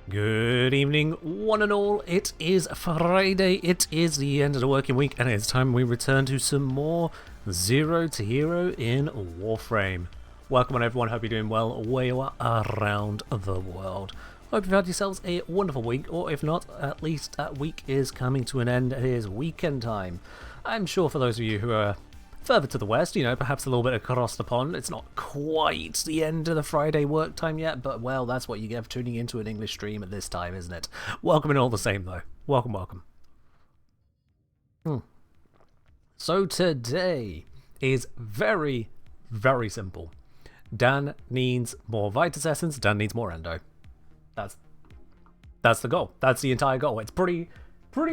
Good evening, one and all. It is Friday, it is the end of the working week, and it's time we return to some more Zero to Hero in Warframe. Welcome on everyone, hope you're doing well where you are around the world. Hope you've had yourselves a wonderful week, or if not, at least that week is coming to an end. It is weekend time. I'm sure for those of you who are further to the west, you know, perhaps a little bit across the pond, it's not quite the end of the Friday work time yet, but well, that's what you get for tuning into an English stream at this time, isn't it? Welcome in all the same, though. Welcome, welcome. So today is very, very simple. Dan needs more Vitus Essence, Dan needs more Endo. That's the goal. That's the entire goal. It's pretty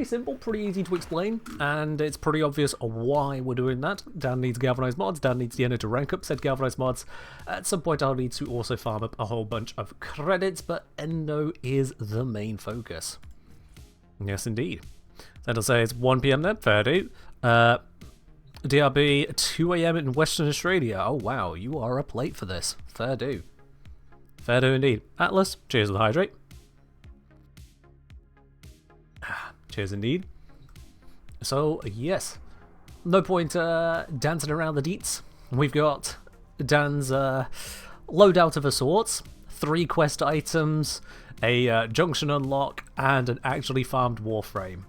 simple, pretty easy to explain, and it's pretty obvious why we're doing that. Dan needs galvanized mods, Dan needs the Endo to rank up said galvanized mods. At some point I'll need to also farm up a whole bunch of credits, but Endo is the main focus. Yes indeed. That'll say it's 1 PM then, fair do. DRB 2 AM in Western Australia. Oh wow, you are up late for this. Fair do. Fair do indeed. Atlas, cheers with hydrate. Cheers indeed. So, yes. No point dancing around the deets. We've got Dan's loadout of assorts, 3 quest items, a junction unlock, and an actually farmed Warframe.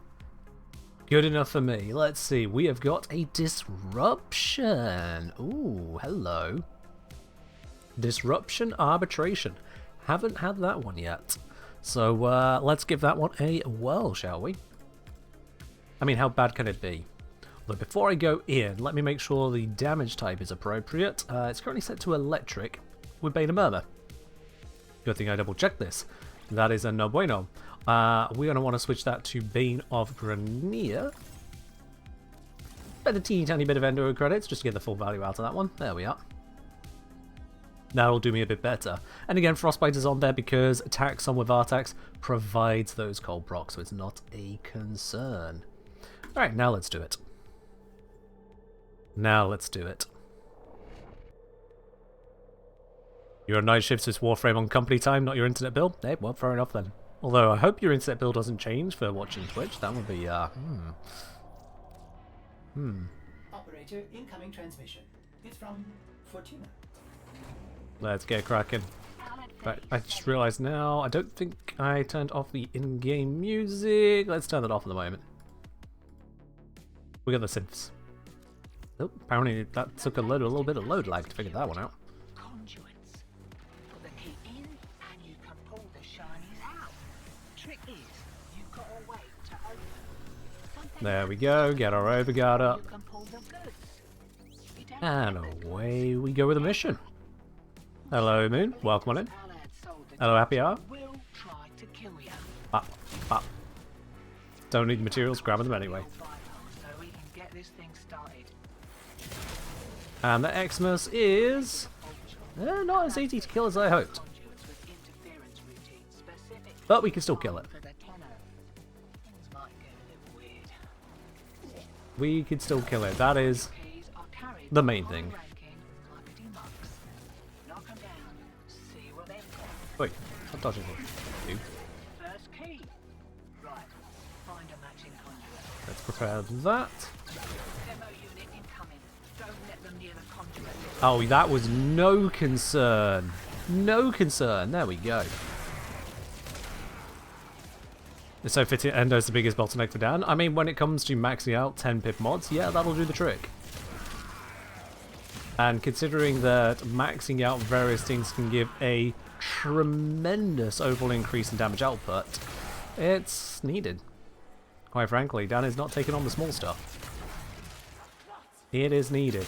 Good enough for me. Let's see. We have got a disruption. Ooh, hello. Disruption arbitration. Haven't had that one yet. So let's give that one a whirl, shall we? I mean, how bad can it be? But before I go in, let me make sure the damage type is appropriate. It's currently set to electric with Bane and Murmur. Good thing I double checked this. That is a no bueno. We're going to want to switch that to Bane of Grenier. Bet a teeny tiny bit of Endo credits just to get the full value out of that one. There we are. That'll do me a bit better. And again, Frostbite is on there because attacks on with Artax provides those cold procs, so it's not a concern. Alright, now let's do it. Now let's do it. You're on night shifts, this Warframe on company time, not your internet bill? Hey, well, fair enough then. Although, I hope your internet bill doesn't change for watching Twitch. That would be, Operator, incoming transmission. It's from Fortuna. Let's get cracking. Right, I just realised now, I don't think I turned off the in-game music. Let's turn that off at the moment. We got the synths. Oh, apparently that took a little bit of load lag to figure that one out. Conduits. Put the key in and you can pull the shinies out. Trick is, you've got to wait to open. There we go, get our overguard up. You can pull the goods. And away we go with the mission. Hello Moon, welcome on in. Hello Happy Hour. We'll try to kill you. Up, up. Don't need materials, grabbing them anyway. So we can get this thing started. And the Xmas is not as easy to kill as I hoped. Conduits with interference routines specific But we can still kill it. for the tenor. Things might get a little weird. We can still kill it. That is Keys are carried the main by thing. ranking muckety mucks. Knock 'em down. See what they've got. Wait, I'm dodging it. Dude. First key. Right. Find a matching conduit. Let's prepare that. Demo unit incoming. Don't let them near the conduit. Oh, that was no concern. No concern. There we go. So fitting Endo's the biggest bottleneck for Dan. I mean, when it comes to maxing out 10 pip mods, yeah, that'll do the trick. And considering that maxing out various things can give a tremendous overall increase in damage output, it's needed. Quite frankly, Dan is not taking on the small stuff. It is needed.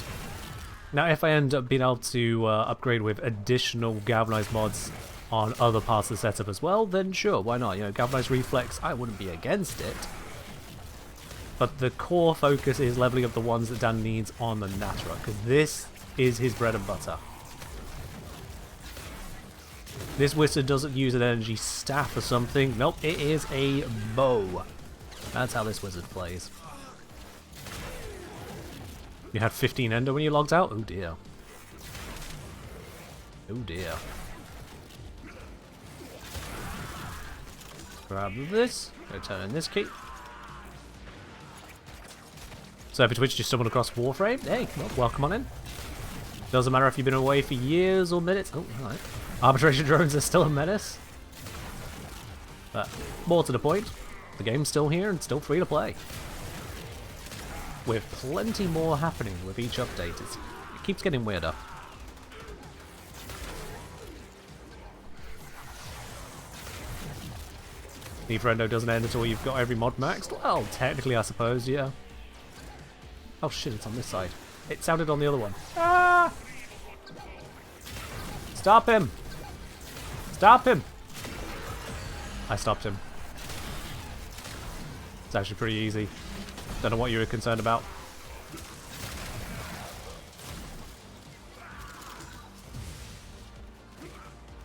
Now, if I end up being able to upgrade with additional galvanized mods on other parts of the setup as well, then sure, why not? You know, galvanized reflex, I wouldn't be against it. But the core focus is leveling up the ones that Dan needs on the Natra, because this is his bread and butter. This wizard doesn't use an energy staff or something. Nope, it is a bow. That's how this wizard plays. You had 15 Endo when you logged out? Oh dear. Oh dear. Grab this. Go turn in this key. So if Twitch just stumbled across Warframe, hey, well, welcome on in. Doesn't matter if you've been away for years or minutes. Oh, alright. Arbitration drones are still a menace. But more to the point, the game's still here and still free to play. With plenty more happening with each update. It keeps getting weirder. If Endo doesn't end until you've got every mod maxed? Well, technically I suppose, yeah. Oh shit, it's on this side. It sounded on the other one. Ah! Stop him! Stop him! I stopped him. It's actually pretty easy. Don't know what you were concerned about.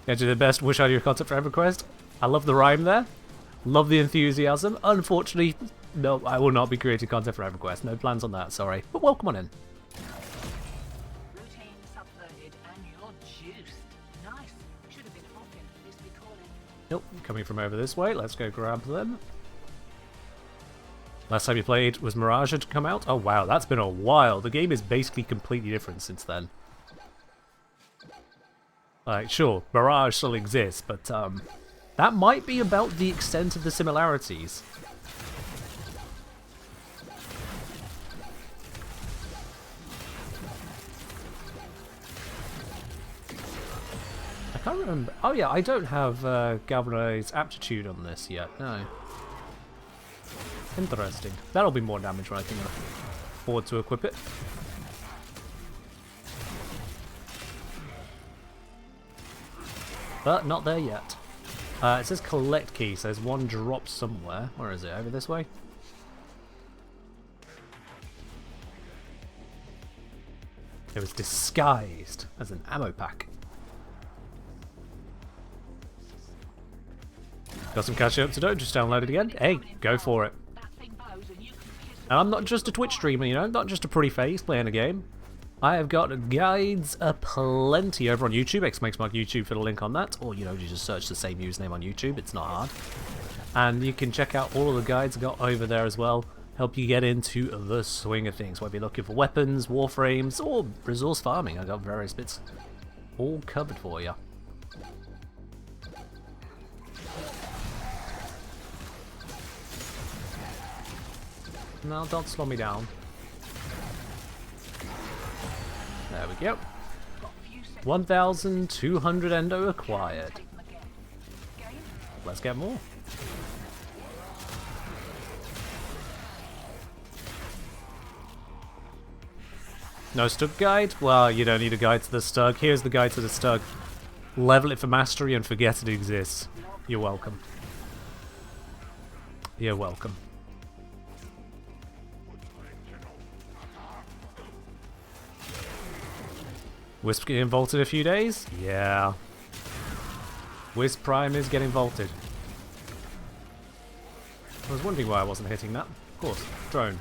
Yeah, do the best wish out of your concept for EverQuest. I love the rhyme there. Love the enthusiasm. Unfortunately, no, I will not be creating content for EverQuest. No plans on that, sorry. But welcome on in. Routine subverted and you're juiced. Nice. Should have been hopping for this recording. Nope, coming from over this way. Let's go grab them. Last time you played was Mirage had come out? Oh wow, that's been a while. The game is basically completely different since then. Like, sure, Mirage still exists, but that might be about the extent of the similarities. I can't remember. Oh yeah, I don't have Galvanized Aptitude on this yet, no. Interesting. That'll be more damage when I can afford to equip it. But not there yet. It says collect key, so there's one drop somewhere. Where is it? Over this way? It was disguised as an ammo pack. Got some catching up to do, just download it again. Hey, go for it. And I'm not just a Twitch streamer, you know, not just a pretty face playing a game. I have got guides aplenty over on YouTube. !YouTube for the link on that. Or, you know, you just search the same username on YouTube. It's not hard. And you can check out all of the guides I got over there as well. Help you get into the swing of things. Whether you're looking for weapons, warframes, or resource farming. I got various bits all covered for you. No, don't slow me down. There we go. 1,200 Endo acquired. Let's get more. No Stug guide? Well, you don't need a guide to the Stug. Here's the guide to the Stug. Level it for mastery and forget it exists. You're welcome. You're welcome. Wisp getting vaulted in a few days? Yeah. Wisp Prime is getting vaulted. I was wondering why I wasn't hitting that. Of course, drone.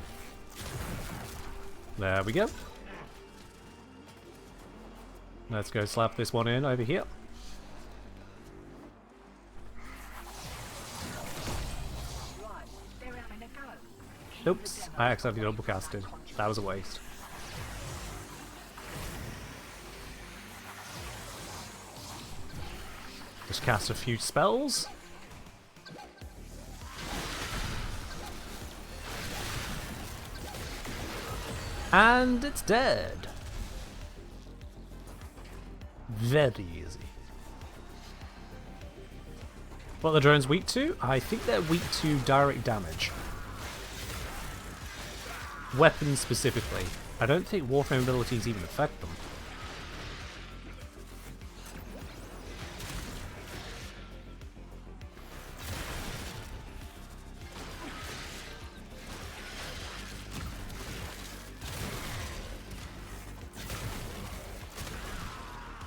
There we go. Let's go slap this one in over here. Oops, I accidentally double casted. That was a waste. Just cast a few spells. And it's dead. Very easy. What are the drones weak to? I think they're weak to direct damage. Weapons specifically. I don't think Warframe abilities even affect them.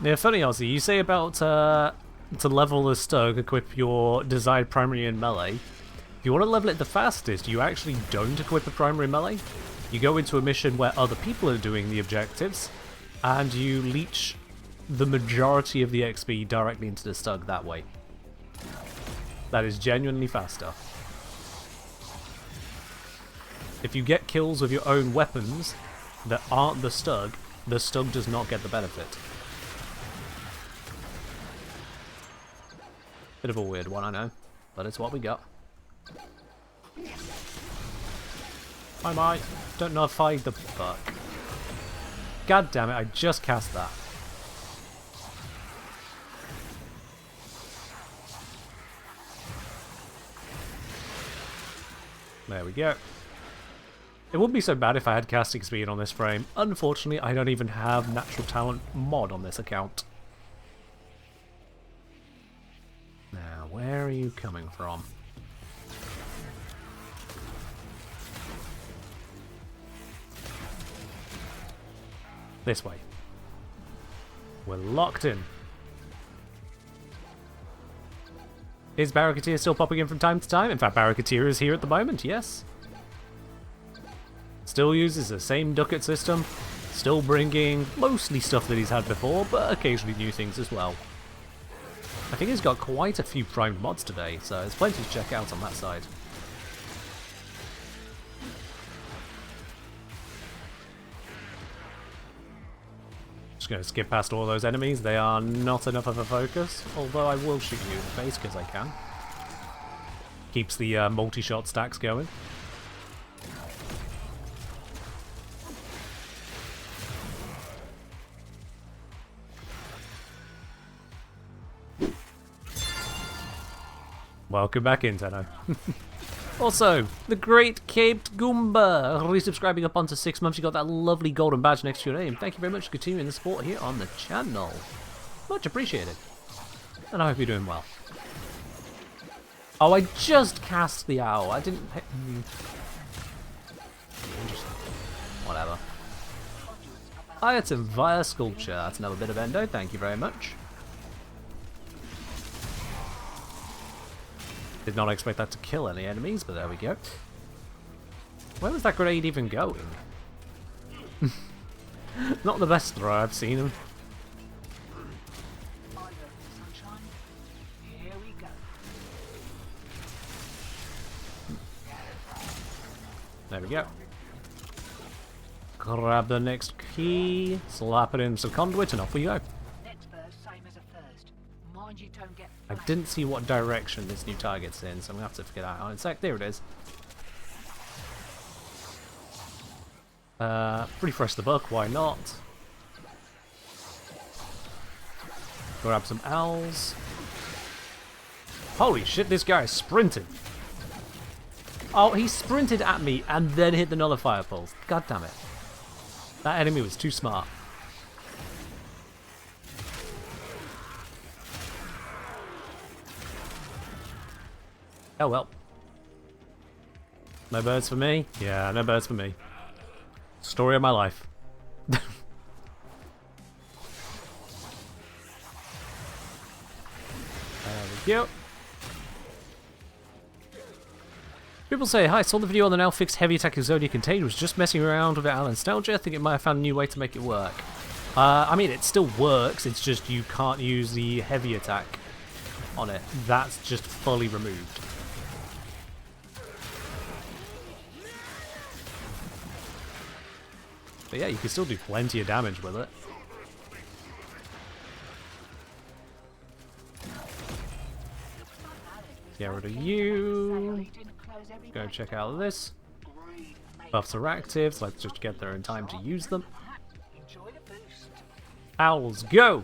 Yeah, funny Ozzy, you say about to level the Stug, equip your desired primary and melee. If you want to level it the fastest, you actually don't equip a primary melee. You go into a mission where other people are doing the objectives, and you leech the majority of the XP directly into the Stug that way. That is genuinely faster. If you get kills with your own weapons that aren't the stug does not get the benefit. Bit of a weird one, I know, but it's what we got. I might. Don't know if I the fuck. God damn it, I just cast that. There we go. It wouldn't be so bad if I had casting speed on this frame. Unfortunately, I don't even have natural talent mod on this account. Now, where are you coming from? This way. We're locked in. Is Barricadier still popping in from time to time? In fact, Barricadier is here at the moment, yes. Still uses the same ducat system. Still bringing mostly stuff that he's had before, but occasionally new things as well. I think he's got quite a few primed mods today, so there's plenty to check out on that side. Just going to skip past all those enemies. They are not enough of a focus, although I will shoot you in the face because I can. Keeps the multi-shot stacks going. Welcome back in, Tenno. Also, the Great Caped Goomba, resubscribing up onto 6 months. You got that lovely golden badge next to your name. Thank you very much for continuing the support here on the channel. Much appreciated. And I hope you're doing well. Oh, I just cast the owl. I didn't... Whatever. Item via sculpture. That's another bit of endo. Thank you very much. Did not expect that to kill any enemies, but there we go. Where was that grenade even going? Not the best throw I've seen him. There we go. Grab the next key, slap it in some conduit, and off we go. I didn't see what direction this new target's in, so I'm going to have to figure that out in a sec. There it is. Refresh the book, why not? Grab some owls. Holy shit, this guy is sprinting. Oh, he sprinted at me and then hit the nullifier pulse. God damn it. That enemy was too smart. Oh well. No birds for me? Yeah, no birds for me. Story of my life. There we go. People say, hi, saw the video on the now fixed heavy attack of Zodiac Contagion. Was just messing around with it out of nostalgia. I think it might have found a new way to make it work. I mean, it still works. It's just you can't use the heavy attack on it. That's just fully removed. But yeah, you can still do plenty of damage with it. Get rid of you. Go check out this. Buffs are active, so let's just get there in time to use them. Owls, go!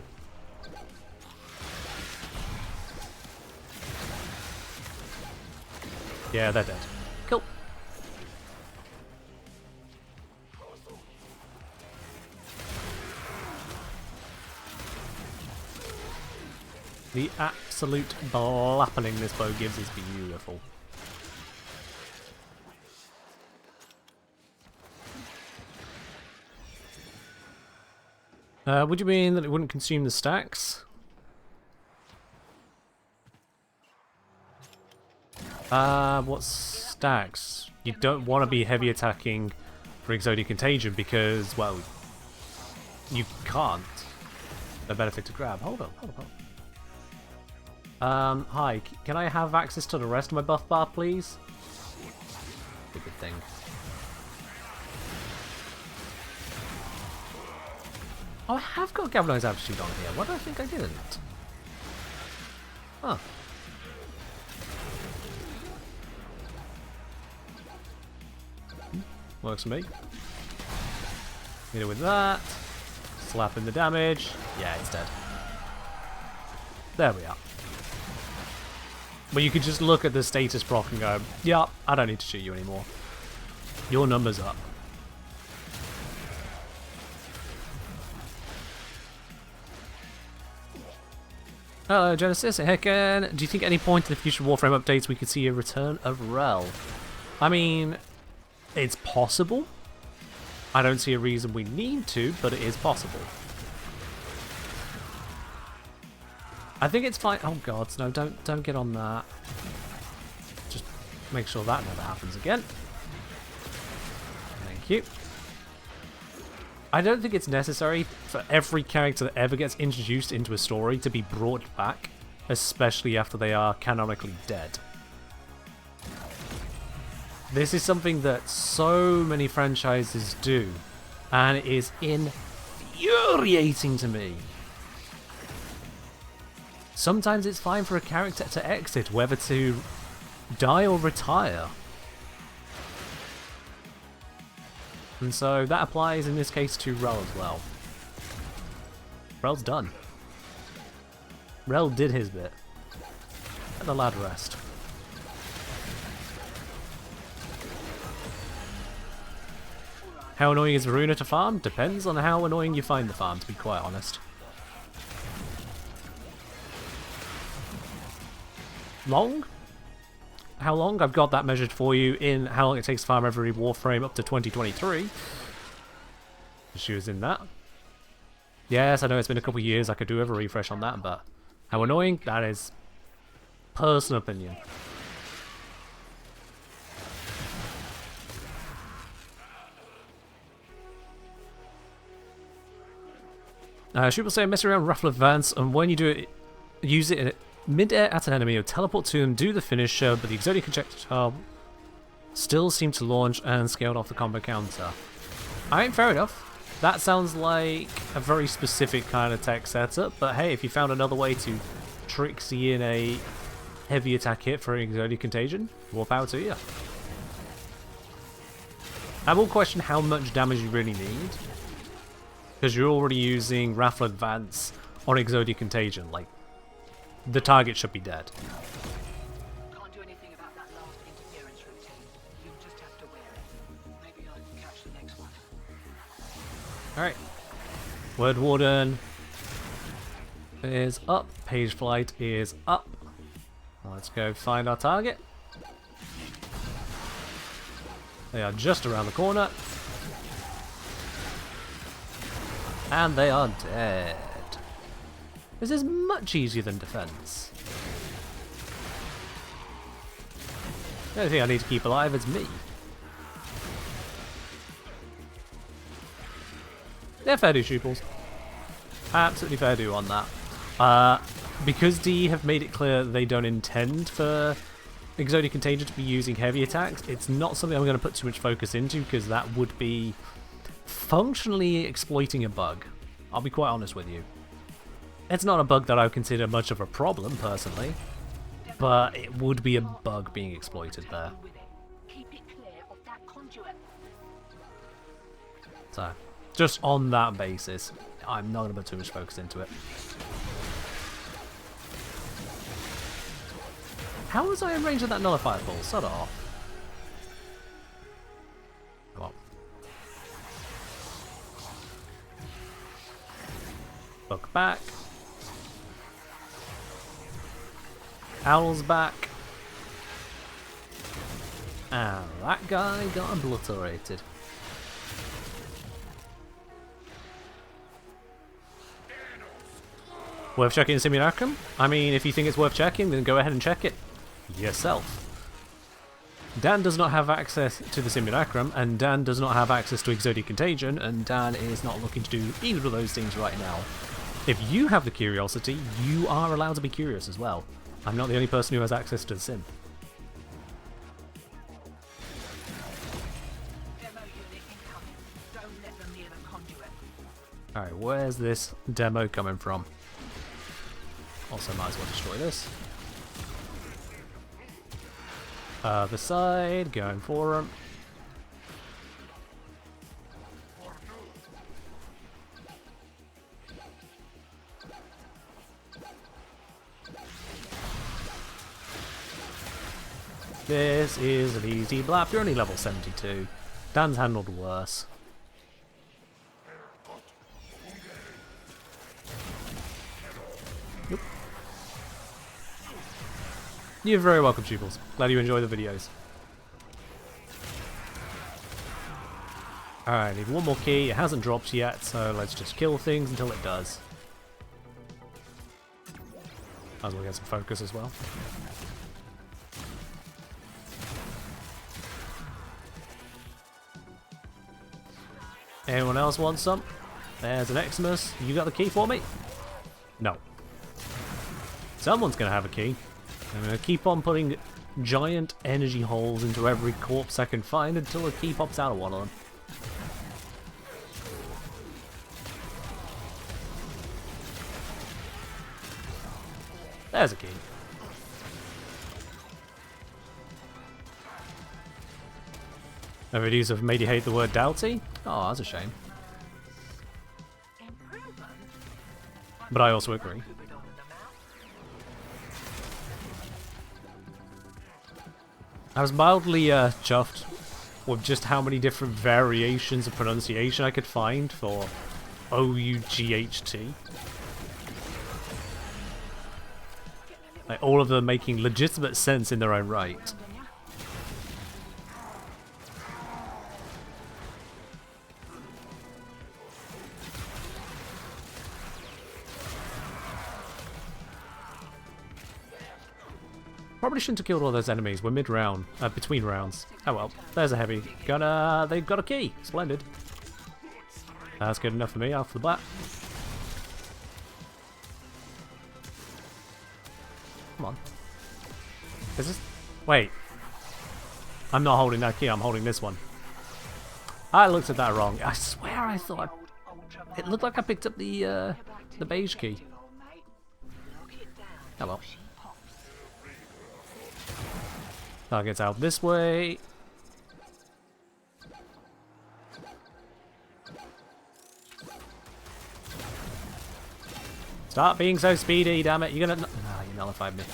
Yeah, they're dead. Cool. The absolute blappening this bow gives is beautiful. Would you mean that it wouldn't consume the stacks? What stacks? You don't want to be heavy attacking for Exodia Contagion because, well, you can't. No benefit to grab. Hold on, hold on, hold Hi, can I have access to the rest of my buff bar, please? Stupid thing. Oh, I have got Galvanized Aptitude on here. Why do I think I didn't? Huh. Works for me. Hit it with that. Slap in the damage. Yeah, it's dead. There we are. But you could just look at the status proc and go, yeah, I don't need to shoot you anymore. Your number's up. Hello, Genesis. Hecken. Do you think at any point in the future Warframe updates we could see a return of Rel? I mean, it's possible. I don't see a reason we need to, but it is possible. I think it's fine. Oh god, no, don't get on that. Just make sure that never happens again. Thank you. I don't think it's necessary for every character that ever gets introduced into a story to be brought back, especially after they are canonically dead. This is something that so many franchises do, and it is infuriating to me. Sometimes it's fine for a character to exit, whether to die or retire. And so that applies in this case to Rel as well. Rel's done. Rel did his bit. Let the lad rest. How annoying is Varuna to farm? Depends on how annoying you find the farm, to be quite honest. Long? How long? I've got that measured for you in how long it takes to farm every Warframe up to 2023. She was in that. Yes, I know it's been a couple of years, I could do a refresh on that, but how annoying? That is personal opinion. She will say mess around Raffle Advance, and when you do it, use it in mid-air at an enemy, or teleport to them, do the finisher, but the Exotic projectile still seemed to launch and scaled off the combo counter. Alright, fair enough. That sounds like a very specific kind of tech setup, but hey, if you found another way to tricksy in a heavy attack hit for an Exotic Contagion, more power to you. I will question how much damage you really need, because you're already using Raffle Advance on Exotic Contagion. Like, the target should be dead. Can't do anything about that last interference routine. You'll just have to wear it. Maybe I can catch the next one. Alright. Word Warden is up. Page Flight is up. Let's go find our target. They are just around the corner. And they are dead. This is much easier than defense. The only thing I need to keep alive is me. Yeah, fair do, Shooples. Absolutely fair do on that. Because D have made it clear they don't intend for Exotic Contagion to be using heavy attacks, it's not something I'm going to put too much focus into, because that would be functionally exploiting a bug. I'll be quite honest with you. It's not a bug that I would consider much of a problem, personally, but it would be a bug being exploited there. Keep it clear of that conduit. So, just on that basis, I'm not going to put too much focus into it. How was I in range of that nullifier ball? Sod off. Come on. Look back. Owl's back. And that guy got obliterated. Worth checking Simulacrum? I mean, if you think it's worth checking, then go ahead and check it yourself. Dan does not have access to the Simulacrum, and Dan does not have access to Exotic Contagion, and Dan is not looking to do either of those things right now. If you have the curiosity, you are allowed to be curious as well. I'm not the only person who has access to the sim. Demo unit incoming. Don't let them near the conduit. Alright, where's this demo coming from? Also might as well destroy this. Other side, going for him. This is an easy blap. You're only level 72. Dan's handled worse. Yep. You're very welcome, pupils. Glad you enjoy the videos. Alright, need one more key. It hasn't dropped yet, so let's just kill things until it does. Might as well get some focus as well. Anyone else want some? There's an Xmas. You got the key for me? No. Someone's gonna have a key. I'm gonna keep on putting giant energy holes into every corpse I can find until a key pops out of one of them. There's a key. No videos have made you hate the word doughty? Oh, that's a shame. Improvement? But I also agree. I was mildly chuffed with just how many different variations of pronunciation I could find for O-U-G-H-T. Like, all of them making legitimate sense in their own right. Probably shouldn't have killed all those enemies. We're mid-round, between rounds. Oh well, there's a heavy. They've got a key. Splendid. That's good enough for me off the bat. Come on. Is this? Wait. I'm not holding that key. I'm holding this one. I looked at that wrong. I swear I thought it looked like I picked up the beige key. Oh well. Target's out this way. Stop being so speedy, damn it. You're gonna... Ah, you nullified me.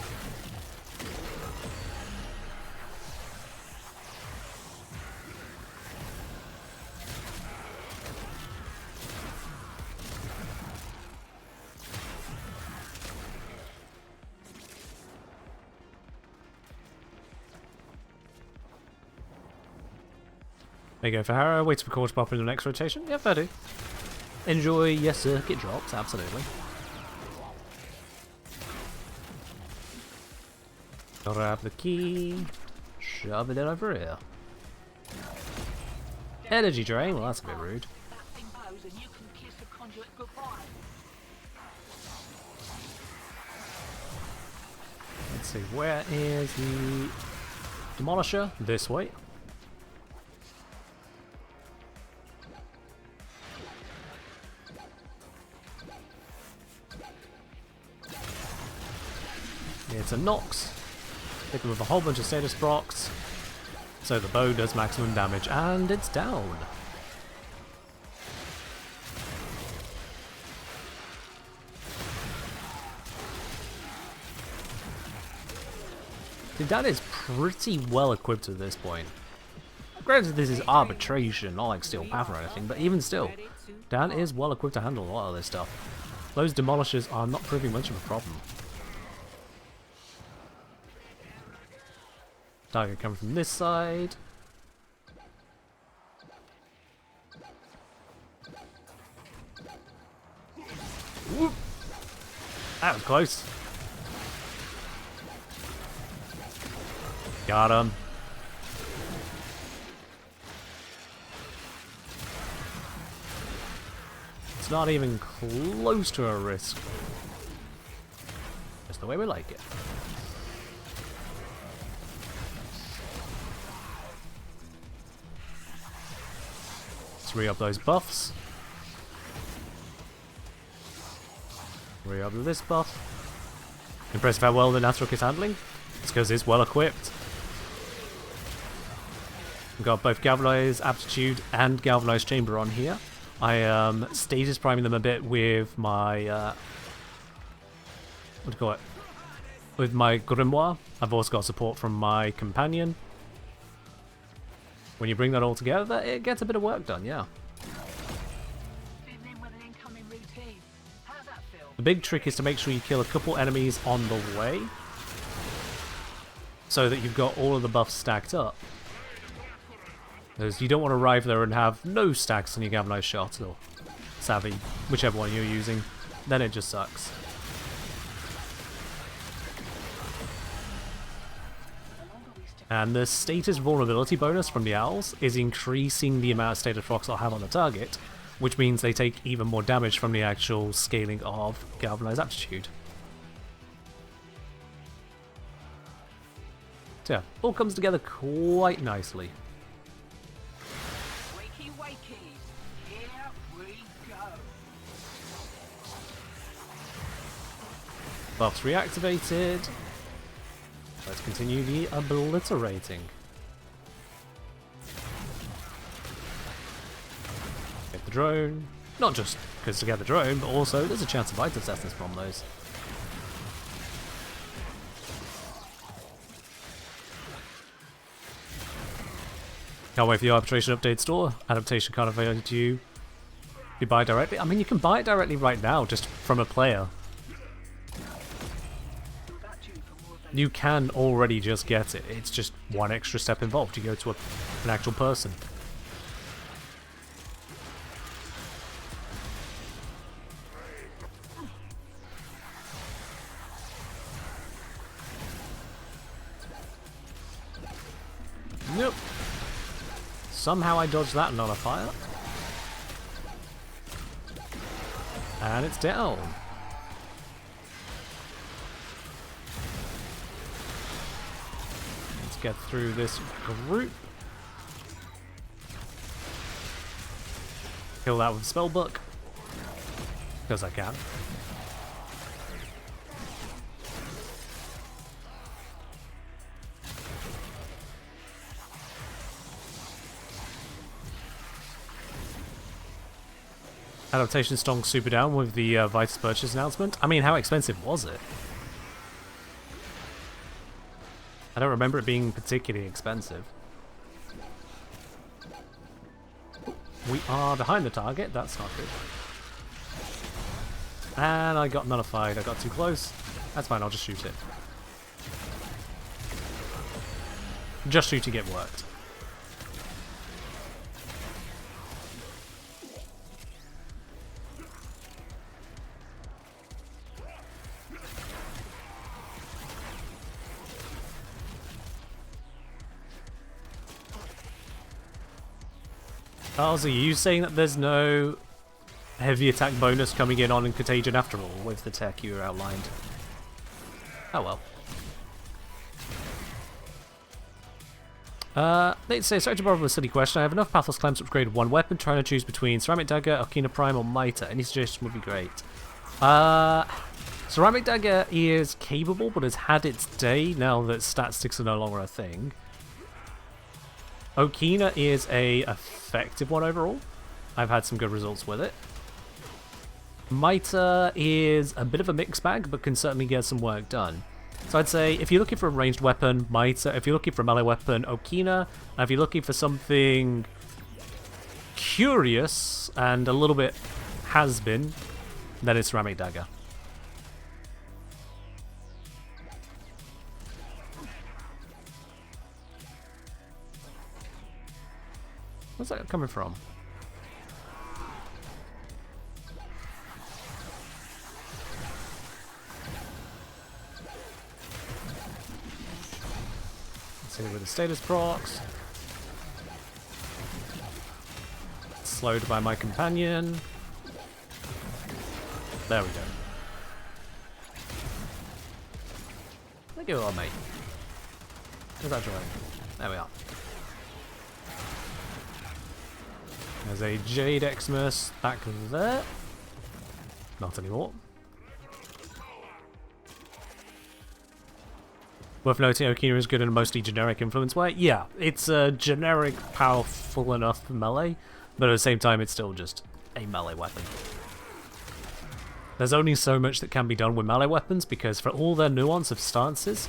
There you go for Harrow. Wait for core to pop in the next rotation. Yep, I do. Enjoy your circuit drops, absolutely. Grab the key. Shove it over here. Energy drain? Well, that's a bit rude. Let's see, where is the Demolisher? This way. It's a Nox. Hit them with a whole bunch of status procs. So the bow does maximum damage, and it's down. Dan is pretty well equipped at this point. Granted, this is arbitration, not like Steel Path or anything, but even still, Dan is well equipped to handle a lot of this stuff. Those demolishers are not proving much of a problem. Target coming from this side. Whoop. That was close. Got him. It's not even close to a risk. Just the way we like it. Let's re-up those buffs. Re-up this buff. Impressive how well the Nathrook is handling. It's because it's well equipped. We've got both Galvanized Aptitude and Galvanized Chamber on here. I am status priming them a bit with my what do you call it? With my Grimoire. I've also got support from my companion. When you bring that all together, it gets a bit of work done, yeah. Fitting in with an incoming routine. How's that feel? The big trick is to make sure you kill a couple enemies on the way, so that you've got all of the buffs stacked up. Because you don't want to arrive there and have no stacks on your Galvanized Shot or Savvy, whichever one you're using. Then it just sucks. And the status vulnerability bonus from the owls is increasing the amount of status rocks I'll have on the target, which means they take even more damage from the actual scaling of Galvanized Aptitude. So yeah, all comes together quite nicely. Wakey, wakey. Here we go. Buffs reactivated. Let's continue the obliterating. Get the drone. Not just because to get the drone, but also there's a chance of Vitus essence from those. Can't wait for the arbitration update store. Adaptation can't avail to you. You buy directly? I mean, you can buy it directly right now, just from a player. You can already just get it. It's just one extra step involved. You go to an actual person. Nope. Somehow I dodged that nullifier. And it's down. Let's get through this group. Kill that with Spellbook. Because I can. Adaptation stunk super down with the Vitus purchase announcement. I mean, how expensive was it? I don't remember it being particularly expensive. We are behind the target, that's not good. And I got nullified, I got too close. That's fine, I'll just shoot it. Just shooting it worked. Oh, so you saying that there's no heavy attack bonus coming in on Contagion after all with the tech you outlined? Oh well. They say, sorry to bother with a silly question. I have enough Pathless Clamps to upgrade one weapon, trying to choose between Ceramic Dagger, Okina Prime, or Mitre. Any suggestions would be great. Ceramic Dagger is capable, but has had its day now that stat sticks are no longer a thing. Okina is a effective one overall. I've had some good results with it. Mitre is a bit of a mixed bag, but can certainly get some work done. So I'd say if you're looking for a ranged weapon, Mitre. If you're looking for a melee weapon, Okina. And if you're looking for something curious and a little bit has-been, then it's Ceramic Dagger. Where's that coming from? Let's see with the status procs. Slowed by my companion. There we go. Look at you, mate. Where's that drone? There we are. There's a Jade Xmas back there. Not anymore. Worth noting, Okina is good in a mostly generic influence way. Yeah, it's a generic, powerful enough melee, but at the same time, it's still just a melee weapon. There's only so much that can be done with melee weapons, because for all their nuance of stances,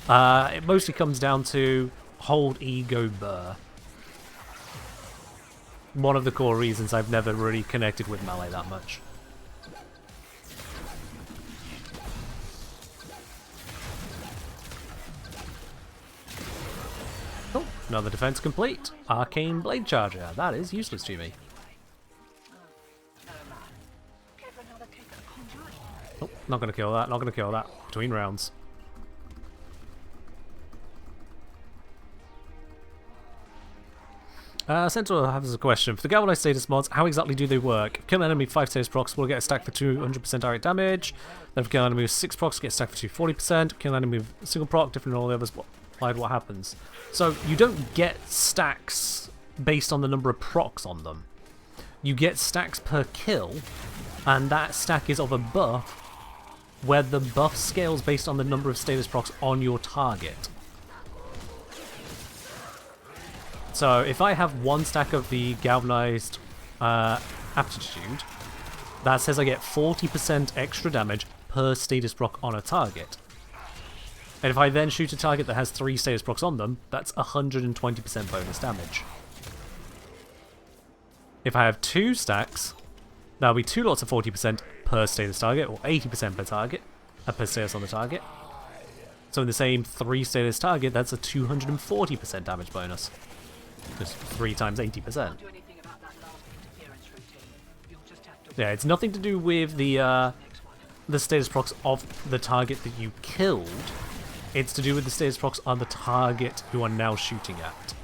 it mostly comes down to hold, ego, burr. One of the core reasons I've never really connected with melee that much. Oh, another defense complete. Arcane Blade Charger. That is useless to me. Oh, not gonna kill that, not gonna kill that. Between rounds. Central has a question. For the galvanized status mods, how exactly do they work? Kill an enemy 5 status procs will get a stack for 200% direct damage. Then if kill an enemy with 6 procs, get a stack for 240%. Kill an enemy with a single proc, different than all the others. What happens? So you don't get stacks based on the number of procs on them. You get stacks per kill, and that stack is of a buff, where the buff scales based on the number of status procs on your target. So if I have one stack of the galvanized aptitude, that says I get 40% extra damage per status proc on a target. And if I then shoot a target that has 3 status procs on them, that's 120% bonus damage. If I have 2 stacks, that'll be 2 lots of 40% per status target, or 80% per target, per status on the target. So in the same 3 status target, that's a 240% damage bonus. Just 3 times 80%. Yeah, it's nothing to do with the status procs of the target that you killed. It's to do with the status procs on the target you are now shooting at.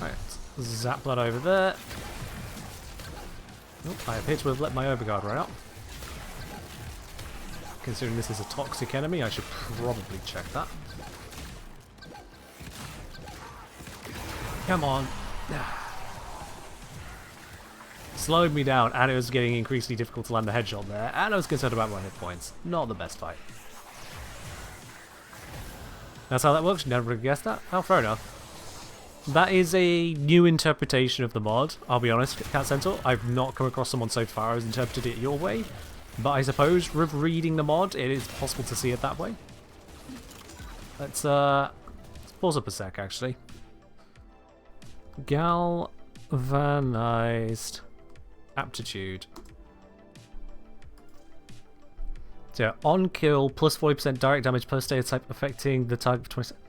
Right, zap that over there. Oh, I appear to have let my overguard run out. Considering this is a toxic enemy, I should probably check that. Come on. Slowed me down, and it was getting increasingly difficult to land the headshot there, and I was concerned about my hit points. Not the best fight. That's how that works? Never would have guessed that? Oh, fair enough. That is a new interpretation of the mod, I'll be honest, Cat Centaur. I've not come across someone so far who's interpreted it your way, but I suppose with reading the mod, it is possible to see it that way. Let's pause up a sec, actually. Galvanized aptitude. So, on kill, plus 40% direct damage per status type, affecting the target for 20 seconds.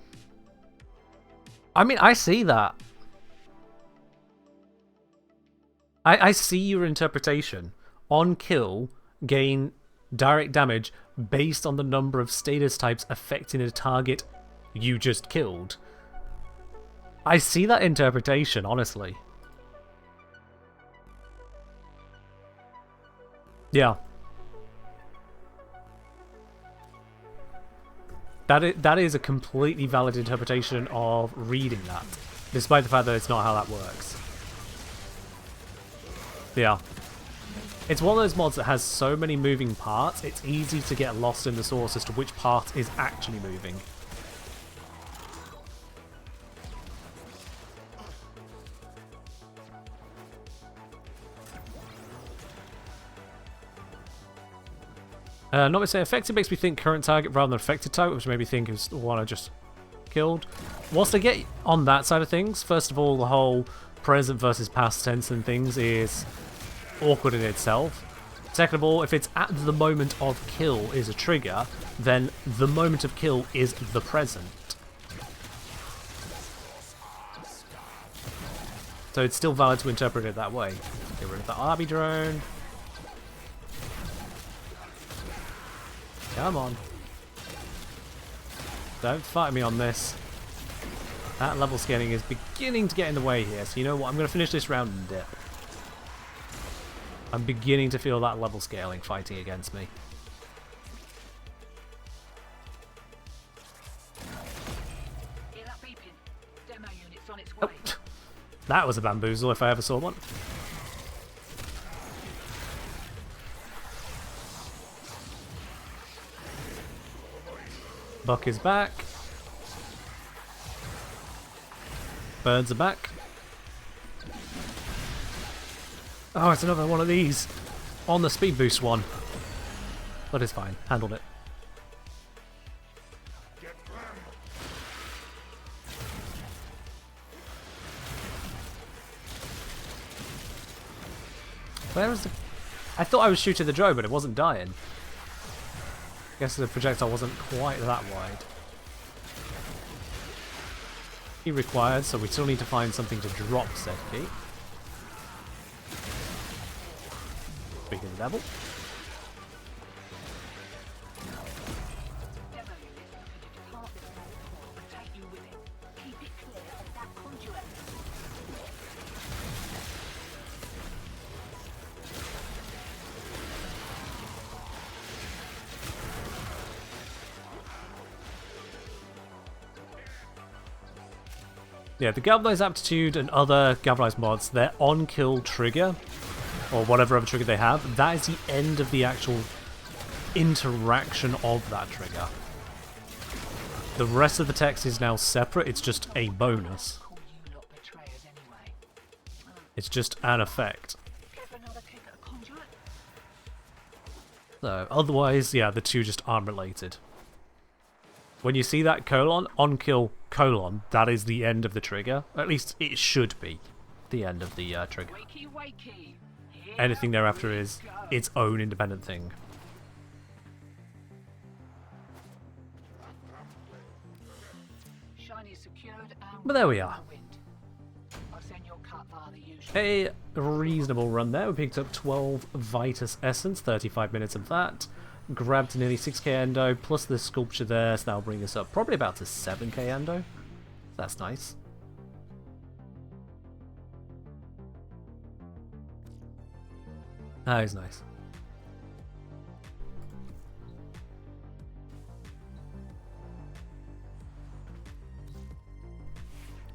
I mean, I see that. I see your interpretation. On kill, gain direct damage based on the number of status types affecting a target you just killed. I see that interpretation, honestly. Yeah. That is a completely valid interpretation of reading that, despite the fact that it's not how that works. Yeah. It's one of those mods that has so many moving parts, it's easy to get lost in the source as to which part is actually moving. Not to say affected makes me think current target rather than affected target, which made me think is the one I just killed. Whilst I get on that side of things, first of all, the whole present versus past tense and things is awkward in itself. Second of all, if it's at the moment of kill is a trigger, then the moment of kill is the present. So it's still valid to interpret it that way. Get rid of the RB drone. Come on. Don't fight me on this. That level scaling is beginning to get in the way here, so you know what? I'm going to finish this round and dip. I'm beginning to feel that level scaling fighting against me. Hear that beeping? Demo unit's on its Oh, way. that was a bamboozle if I ever saw one. Buck is back. Birds are back. Oh, it's another one of these. On the speed boost one. But it's fine. Handled it. Where is the... I thought I was shooting the drone, but it wasn't dying. Guess the projectile wasn't quite that wide. Key required, so we still need to find something to drop said key. Speaking of the devil. Demo unit's looking to depart this small core and take you with it. Keep it clear of that conduit. Yeah, the galvanized aptitude and other galvanized mods, their on-kill trigger, or whatever other trigger they have, that is the end of the actual interaction of that trigger. The rest of the text is now separate, it's just a bonus. Call you lot betrayers anyway. It's just an effect. Care for another kick at a conduit? So, otherwise, yeah, the two just aren't related. When you see that colon, on-kill colon, that is the end of the trigger. At least it should be the end of the trigger. Wakey, wakey. Here Anything thereafter we is go. its own independent thing. Shiny secured and But there we are. wind. I'll send your cut via the usual. A reasonable run there. We picked up 12 Vitus Essence, 35 minutes of that. Grabbed nearly 6k Endo, plus the sculpture there, so that'll bring us up probably about to 7k Endo. That's nice. That is nice.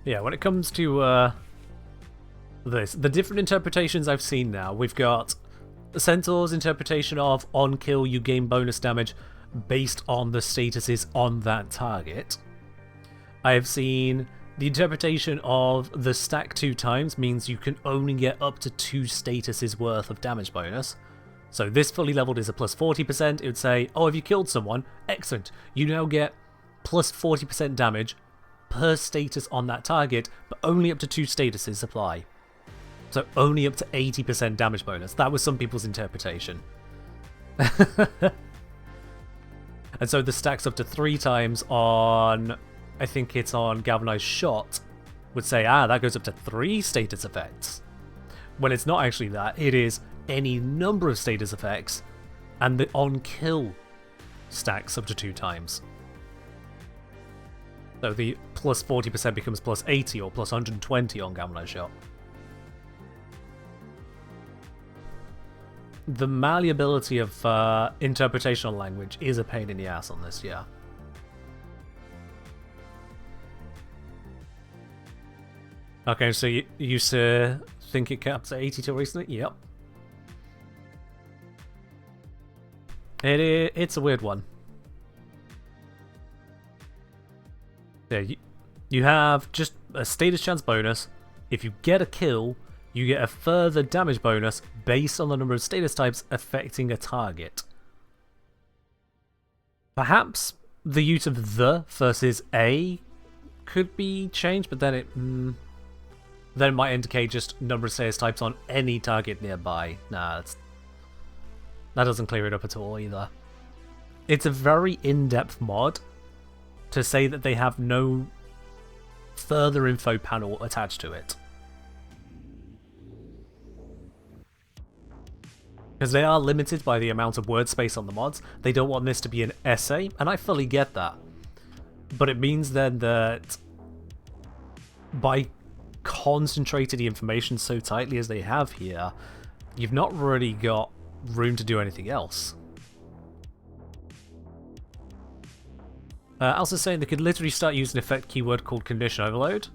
Yeah, when it comes to this, the different interpretations I've seen now, we've got Centaur's interpretation of on kill you gain bonus damage based on the statuses on that target. I have seen the interpretation of the stack 2 times means you can only get up to 2 statuses worth of damage bonus. So this fully leveled is a plus 40%. It would say, oh, if you killed someone, excellent. You now get plus 40% damage per status on that target, but only up to 2 statuses apply. So only up to 80% damage bonus. That was some people's interpretation. And so the stacks up to 3 times on, I think it's on Galvanized Shot, would say, that goes up to 3 status effects. When it's not actually that, it is any number of status effects, and the on-kill stacks up to 2 times. So the plus 40% becomes plus 80 or plus 120 on Galvanized Shot. The malleability of interpretational language is a pain in the ass on this, yeah. Okay, so you used to think it capped at 80 till recently? Yep. It's a weird one. Yeah, you have just a status chance bonus. If you get a kill, you get a further damage bonus based on the number of status types affecting a target. Perhaps the use of the versus a could be changed, but then it might indicate just number of status types on any target nearby. Nah, that doesn't clear it up at all either. It's a very in-depth mod to say that they have no further info panel attached to it. Because they are limited by the amount of word space on the mods. They don't want this to be an essay, and I fully get that. But it means then that by concentrating the information so tightly as they have here, you've not really got room to do anything else. Also saying they could literally start using an effect keyword called condition overload.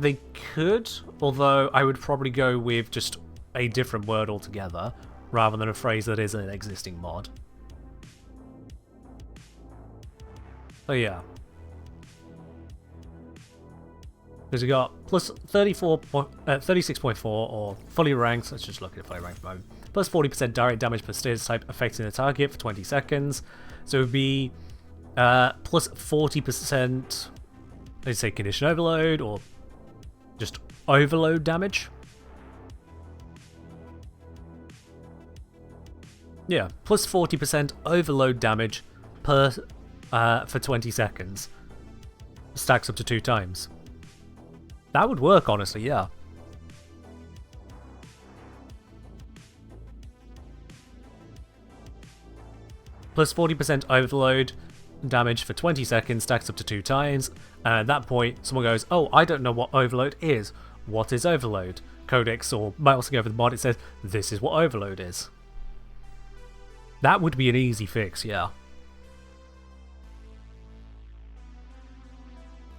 They could, although I would probably go with just a different word altogether, rather than a phrase that is an existing mod. So yeah. Because we got plus 36.4 or fully ranked, let's just look at fully ranked mode. Plus 40% direct damage per status type affecting the target for 20 seconds. So it would be plus 40%, let's say condition overload, or just overload damage. Yeah, plus 40% overload damage per for 20 seconds. Stacks up to 2 times. That would work, honestly, yeah. Plus 40% overload damage for 20 seconds, stacks up to 2 times. And at that point, someone goes, oh, I don't know what overload is. What is overload? Codex or mousing over the mod, it says, this is what overload is. That would be an easy fix, yeah.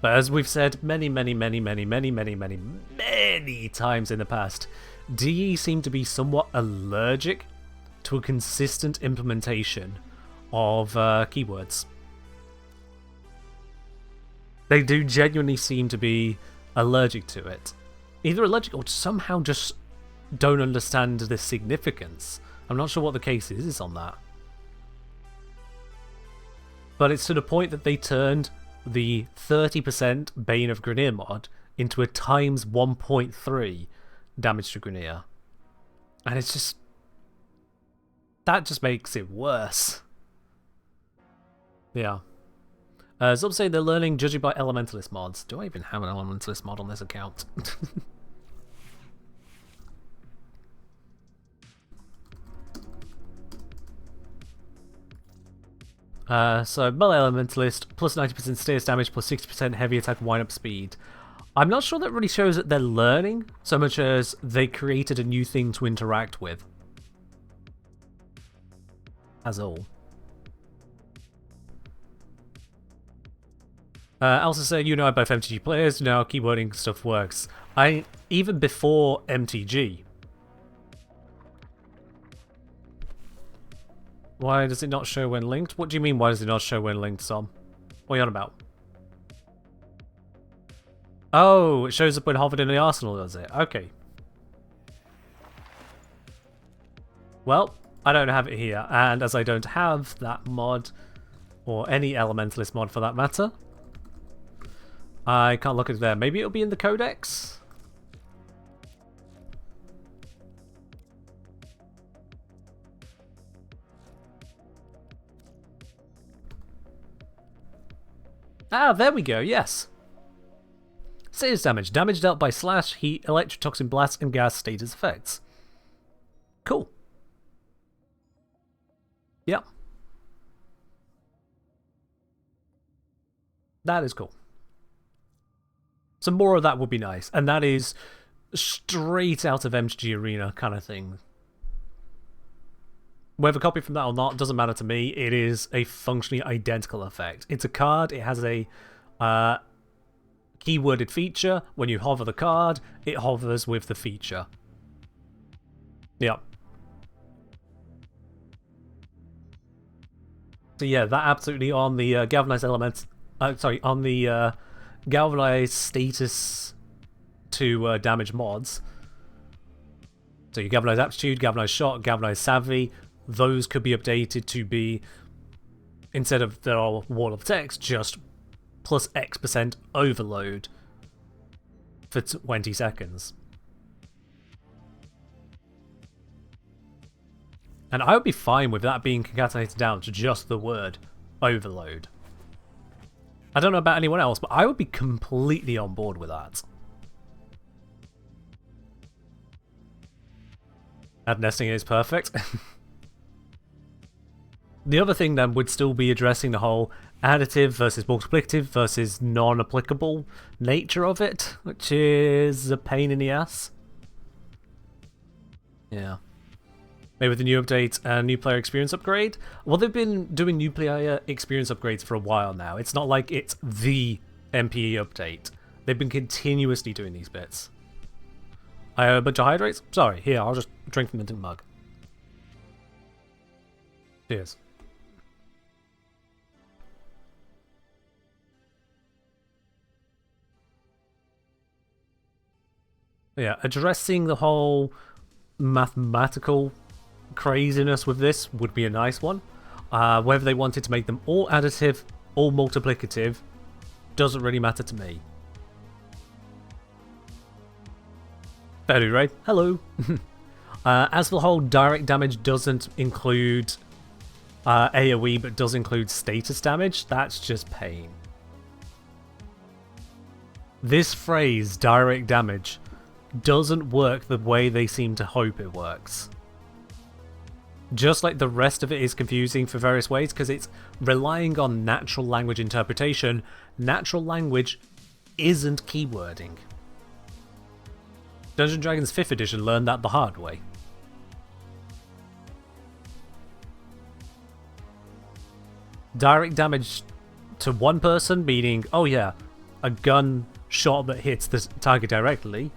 But as we've said many times in the past, DE seem to be somewhat allergic to a consistent implementation of keywords. They do genuinely seem to be allergic to it. Either allergic or somehow just don't understand the significance. I'm not sure what the case is on that. But it's to the point that they turned the 30% Bane of Grineer mod into a times 1.3 damage to Grineer. And it's just... that just makes it worse. Yeah. Some say they're learning judging by Elementalist mods. Do I even have an Elementalist mod on this account? So, melee Elementalist, plus 90% status damage, plus 60% heavy attack wind-up speed. I'm not sure that really shows that they're learning, so much as they created a new thing to interact with. As all. Also say, you know, both MTG players, you know how keywording stuff works. Even before MTG. Why does it not show when linked? What do you mean, why does it not show when linked, Som? What are you on about? Oh, it shows up when hovered in the arsenal, does it? Okay. Well, I don't have it here, and as I don't have that mod, or any Elementalist mod for that matter, I can't look at it there. Maybe it'll be in the Codex? Ah, there we go, yes. Status damage. Damage dealt by slash, heat, electrotoxin blast, and gas status effects. Cool. Yep. That is cool. Some more of that would be nice. And that is straight out of MTG Arena kind of thing. Whether copy from that or not doesn't matter to me. It is a functionally identical effect. It's a card. It has a keyworded feature. When you hover the card, it hovers with the feature. Yep. So yeah, that absolutely on the galvanized elements. On the galvanized status to damage mods. So your galvanized aptitude, galvanized shot, galvanized savvy. Those could be updated to be, instead of the wall of text, just plus X% overload for 20 seconds. And I would be fine with that being concatenated down to just the word overload. I don't know about anyone else, but I would be completely on board with that. Ad nesting is perfect. The other thing then would still be addressing the whole additive versus multiplicative versus non-applicable nature of it, which is a pain in the ass. Yeah. Maybe with the new update and new player experience upgrade? Well, they've been doing new player experience upgrades for a while now. It's not like it's the MPE update. They've been continuously doing these bits. I owe a bunch of hydrates? Sorry, here, I'll just drink from the mug. Cheers. Yeah, addressing the whole mathematical craziness with this would be a nice one. Whether they wanted to make them all additive, all multiplicative, doesn't really matter to me. Fairly right. Hello. As for the whole direct damage doesn't include AoE but does include status damage, that's just pain. This phrase, direct damage, doesn't work the way they seem to hope it works. Just like the rest of it is confusing for various ways because it's relying on natural language interpretation. Natural language isn't keywording. Dungeons & Dragons 5th edition learned that the hard way. Direct damage to one person, meaning, oh yeah, a gun shot that hits the target directly,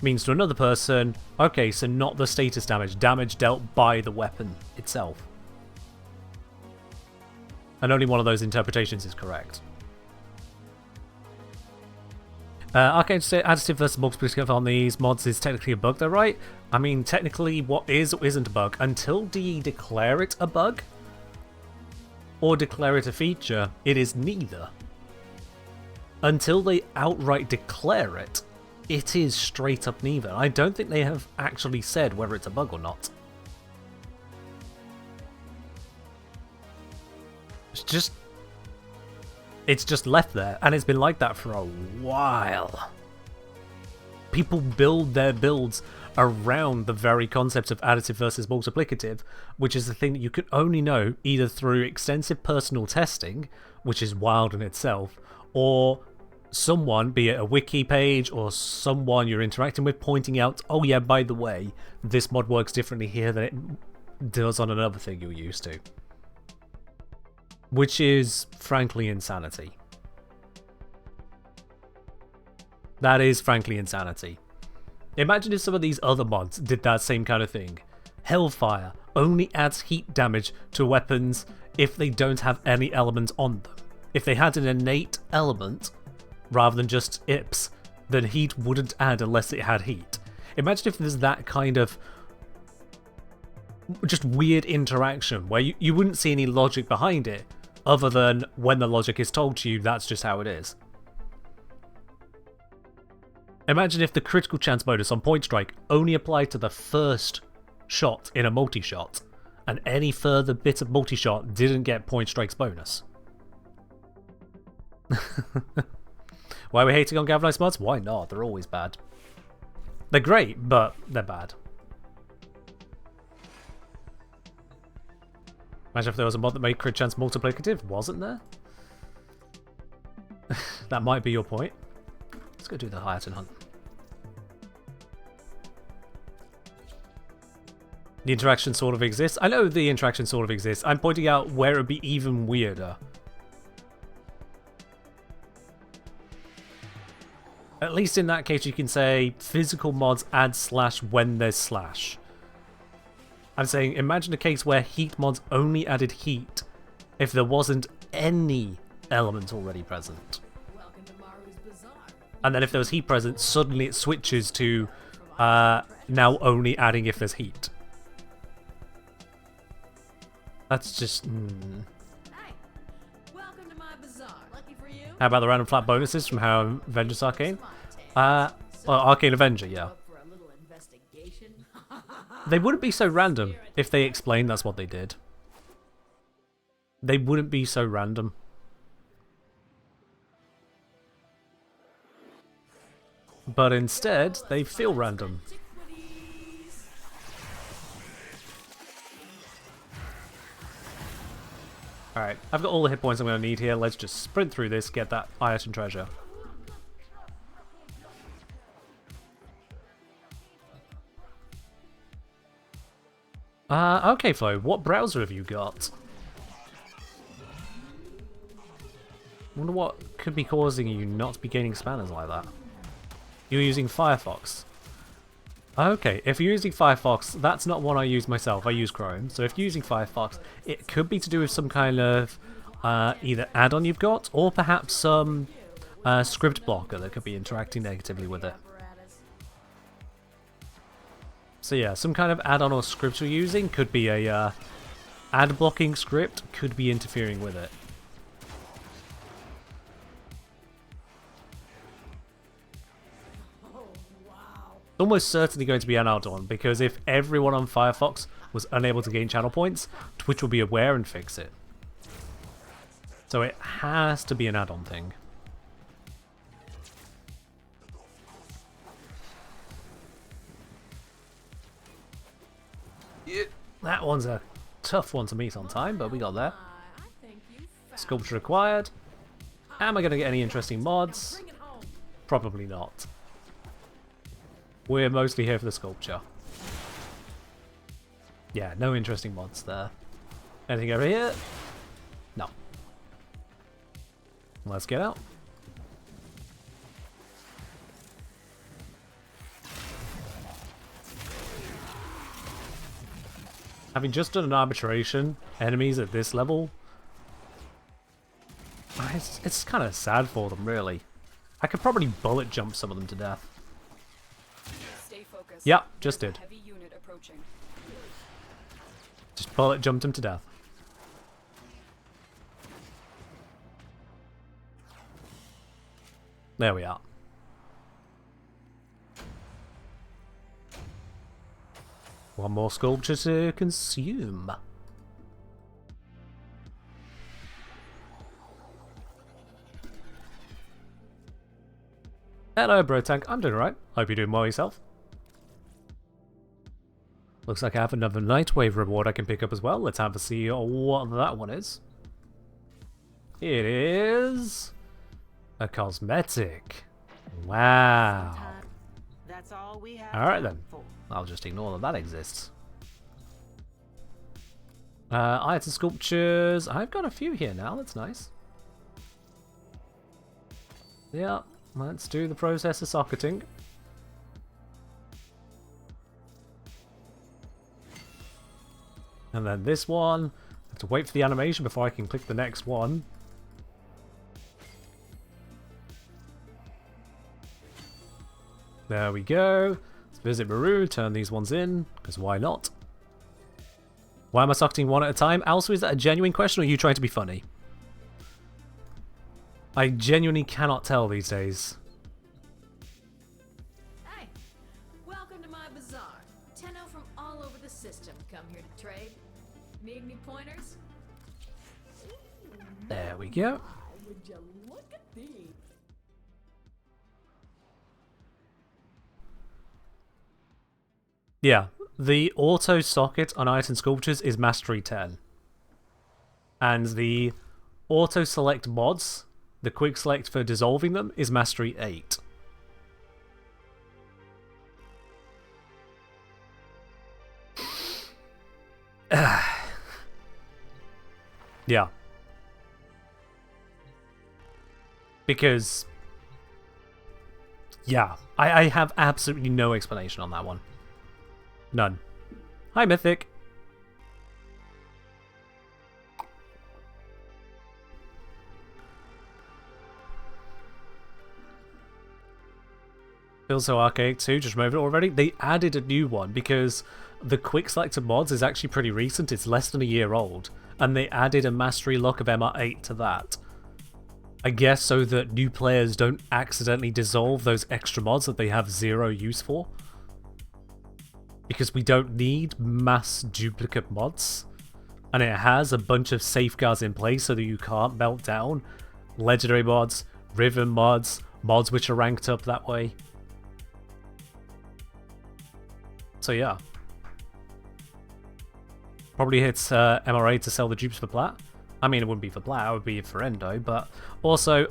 means to another person, okay, so not the status damage, damage dealt by the weapon itself. And only one of those interpretations is correct. Arcane say additive versus multiplicative on these mods is technically a bug, though, right? I mean, technically, what is or isn't a bug? Until DE declare it a bug, or declare it a feature, it is neither. Until they outright declare it, it is straight up neither. I don't think they have actually said whether it's a bug or not. It's just left there, and it's been like that for a while. People build their builds around the very concept of additive versus multiplicative, which is the thing that you can only know either through extensive personal testing, which is wild in itself, or someone, be it a wiki page or someone you're interacting with, pointing out, oh yeah, by the way, this mod works differently here than it does on another thing you're used to. Which is, frankly, insanity. That is, frankly, insanity. Imagine if some of these other mods did that same kind of thing. Hellfire only adds heat damage to weapons if they don't have any element on them. If they had an innate element, rather than just ips, then heat wouldn't add unless it had heat. Imagine if there's that kind of just weird interaction where you wouldn't see any logic behind it, other than when the logic is told to you, that's just how it is. Imagine if the critical chance bonus on Point Strike only applied to the first shot in a multi-shot, and any further bit of multi-shot didn't get Point Strike's bonus. Why are we hating on galvanized mods? Why not? They're always bad. They're great, but they're bad. Imagine if there was a mod that made crit chance multiplicative. Wasn't there? That might be your point. Let's go do the Hyatt hunt. The interaction sort of exists. I know the interaction sort of exists. I'm pointing out where it would be even weirder. At least in that case you can say physical mods add slash when there's slash. I'm saying imagine a case where heat mods only added heat if there wasn't any element already present. And then if there was heat present, suddenly it switches to now only adding if there's heat. That's just... Hey, welcome to my bazaar. Lucky for you. How about the random flat bonuses from how Avengers Arcane? Well, Arcane Avenger, yeah. They wouldn't be so random if they explained that's what they did. They wouldn't be so random. But instead, they feel random. Alright, I've got all the hit points I'm going to need here. Let's just sprint through this, get that item treasure. Okay, Flo, what browser have you got? Wonder what could be causing you not to be gaining spanners like that. You're using Firefox. Okay, if you're using Firefox, that's not one I use myself. I use Chrome. So if you're using Firefox, it could be to do with some kind of either add-on you've got, or perhaps some script blocker that could be interacting negatively with it. So yeah, some kind of add-on or script you're using could be a ad blocking script, could be interfering with it. Almost certainly going to be an add-on, because if everyone on Firefox was unable to gain channel points, Twitch will be aware and fix it. So it has to be an add-on thing. Yeah, that one's a tough one to meet on time, but we got there. Sculpture acquired. Am I going to get any interesting mods? Probably not. We're mostly here for the sculpture. Yeah, no interesting mods there. Anything over here? No. Let's get out. Having just done an arbitration, enemies at this level, it's kind of sad for them, really. I could probably bullet jump some of them to death. Yep, just did. Just bullet jumped him to death. There we are. One more sculpture to consume. Hello, Bro Tank. I'm doing alright. Hope you're doing well yourself. Looks like I have another Nightwave reward I can pick up as well. Let's have a see what that one is. It is a cosmetic. Wow. That's all we have. Alright then. I'll just ignore that that exists. Items and sculptures. I've got a few here now. That's nice. Yeah, let's do the process of socketing. And then this one, I have to wait for the animation before I can click the next one. There we go. Let's visit Maru, turn these ones in, because why not? Why am I socketing one at a time? Also, is that a genuine question or are you trying to be funny? I genuinely cannot tell these days. Hey, welcome to my bazaar. Tenno from all over the system come here to trade. Need any pointers? There we go. Would you look at these? Yeah, the auto socket on item sculptures is mastery 10. And the auto select mods, the quick select for dissolving them, is mastery 8. Yeah. Because, yeah, I have absolutely no explanation on that one. None. Hi, Mythic. Feels so archaic too, just removed it already. They added a new one because the quick select of mods is actually pretty recent. It's less than a year old. And they added a mastery lock of MR8 to that. I guess so that new players don't accidentally dissolve those extra mods that they have zero use for. Because we don't need mass duplicate mods. And it has a bunch of safeguards in place so that you can't melt down legendary mods, rhythm mods, mods which are ranked up that way. So yeah. Probably hits MRA to sell the dupes for plat. I mean, it wouldn't be for plat, it would be for Endo, but also,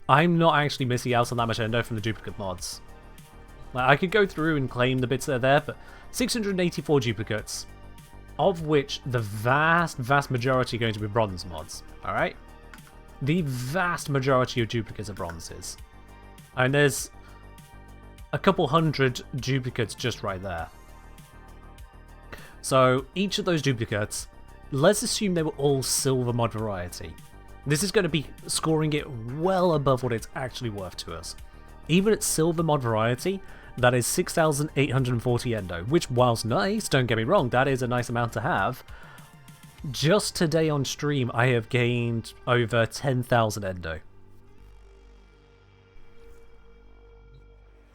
I'm not actually missing out on that much Endo from the duplicate mods. Like, I could go through and claim the bits that are there, but 684 duplicates. of which the vast majority are going to be bronze mods, alright? The vast majority of duplicates are bronzes. And there's a couple hundred duplicates just right there. So each of those duplicates, let's assume they were all silver mod variety. This is going to be scoring it well above what it's actually worth to us. Even at silver mod variety, that is 6,840 Endo, which whilst nice, don't get me wrong, that is a nice amount to have. Just today on stream, I have gained over 10,000 Endo.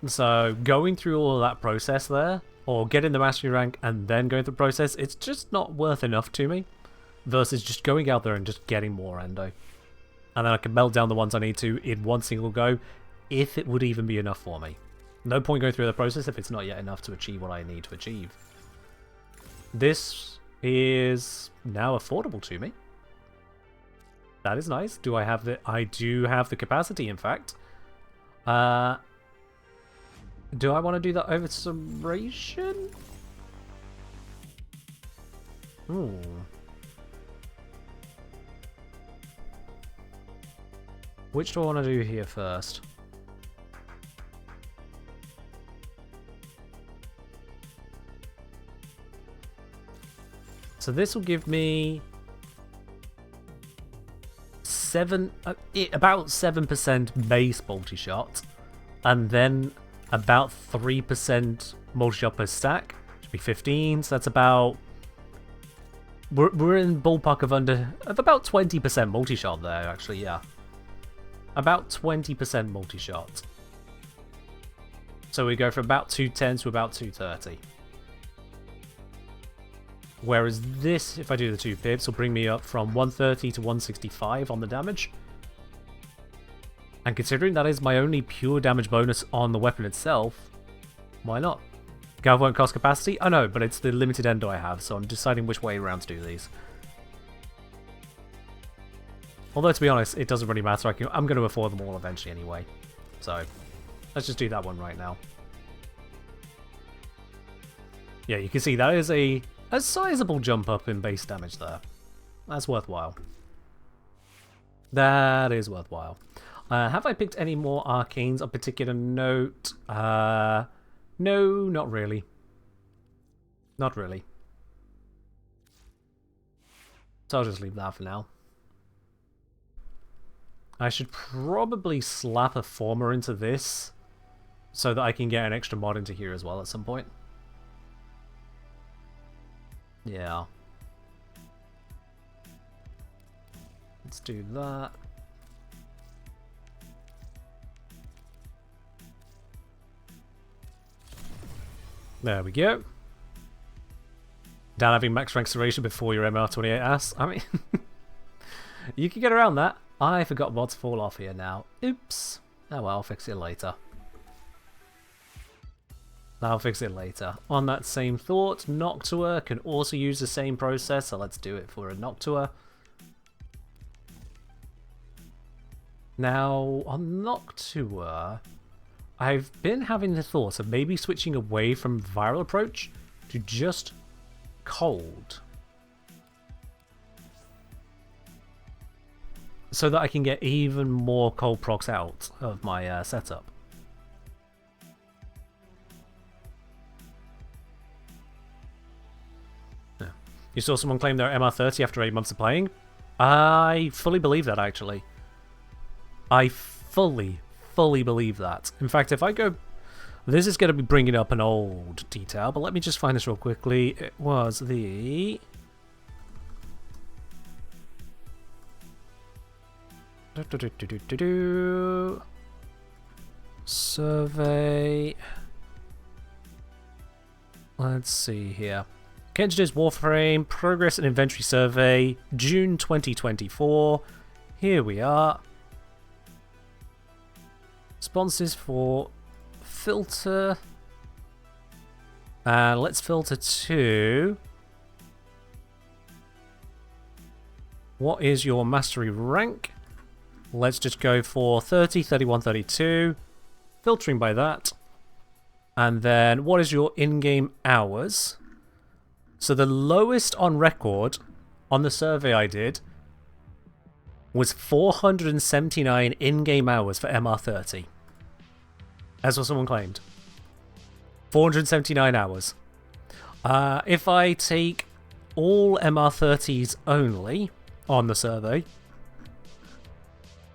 So going through all of that process there, or getting the mastery rank and then going through the process, it's just not worth enough to me. Versus just going out there and just getting more Endo. And then I can melt down the ones I need to in one single go, if it would even be enough for me. No point going through the process if it's not yet enough to achieve what I need to achieve. This is now affordable to me. That is nice. Do I have the... I do have the capacity, in fact. Do I want to do that over Serration? Ooh. Which do I want to do here first? So this will give me about 7% base multi-shot, and then about 3% multi-shot per stack. Should be 15. So that's about we're in ballpark of about 20% multi-shot there. Actually, yeah, about 20% multi-shot. So we go from about 210 to about 230. Whereas this, if I do the 2 pips, will bring me up from 130 to 165 on the damage. And considering that is my only pure damage bonus on the weapon itself, why not? Galv won't cost capacity? I know, but it's the limited Endo I have, so I'm deciding which way around to do these. Although, to be honest, it doesn't really matter. I'm going to afford them all eventually anyway. So, let's just do that one right now. Yeah, you can see that is a sizable jump up in base damage there. That's worthwhile. That is worthwhile. Have I picked any more arcanes of particular note? No, not really. Not really. So I'll just leave that for now. I should probably slap a former into this so that I can get an extra mod into here as well at some point. Yeah. Let's do that. There we go. Down having max rank serration before your MR28 ass. I mean, you can get around that. I forgot mods fall off here now. Oops. Oh well, I'll fix it later. I'll fix it later. On that same thought, Noctua can also use the same process, so let's do it for a Noctua. Now, on Noctua, I've been having the thought of maybe switching away from viral approach to just cold. So that I can get even more cold procs out of my setup. You saw someone claim they're MR30 after 8 months of playing? I fully believe that, actually. I fully believe that. In fact, if I go... This is going to be bringing up an old detail, but let me just find this real quickly. It was the... Survey... Let's see here. Kenji's Warframe, Progress and Inventory Survey, June 2024. Here we are. Responses for filter. And let's filter to... What is your mastery rank? Let's just go for 30, 31, 32. Filtering by that. And then what is your in-game hours? So the lowest on record on the survey I did was 479 in-game hours for MR30. That's what someone claimed. 479 hours. If I take all MR30s only on the survey,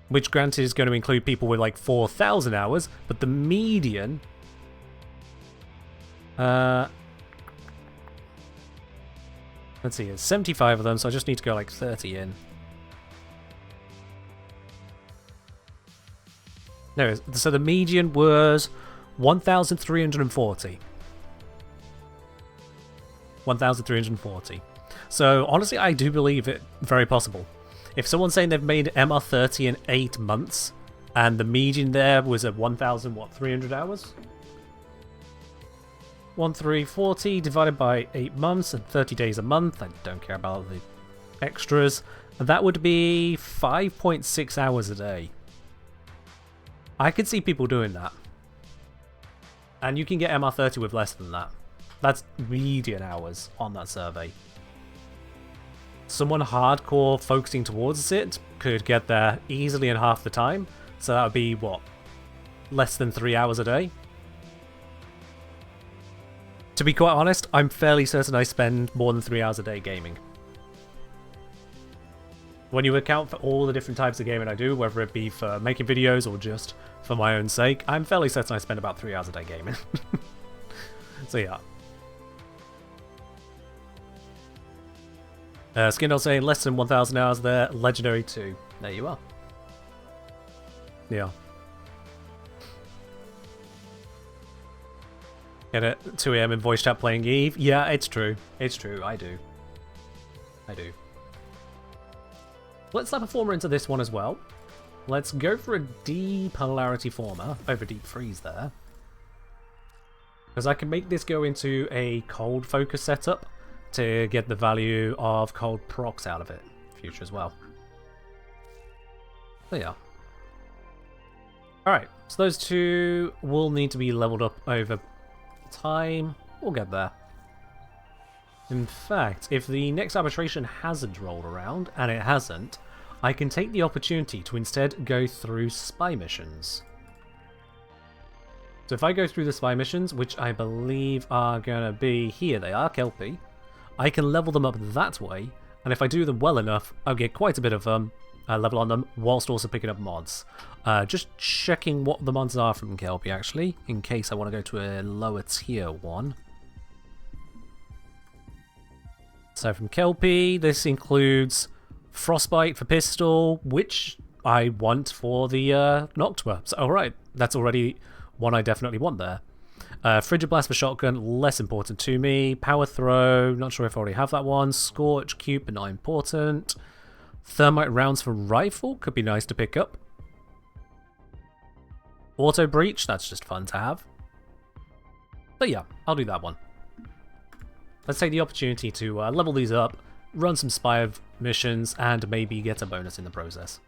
which granted is going to include people with like 4,000 hours, but the median... let's see, there's 75 of them, so I just need to go like 30 in. No, so the median was 1,340. 1,340. So honestly, I do believe it very possible. If someone's saying they've made MR30 in 8 months, and the median there was at 1,300 hours? 1,340 divided by 8 months and 30 days a month. I don't care about the extras. That would be 5.6 hours a day. I could see people doing that. And you can get MR30 with less than that. That's median hours on that survey. Someone hardcore focusing towards it could get there easily in half the time. So that would be, what, less than 3 hours a day? To be quite honest, I'm fairly certain I spend more than 3 hours a day gaming. When you account for all the different types of gaming I do, whether it be for making videos or just for my own sake, I'm fairly certain I spend about 3 hours a day gaming. So yeah. Skindle saying less than 1,000 hours there, Legendary 2. There you are. Yeah. Get it? 2 AM in voice chat playing Eve? Yeah, it's true. It's true, I do. I do. Let's slap a former into this one as well. Let's go for a D polarity former over deep freeze there. Because I can make this go into a cold focus setup to get the value of cold procs out of it in the future as well. There you are. Alright, so those two will need to be leveled up over time. We'll get there. In fact, if the next arbitration hasn't rolled around, and it hasn't, I can take the opportunity to instead go through spy missions. So if I go through the spy missions, which I believe are going to be... Here they are, Kelpie. I can level them up that way, and if I do them well enough, I'll get quite a bit of level on them, whilst also picking up mods. Just checking what the mods are from Kelpie, actually, in case I want to go to a lower tier one. So from Kelpie, this includes Frostbite for pistol, which I want for the Noctua. So, alright, that's already one I definitely want there. Frigid Blast for shotgun, less important to me. Power Throw, not sure if I already have that one. Scorch, cute, but not important. Thermite rounds for rifle, could be nice to pick up. Auto Breach, that's just fun to have. But yeah, I'll do that one. Let's take the opportunity to level these up, run some spy missions, and maybe get a bonus in the process.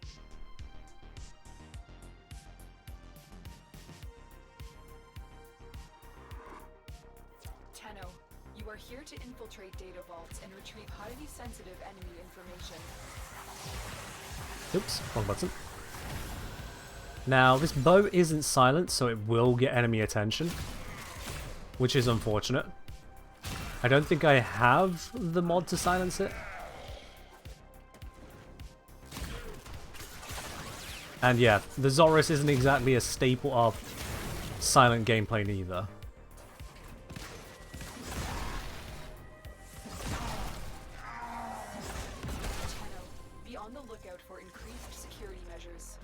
Tenno, you are here to infiltrate data vaults and retrieve highly sensitive enemy information. Oops, wrong button. Now, this bow isn't silent, so it will get enemy attention, which is unfortunate. I don't think I have the mod to silence it. And yeah, the Zorus isn't exactly a staple of silent gameplay either. Tenno, be on the lookout for increased security measures.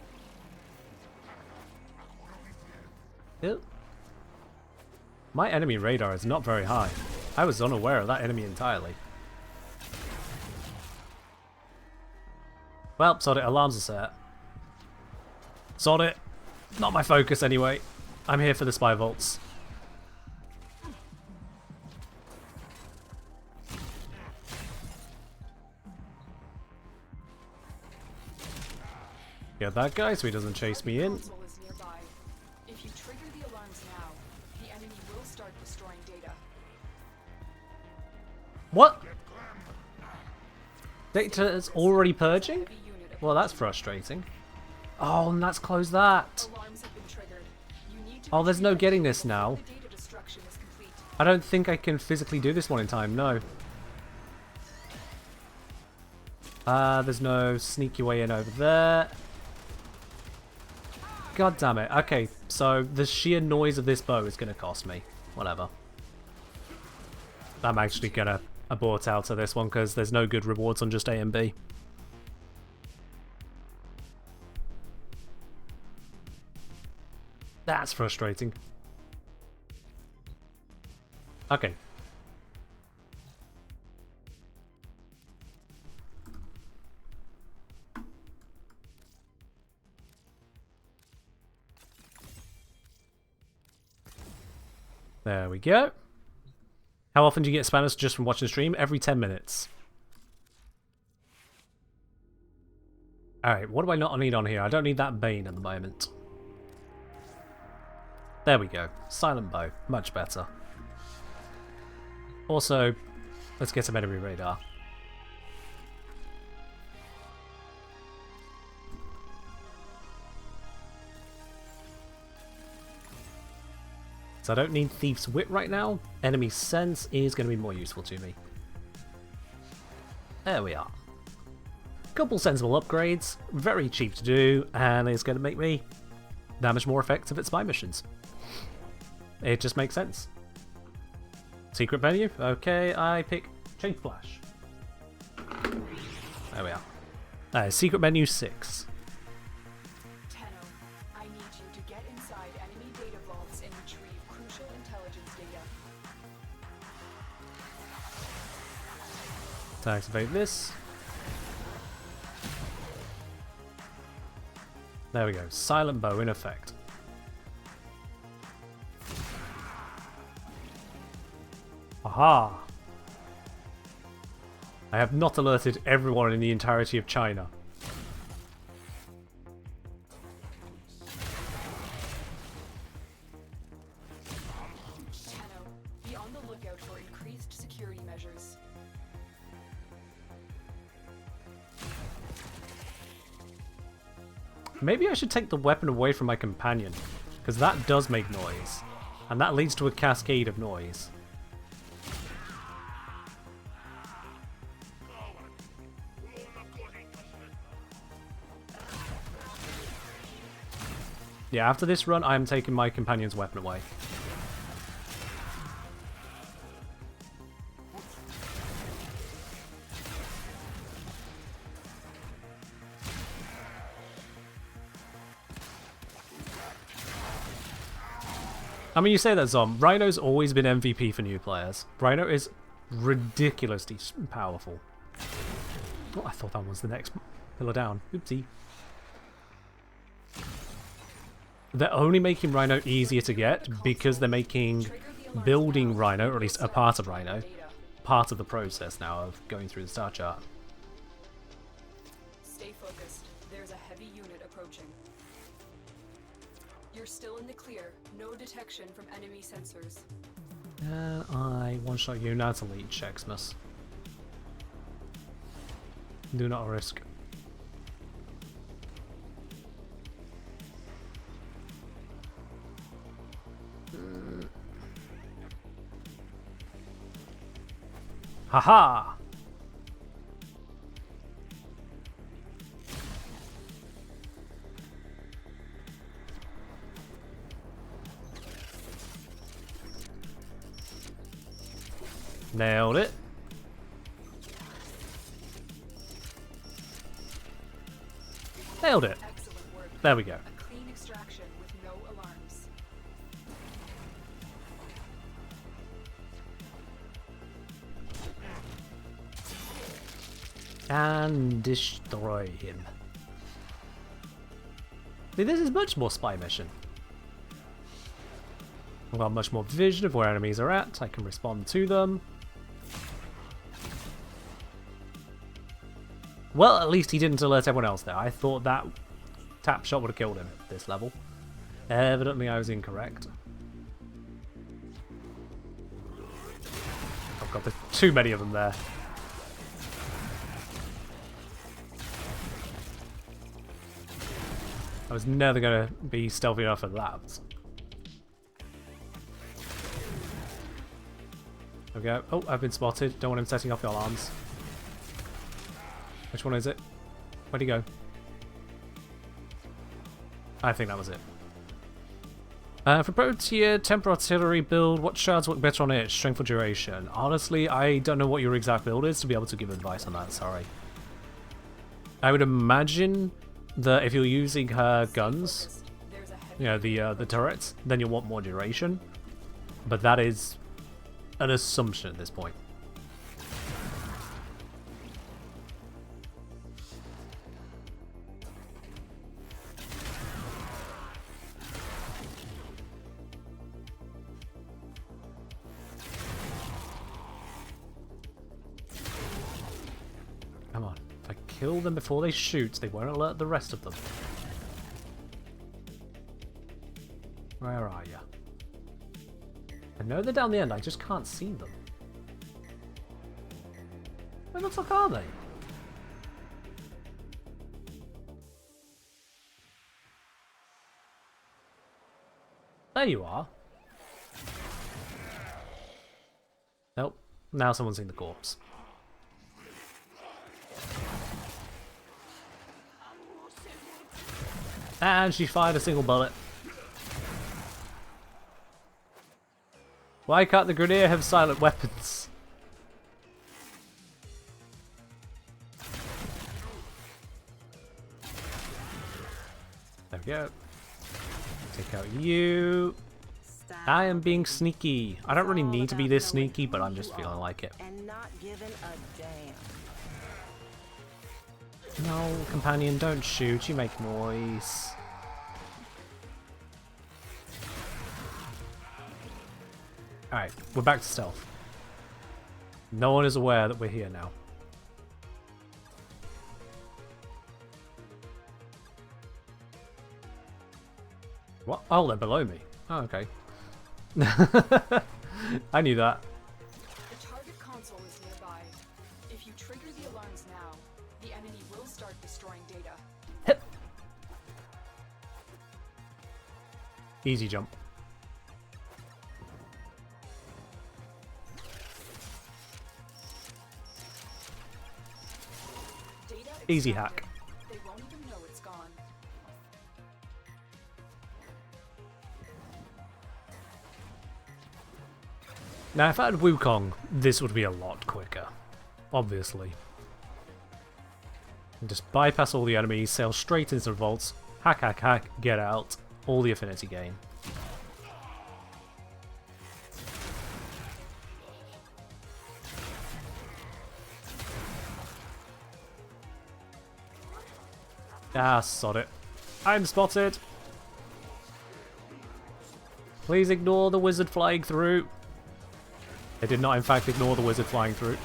Yep. My enemy radar is not very high. I was unaware of that enemy entirely. Well, sod it, alarms are set. Sod it. Not my focus anyway. I'm here for the spy vaults. Get that guy so he doesn't chase me in. Console is nearby. If you trigger the alarms now, the enemy will start destroying data. What? Data is already purging? Well, that's frustrating. Oh, and that's closed that. Alarms have been triggered. You need to Oh, there's no retrieve getting the this data now. before the data destruction is complete. I don't think I can physically do this one in time, no. There's no sneaky way in over there. God damn it. Okay, so the sheer noise of this bow is going to cost me. Whatever. I'm actually going to abort out of this one because there's no good rewards on just A and B. That's frustrating. Okay. There we go. How often do you get Spanish just from watching the stream? Every 10 minutes. Alright, what do I not need on here? I don't need that Bane at the moment. There we go. Silent Bow. Much better. Also, let's get some enemy radar. So I don't need Thief's Wit right now. Enemy Sense is going to be more useful to me. There we are. Couple sensible upgrades, very cheap to do, and it's going to make me damage more effective at spy missions. It just makes sense. Secret menu? Okay, I pick Change Flash. There we are. Secret menu 6. Tenno, I need you to get inside enemy data vaults and retrieve crucial intelligence data. To activate this. There we go. Silent Bow in effect. Aha! I have not alerted everyone in the entirety of China. Tenno, be on the lookout for increased security measures. Maybe I should take the weapon away from my companion, because that does make noise, and that leads to a cascade of noise. Yeah, after this run, I am taking my companion's weapon away. I mean, you say that, Zom. Rhino's always been MVP for new players. Rhino is ridiculously powerful. Oh, I thought that was the next pillar down. Oopsie. They're only making Rhino easier to get because they're making building Rhino, or at least a part of Rhino, part of the process now of going through the star chart. Stay focused. There's a heavy unit approaching. You're still in the clear. No detection from enemy sensors. I one-shot you. Now it's a lead Xmas. Do not risk. Haha! Nailed it. Nailed it. Excellent work. There we go. A clean extraction with no alarms. And destroy him. See, this is much more spy mission. I've got much more vision of where enemies are at. I can respond to them. Well, at least he didn't alert everyone else there. I thought that tap shot would have killed him at this level. Evidently I was incorrect. Oh God, there's too many of them there. I was never going to be stealthy enough for that. There we go. Oh, I've been spotted. Don't want him setting off the alarms. Which one is it? Where'd he go? I think that was it. For pro tier temper artillery build, what shards work better on it? Strength or duration? Honestly, I don't know what your exact build is to be able to give advice on that, sorry. I would imagine that if you're using her guns, you know, the turrets, then you'll want more duration. But that is an assumption at this point. Come on. If I kill them before they shoot, they won't alert the rest of them. Where are you? I know they're down the end, I just can't see them. Where the fuck are they? There you are. Nope. Now someone's seen the corpse. And she fired a single bullet. Why can't the Grenadier have silent weapons? There we go. Take out you. I am being sneaky. I don't really need to be this sneaky, but I'm just feeling like it. And not giving a damn. No, companion, don't shoot. You make noise. Alright, we're back to stealth. No one is aware that we're here now. What? Oh, they're below me. Oh, okay. I knew that. The target console is nearby. If you trigger the alarms now, the enemy will start destroying data. Hip. Easy jump. Data Easy extracted. hack. They won't even know it's gone. Now, if I had Wukong, this would be a lot quicker. Obviously. And just bypass all the enemies, sail straight into the vaults, hack, hack, hack, get out, all the affinity gain. Ah, sod it. I'm spotted! Please ignore the wizard flying through. They did not, in fact, ignore the wizard flying through.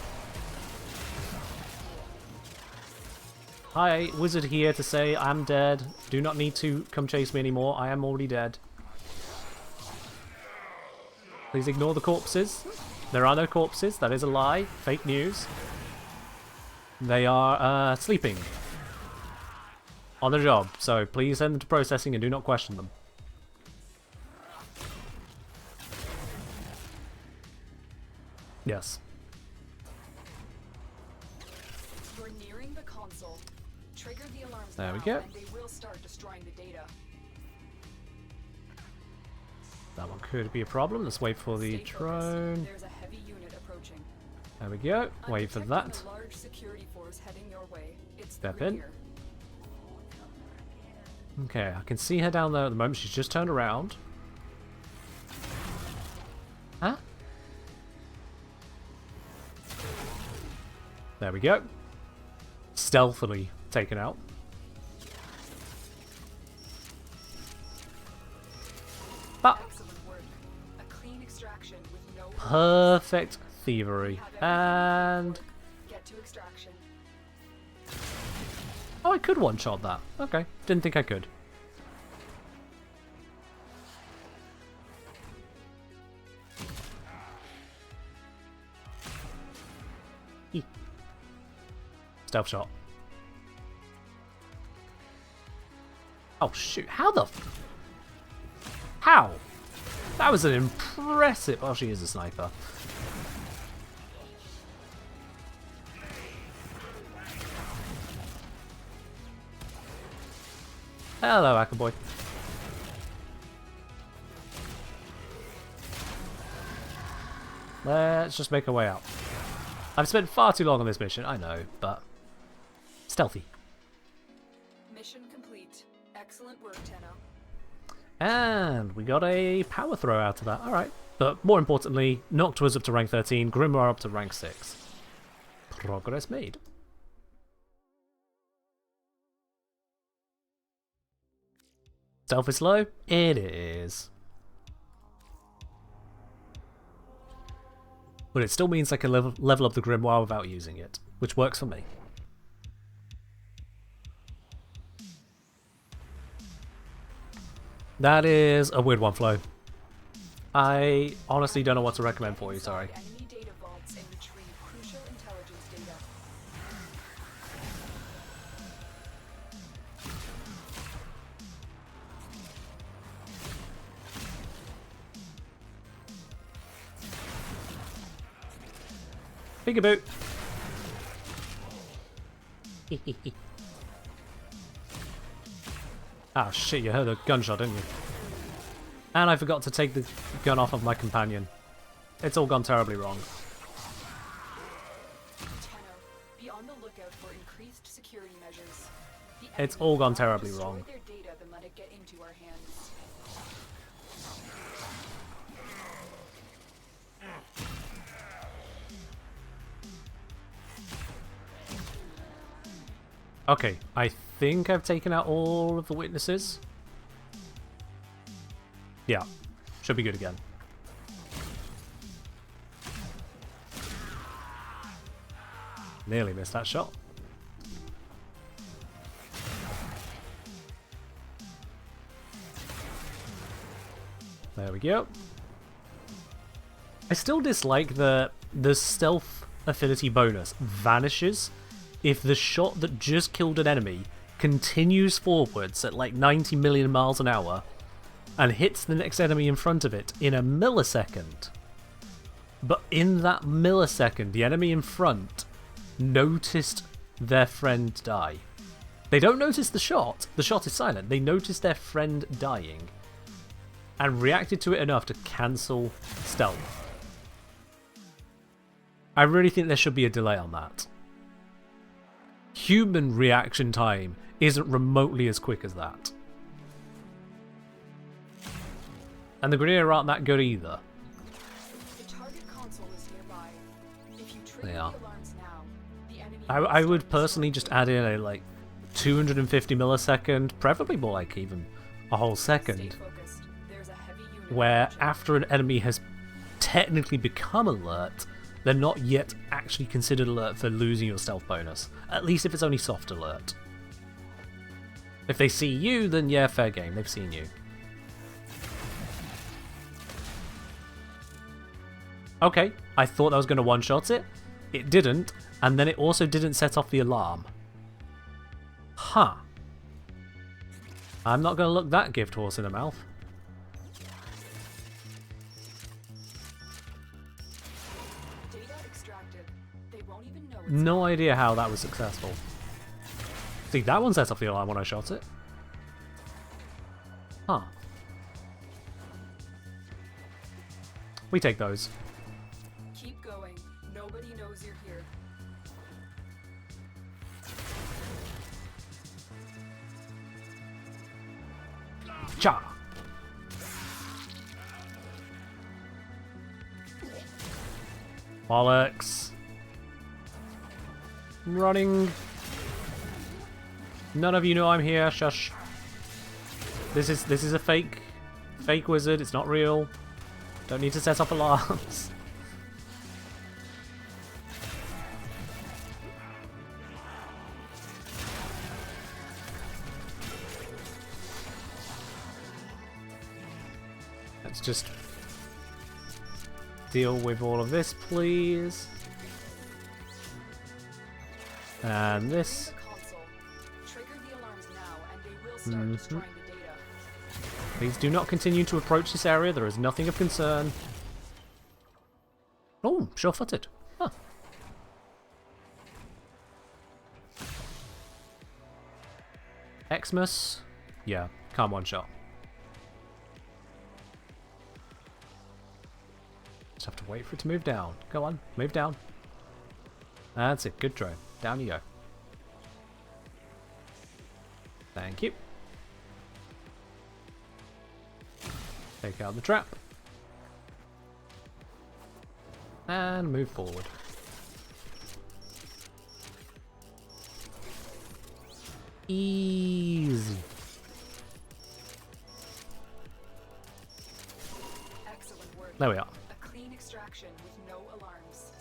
Hi, wizard here to say I'm dead. Do not need to come chase me anymore. I am already dead. Please ignore the corpses. There are no corpses. That is a lie. Fake news. They are sleeping. On the job. So please send them to processing and do not question them. Yes. You're nearing the console. Trigger the alarms There now, we go. and they will start destroying the data. That one could be a problem. Let's wait for the Stay focused. drone. There's a heavy unit approaching. There we go. I'm Wait for detecting that. a large security force heading your way. It's Step the in. rear. Okay, I can see her down there at the moment. She's just turned around. Huh? There we go. Stealthily taken out. But Excellent work. A clean extraction with no perfect thievery. And get to extraction. oh, I could one-shot that. Okay, didn't think I could. Stealth shot. Oh shoot, how the how? That was an impressive... Oh, she is a sniper. Hello, Hacker Boy. Let's just make our way out. I've spent far too long on this mission, I know, but stealthy. Mission complete. Excellent work, Tenno. And we got a power throw out of that, alright. But more importantly, Noctua's up to rank 13, Grimoire up to rank 6. Progress made. Stealth is low? It is. But it still means I can level up the Grimoire without using it, which works for me. That is a weird one, Flo. I honestly don't know what to recommend for you, sorry. Enemy data vaults and retrieve crucial intelligence data. Peekaboo. Ah shit, you heard a gunshot, didn't you? And I forgot to take the gun off of my companion. It's all gone terribly wrong. Tenno, be on the lookout for increased security measures. It's all gone terribly wrong. Destroy their data than let it get into our hands. Okay, I think I've taken out all of the witnesses. Yeah, should be good again. Nearly missed that shot. There we go. I still dislike the stealth affinity bonus vanishes if the shot that just killed an enemy continues forwards at like 90 million miles an hour and hits the next enemy in front of it in a millisecond. But in that millisecond, the enemy in front noticed their friend die. They don't notice the shot is silent. They noticed their friend dying and reacted to it enough to cancel stealth. I really think there should be a delay on that. Human reaction time isn't remotely as quick as that. And the Grenadier aren't that good either. The target console is nearby. If you trigger They the are. alarms now, the enemy I will would start personally just add in a like 250 millisecond, preferably more like even a whole Stay second, focused. There's a heavy unit where approaching. after an enemy has technically become alert, they're not yet actually considered alert for losing your stealth bonus. At least if it's only soft alert. If they see you, then yeah, fair game, they've seen you. Okay, I thought I was going to one-shot it. It didn't, and then it also didn't set off the alarm. Huh. I'm not going to look that gift horse in the mouth. Data extracted. They won't even know it's No idea how that was successful. See, that one set off the alarm when I shot it. Huh. We take those. Keep going. Nobody knows you're here. Cha! Bollocks. I'm running. None of you know I'm here. Shush. This is a fake wizard. It's not real. Don't need to set off alarms. Let's just deal with all of this, please. And this. The console. Trigger the alarms now, and they will start destroying the data. Please do not continue to approach this area. There is nothing of concern. Oh, sure-footed. Huh. Xmas. Yeah, can't one-shot. Just have to wait for it to move down. Go on, move down. That's it, good drone. Down you go. Thank you. Take out the trap. And move forward. Easy. Excellent work. There we are. A clean extraction with no alarms.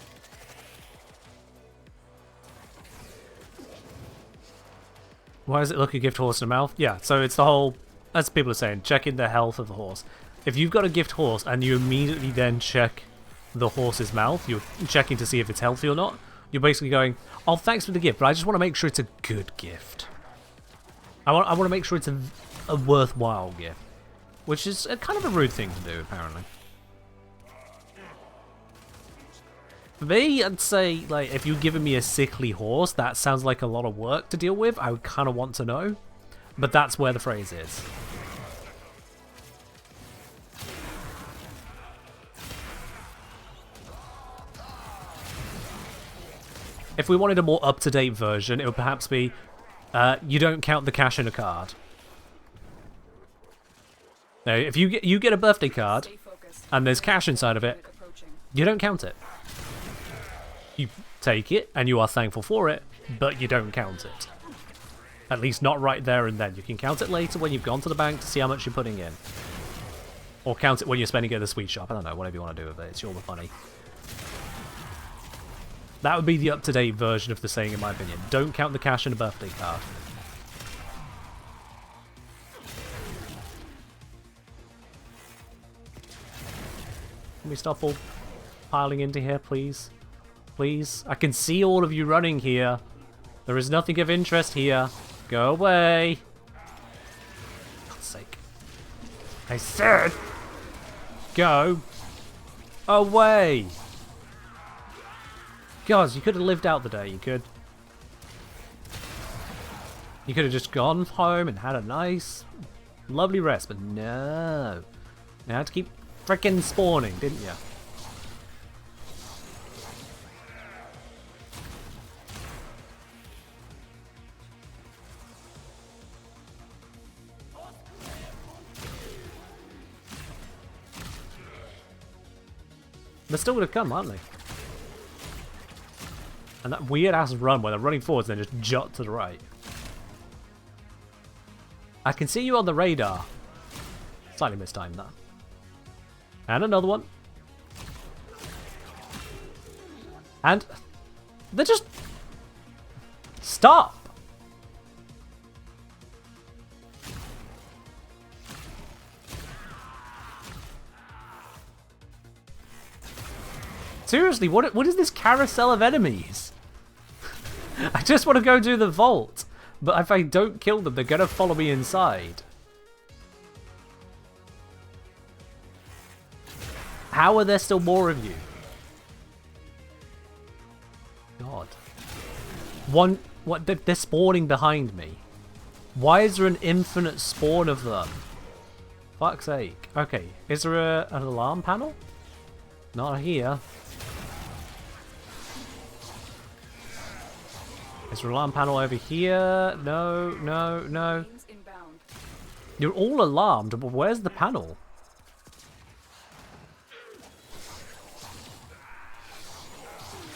Why does it look a gift horse in the mouth? Yeah, so it's the whole, as people are saying, checking the health of the horse. If you've got a gift horse and you immediately then check the horse's mouth, you're checking to see if it's healthy or not, you're basically going, oh, thanks for the gift, but I just want to make sure it's a good gift. I want to make sure it's a worthwhile gift. Which is a kind of a rude thing to do, apparently. For me, I'd say, like, if you've given me a sickly horse, that sounds like a lot of work to deal with. I would kind of want to know. But that's where the phrase is. If we wanted a more up-to-date version, it would perhaps be, you don't count the cash in a card. Now, if you get a birthday card, Stay focused. and there's cash inside of it, Approaching. you don't count it. You take it, and you are thankful for it, but you don't count it. At least not right there and then. You can count it later when you've gone to the bank to see how much you're putting in. Or count it when you're spending it at the sweet shop. I don't know, whatever you want to do with it. It's your money. That would be the up-to-date version of the saying, in my opinion. Don't count the cash in a birthday card. Can we stop all piling into here, please? Please? I can see all of you running here. There is nothing of interest here. Go away. For God's sake. I said, go away. God, you could have lived out the day, you could. You could have just gone home and had a nice, lovely rest, but no. You had to keep frickin' spawning, didn't you? They're still going to come, aren't they? And that weird-ass run where they're running forwards and then just jut to the right. I can see you on the radar. Slightly mistimed that. And another one. And they're just... Stop! Seriously, what is this carousel of enemies? I just want to go do the vault, but if I don't kill them, they're going to follow me inside. How are there still more of you? God. What? They're spawning behind me. Why is there an infinite spawn of them? Fuck's sake. Okay, is there an alarm panel? Not here. Is there an alarm panel over here? No, no, no. Inbound. You're all alarmed, but where's the panel?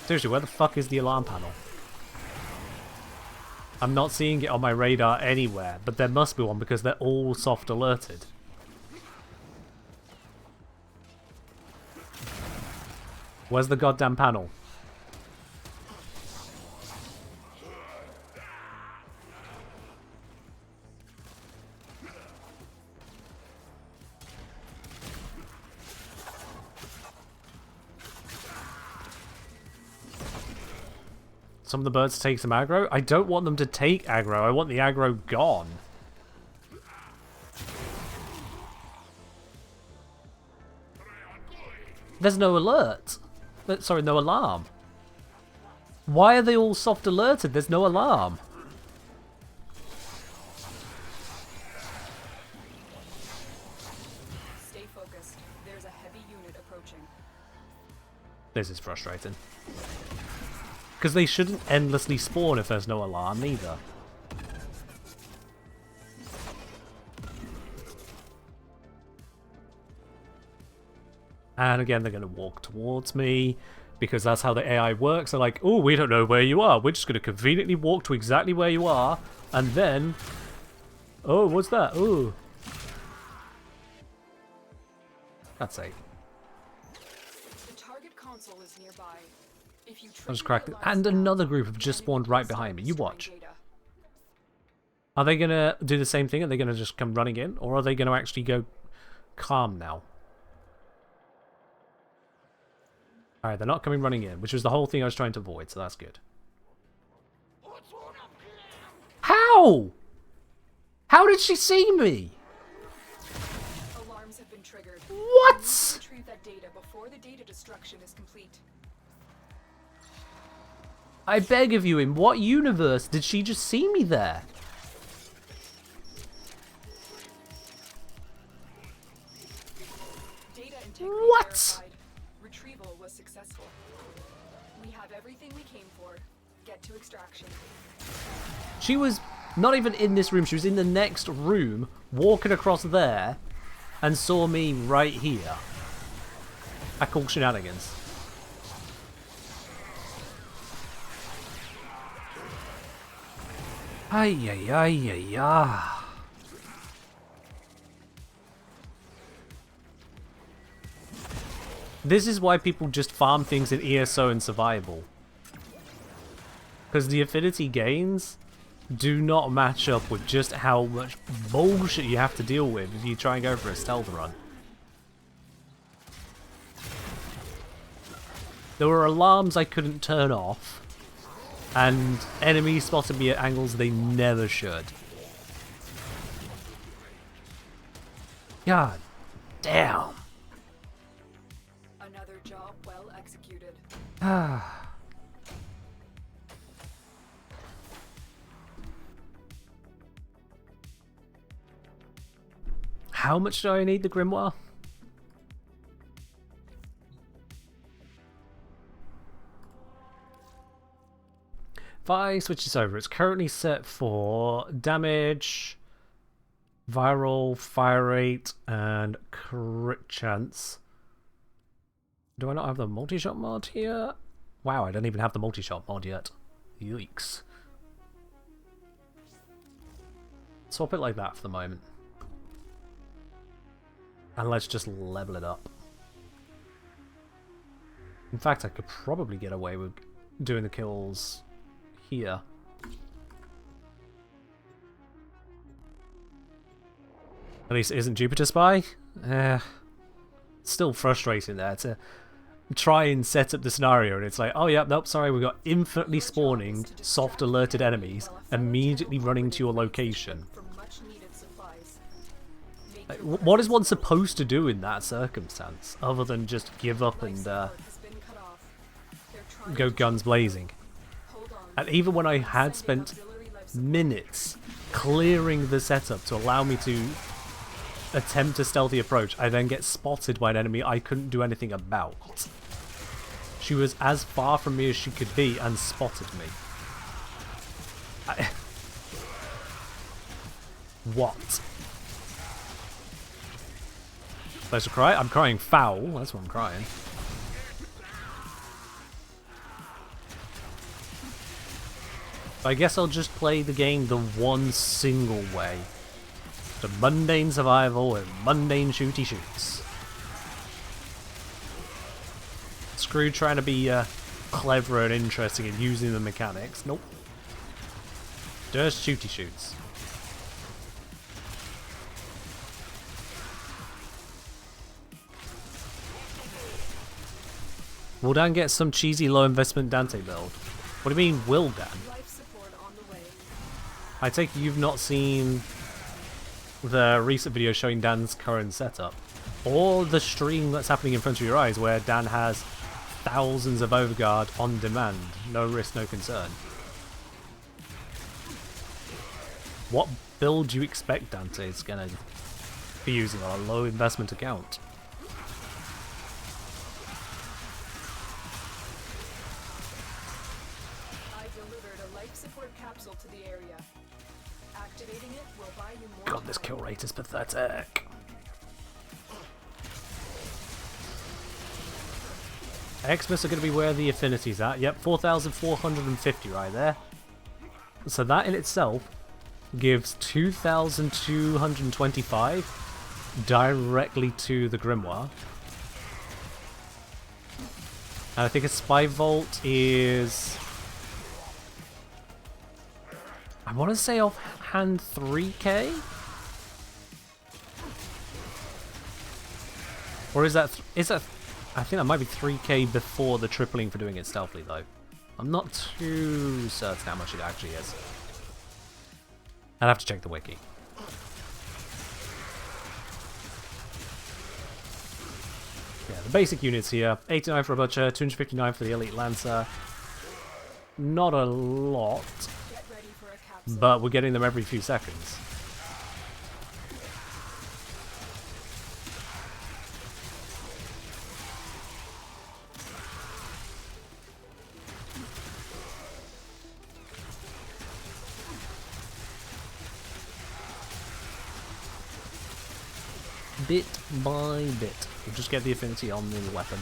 Seriously, where the fuck is the alarm panel? I'm not seeing it on my radar anywhere, but there must be one because they're all soft alerted. Where's the goddamn panel? some of the birds to take some aggro. I don't want them to take aggro. I want the aggro gone. There's no alert. Sorry, no alarm. Why are they all soft alerted? There's no alarm. Stay focused. There's a heavy unit approaching. This is frustrating. Because they shouldn't endlessly spawn if there's no alarm either. And again, they're going to walk towards me. Because that's how the AI works. They're like, oh, we don't know where you are. We're just going to conveniently walk to exactly where you are. And then... oh, what's that? Oh. That's safe. The target console is nearby. If you I just cracked it. And another group have just spawned right behind me. You watch. Are they going to do the same thing? Are they going to just come running in? Or are they going to actually go calm now? Alright, they're not coming running in, which was the whole thing I was trying to avoid, so that's good. How? How did she see me? Alarms have been triggered. What? Retrieve that data before the data destruction is complete. I beg of you, in what universe did she just see me there? Data integrity What? verified. Retrieval was successful. We have everything we came for. Get to extraction. She was not even in this room, she was in the next room, walking across there, and saw me right here. I call shenanigans. Ay, ay, ay, ay, ay. This is why people just farm things in ESO and survival. Because the affinity gains do not match up with just how much bullshit you have to deal with if you try and go for a stealth run. There were alarms I couldn't turn off, and enemies spotted me at angles they never should. God damn. Another job well executed. How much do I need the grimoire? If I switch this over, it's currently set for damage, viral, fire rate, and crit chance. Do I not have the multi-shot mod here? Wow, I don't even have the multi-shot mod yet. Yikes. Swap it like that for the moment. And let's just level it up. In fact, I could probably get away with doing the kills here. At least it isn't Jupiter Spy. Still frustrating there to try and set up the scenario and it's like, oh yeah, nope, sorry, we've got infinitely spawning, soft alerted enemies immediately running to your location. Like, what is one supposed to do in that circumstance other than just give up and go guns blazing? And even when I had spent minutes clearing the setup to allow me to attempt a stealthy approach, I then get spotted by an enemy I couldn't do anything about. She was as far from me as she could be and spotted me. What? Supposed to cry? I'm crying foul, that's what I'm crying. I guess I'll just play the game the one single way. The mundane survival with mundane shooty shoots. Screw trying to be clever and interesting and using the mechanics. Nope. Just shooty shoots. Will Dan get some cheesy low investment Dante build? What do you mean, will Dan? Life support on the way. I take it you've not seen the recent video showing Dan's current setup, or the stream that's happening in front of your eyes where Dan has thousands of overguard on demand, no risk, no concern. What build do you expect Dante is going to be using on a low investment account? I delivered a life support capsule to the area. Activating it will buy you more God, this time. kill rate is pathetic. Xmas are going to be where the affinity's at. Yep, 4,450 right there. So that in itself gives 2,225 directly to the Grimoire. And I think a Spy Vault is... I want to say offhand 3k? Or is that... I think that might be 3k before the tripling for doing it stealthily though. I'm not too certain how much it actually is. I'd have to check the wiki. Yeah, the basic units here. 89 for a Butcher, 259 for the Elite Lancer. Not a lot, Get ready for a capsule. but we're getting them every few seconds. Bit by bit. We'll just get the affinity on the weapon.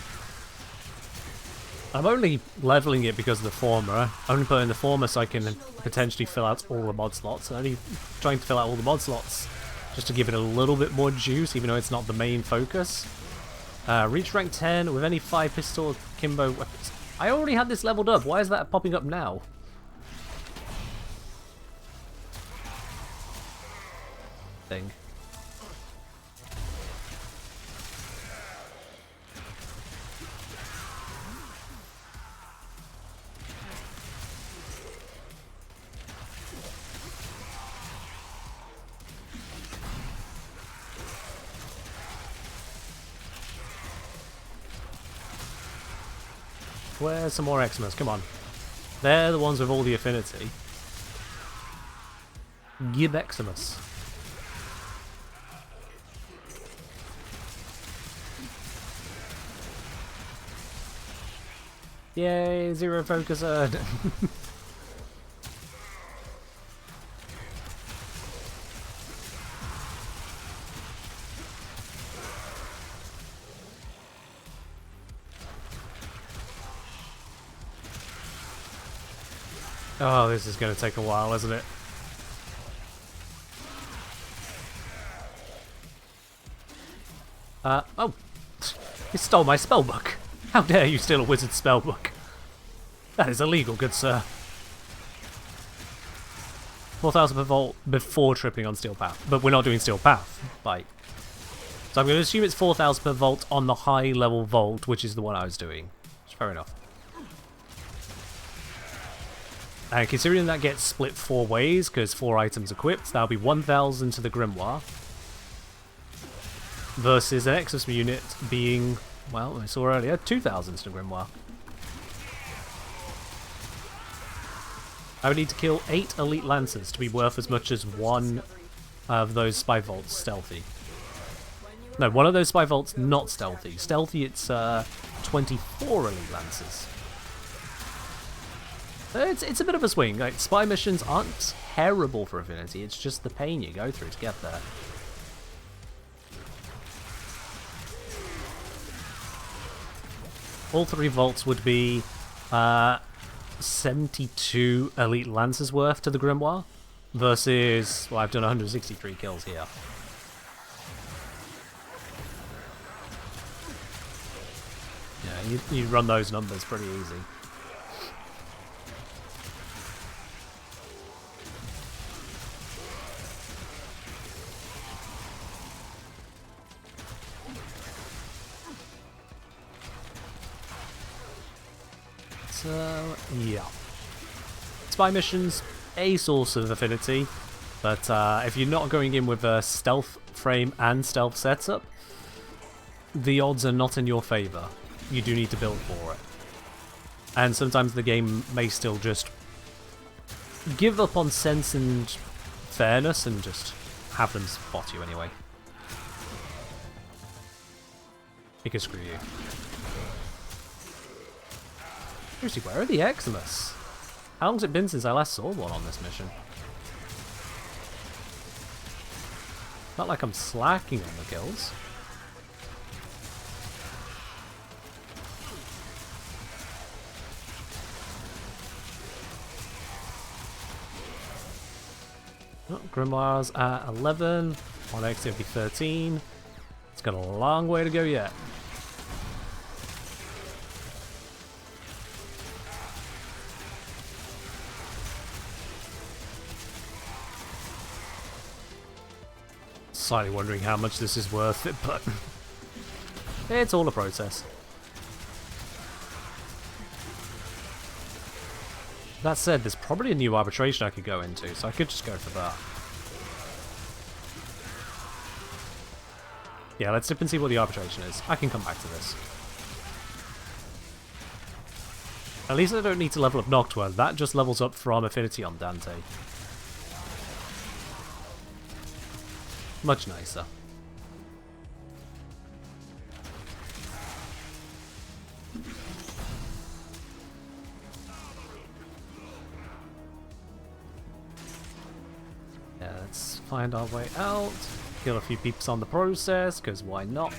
I'm only leveling it because of the former. Only putting the former so I can potentially fill out all the mod slots. Only trying to fill out all the mod slots just to give it a little bit more juice, even though it's not the main focus. Reach rank 10 with any 5 pistol Kimbo weapons. I already had this leveled up. Why is that popping up now? Thing. Where's some more Xmas? Come on. They're the ones with all the affinity. Give Xmas. Yay, zero focuser. Oh, this is going to take a while, isn't it? Oh. You stole my spellbook. How dare you steal a wizard's spellbook? That is illegal, good sir. 4,000 per vault before tripping on Steel Path. But we're not doing Steel Path. Like. So I'm going to assume it's 4,000 per vault on the high level vault, which is the one I was doing. Fair enough. And considering that gets split 4 ways, because 4 items equipped, that'll be 1,000 to the Grimoire. Versus an Xmas unit being, well, I saw earlier, 2,000 to the Grimoire. I would need to kill 8 Elite Lancers to be worth as much as one of those Spy Vaults stealthy. No, one of those Spy Vaults not stealthy. Stealthy, it's 24 Elite Lancers. It's a bit of a swing. Like, spy missions aren't terrible for affinity, it's just the pain you go through to get there. All 3 vaults would be 72 Elite Lancers worth to the Grimoire, versus, well, I've done 163 kills here. Yeah, you run those numbers pretty easy. So, yeah. spy mission's a source of affinity, but if you're not going in with a stealth frame and stealth setup, the odds are not in your favour. You do need to build for it. And sometimes the game may still just give up on sense and fairness and just have them spot you anyway. Because screw you. Seriously, where are the Eximus? How long's it been since I last saw one on this mission? Not like I'm slacking on the kills. Oh, Grimoire's at 11, on activity 13. It's got a long way to go yet. Slightly wondering how much this is worth it, but it's all a process. That said, there's probably a new arbitration I could go into, so I could just go for that. Yeah, let's dip and see what the arbitration is. I can come back to this. At least I don't need to level up Noctua. That just levels up from affinity on Dante. Much nicer. Yeah, let's find our way out. Kill a few peeps on the process, because why not?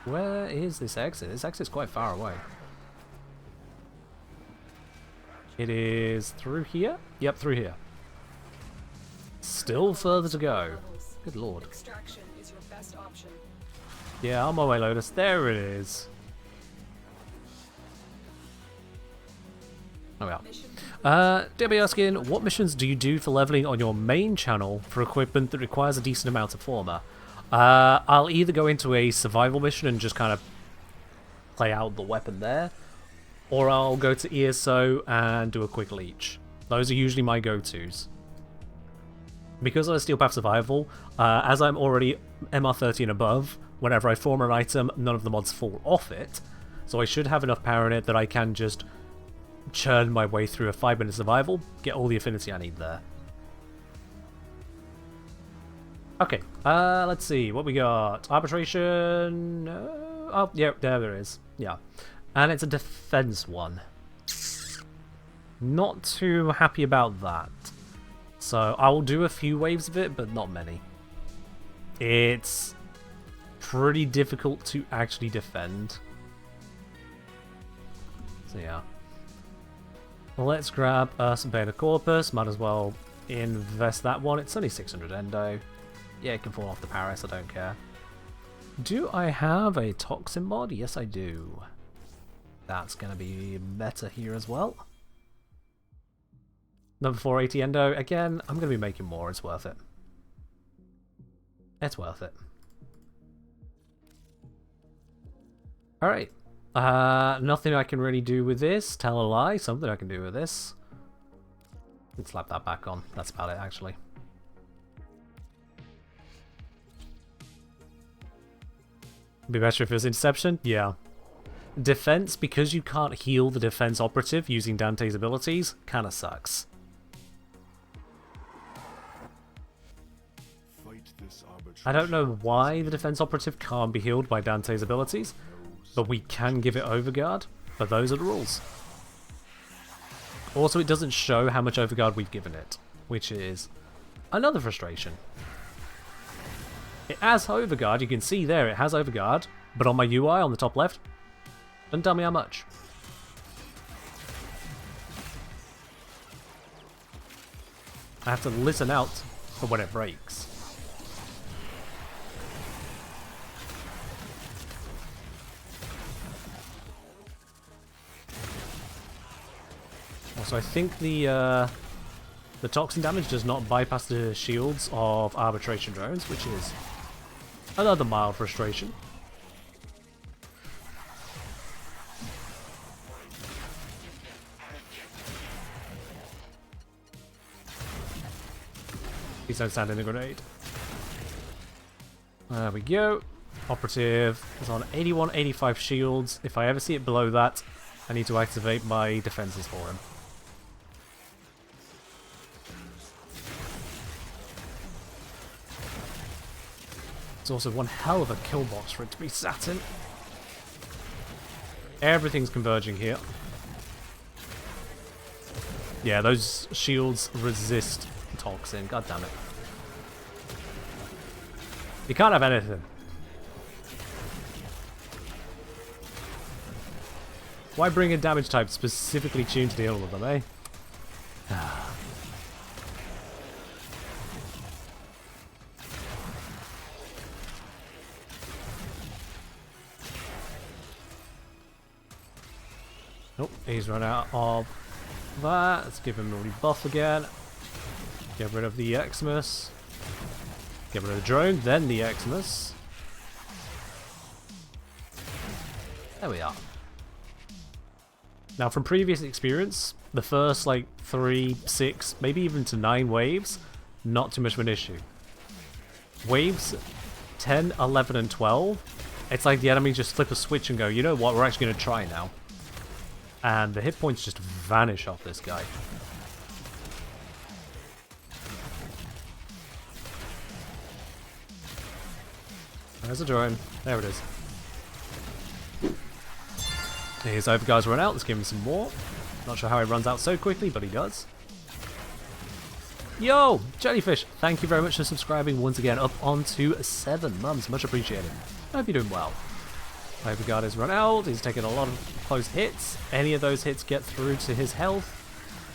Where is this exit? This exit's quite far away. It is through here? Yep, through here. Still further to go. Good lord. Extraction is your best option. Yeah, on my way, Lotus. There it is. Oh yeah. Debbie asking, what missions do you do for leveling on your main channel for equipment that requires a decent amount of former? I'll either go into a survival mission and just kind of play out the weapon there, or I'll go to ESO and do a quick leech. Those are usually my go-tos. Because I Steel Path Survival, as I'm already MR30 and above, whenever I form an item, none of the mods fall off it, so I should have enough power in it that I can just churn my way through a 5-minute survival, get all the affinity I need there. Okay, let's see, what we got? Arbitration... oh, yeah, there it is. Yeah. And it's a defense one. Not too happy about that. So, I will do a few waves of it, but not many. It's pretty difficult to actually defend. So, yeah. Let's grab some Beta Corpus. Might as well invest that one. It's only 600 Endo. Yeah, it can fall off the Paris, I don't care. Do I have a Toxin mod? Yes, I do. That's going to be better here as well. Number 480 Endo. Again, I'm going to be making more. It's worth it. It's worth it. Alright. Nothing I can really do with this. Tell a lie. Something I can do with this. Let's slap that back on. That's about it, actually. Be better if it was Interception? Yeah. Defense, because you can't heal the defense operative using Dante's abilities, kinda sucks. I don't know why the defense operative can't be healed by Dante's abilities, but we can give it Overguard, but those are the rules. Also, it doesn't show how much Overguard we've given it, which is another frustration. It has Overguard, you can see there it has Overguard, but on my UI on the top left, doesn't tell me how much. I have to listen out for when it breaks. Also, I think the The toxin damage does not bypass the shields of arbitration drones, which is another mild frustration. Please don't stand in the grenade. There we go. Operative is on 81, 85 shields. If I ever see it below that, I need to activate my defenses for him. It's also one hell of a kill box for it to be sat in. Everything's converging here. Yeah, those shields resist toxin. God damn it. You can't have anything. Why bring a damage type specifically tuned to deal with them, eh? Nope, he's run out of that. Let's give him a rebuff again. Get rid of the Xmas. Get rid of the drone, then the Xmas. There we are. Now, from previous experience, the first like 3, 6, maybe even to 9 waves, not too much of an issue. Waves 10, 11, and 12, it's like the enemy just flip a switch and go, you know what, we're actually going to try now. And the hit points just vanish off this guy. There's a drone. There it is. His overguard's run out. Let's give him some more. Not sure how he runs out so quickly, but he does. Yo! Jellyfish! Thank you very much for subscribing once again up onto 7 months. Much appreciated. I hope you're doing well. Overguard has run out. He's taken a lot of close hits. Any of those hits get through to his health,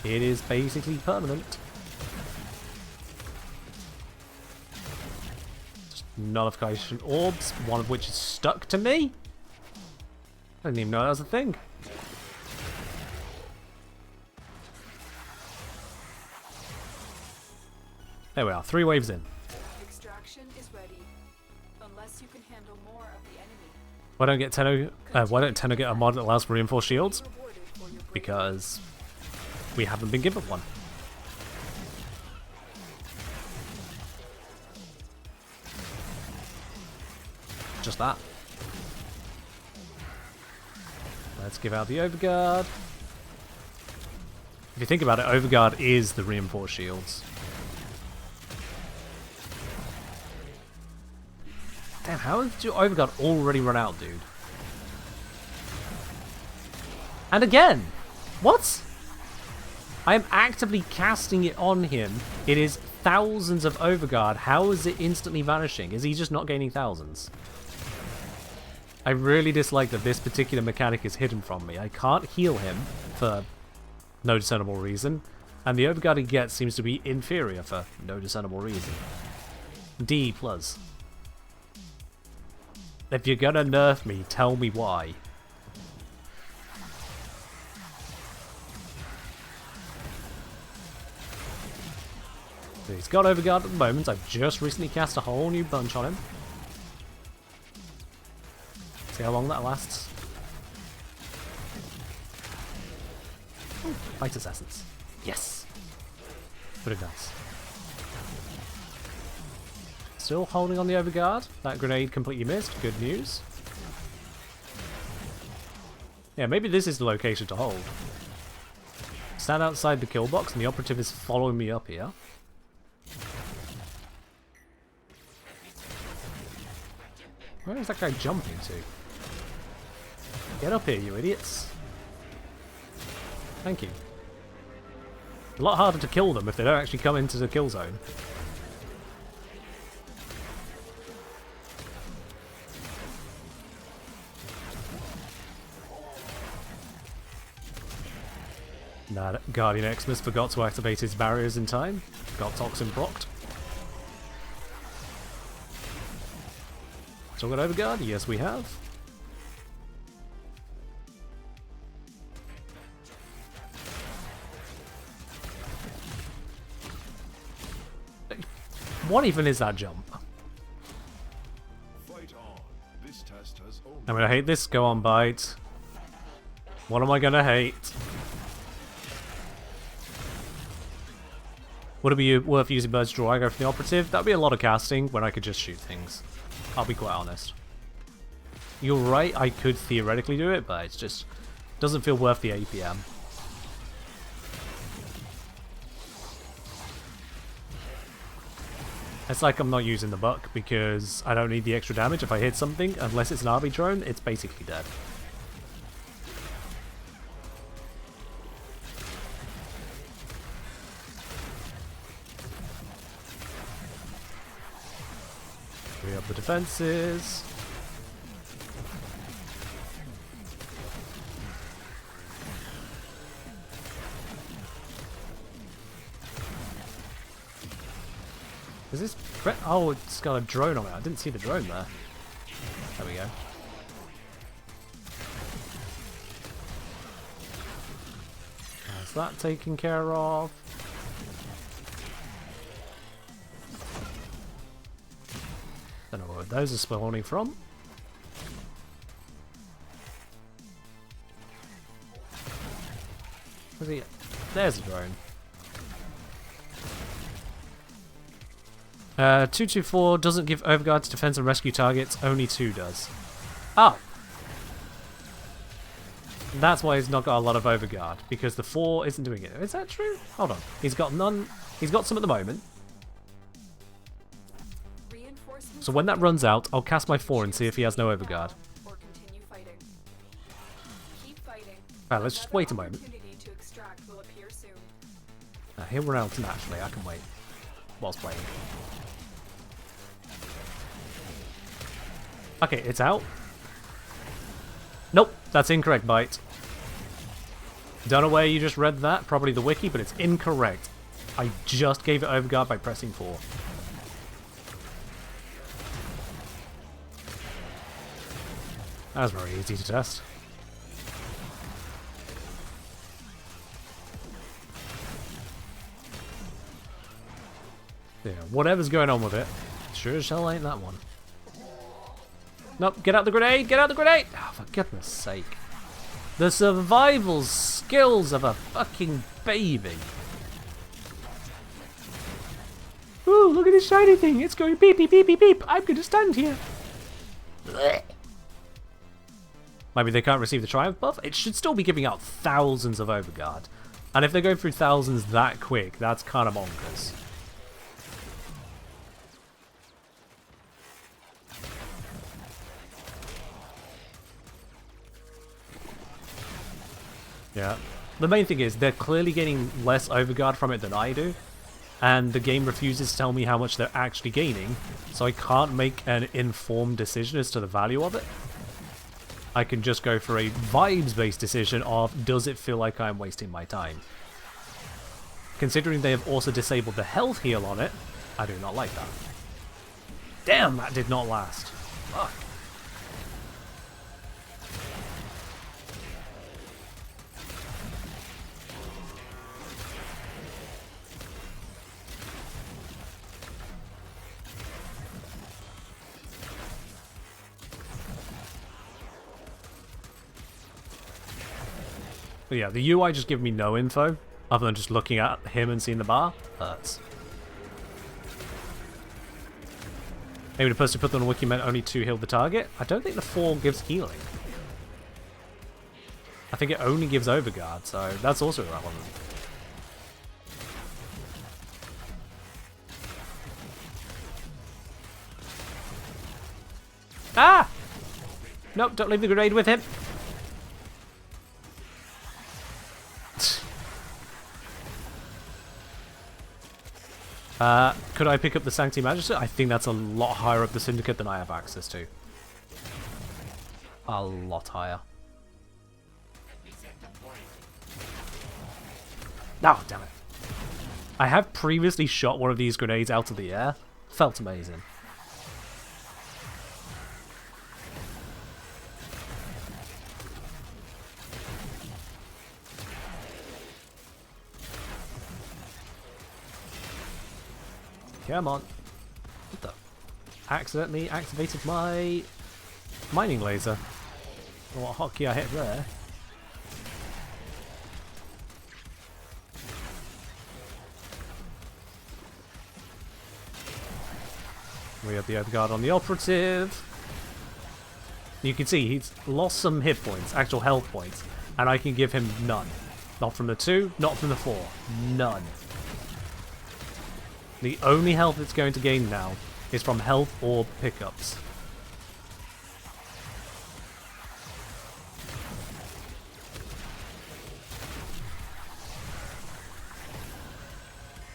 it is basically permanent. Just nullification orbs, one of which is stuck to me. I didn't even know that was a thing. There we are, 3 waves in. Extraction is ready. Unless you can handle more of the enemy. Why don't Tenno get a mod that allows for reinforced shields? Because we haven't been given one. Just that. Let's give out the Overguard. If you think about it, Overguard is the reinforced shields. Damn, how did your Overguard already run out, dude? And again! What? I am actively casting it on him. It is thousands of Overguard. How is it instantly vanishing? Is he just not gaining thousands? I really dislike that this particular mechanic is hidden from me. I can't heal him for no discernible reason, and the Overguard he gets seems to be inferior for no discernible reason. D+. If you're gonna nerf me, tell me why. So he's got Overguard at the moment. I've just recently cast a whole new bunch on him. See how long that lasts. Ooh, Vitus essence. Yes! Pretty nice. Still holding on the Overguard. That grenade completely missed. Good news. Yeah, maybe this is the location to hold. Stand outside the kill box and the operative is following me up here. Where is that guy jumping to? Get up here, you idiots. Thank you. A lot harder to kill them if they don't actually come into the kill zone. Nah, Guardian Xmas forgot to activate his barriers in time. Got Toxin procced. Still got Overguard? Yes, we have. What even is that jump? I'm gonna hate this. Go on, bite. What am I gonna hate? Would it be worth using Bird's Draw? I go for the operative? That'd be a lot of casting when I could just shoot things. I'll be quite honest. You're right, I could theoretically do it, but it's just doesn't feel worth the APM. It's like I'm not using the buck because I don't need the extra damage if I hit something. Unless it's an RB drone, it's basically dead. We up the defenses. Is this... Oh, it's got a drone on it. I didn't see the drone there. There we go. That's that taken care of. Don't know where those are spawning from. Where's he? There's a drone. 224 doesn't give overguard to defense and rescue targets, only 2 does. Oh! That's why he's not got a lot of overguard, because the 4 isn't doing it. Is that true? Hold on. He's got none. He's got some at the moment. So when that runs out, I'll cast my 4 and see if he has no overguard. Alright, let's just wait a moment. He'll run out naturally, I can wait. Whilst playing. Okay, it's out. Nope, that's incorrect, Bite. Don't know where you just read that, probably the wiki, but it's incorrect. I just gave it overguard by pressing 4. That was very easy to test. Yeah, whatever's going on with it, sure as hell ain't that one. Nope, get out the grenade, get out the grenade! Oh, for goodness sake. The survival skills of a fucking baby. Ooh, look at this shiny thing, it's going beep beep beep beep beep. I'm gonna stand here. Blech. Maybe they can't receive the Triumph buff? It should still be giving out thousands of overguard. And if they're going through thousands that quick, that's kind of bonkers. Yeah. The main thing is, they're clearly getting less overguard from it than I do. And the game refuses to tell me how much they're actually gaining. So I can't make an informed decision as to the value of it. I can just go for a vibes-based decision of, does it feel like I'm wasting my time? Considering they have also disabled the health heal on it, I do not like that. Damn, that did not last. Fuck. But yeah, the UI just gives me no info, other than just looking at him and seeing the bar. Hurts. Maybe the person who put them on the wiki meant only 2 heal the target. I don't think the 4 gives healing. I think it only gives overguard, so that's also irrelevant. Ah! Nope, don't leave the grenade with him. Could I pick up the Sanctity Magister? I think that's a lot higher up the Syndicate than I have access to. A lot higher. Oh, damn it. I have previously shot one of these grenades out of the air. Felt amazing. Come on. What the? Accidentally activated my mining laser. What hotkey I hit there. We have the Overguard on the operative. You can see he's lost some hit points, actual health points, and I can give him none. Not from the 2, not from the 4. None. The only health it's going to gain now is from health orb pickups.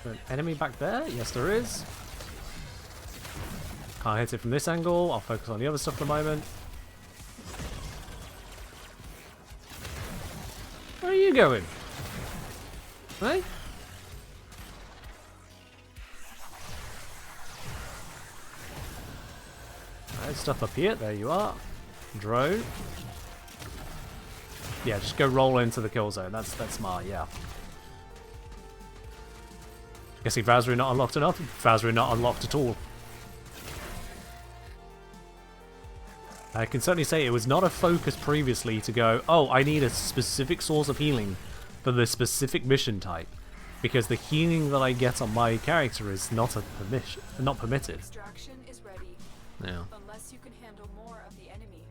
An enemy back there? Yes, there is. Can't hit it from this angle. I'll focus on the other stuff for the moment. Where are you going? Hey? There's stuff up here. There you are. Drone. Yeah, just go roll into the kill zone. That's smart, yeah. Guessing Vazru not unlocked enough? Vazru not unlocked at all. I can certainly say it was not a focus previously to go, oh, I need a specific source of healing for this specific mission type. Because the healing that I get on my character is not permitted. Extraction is ready. Yeah. Unless you can handle more of the enemy.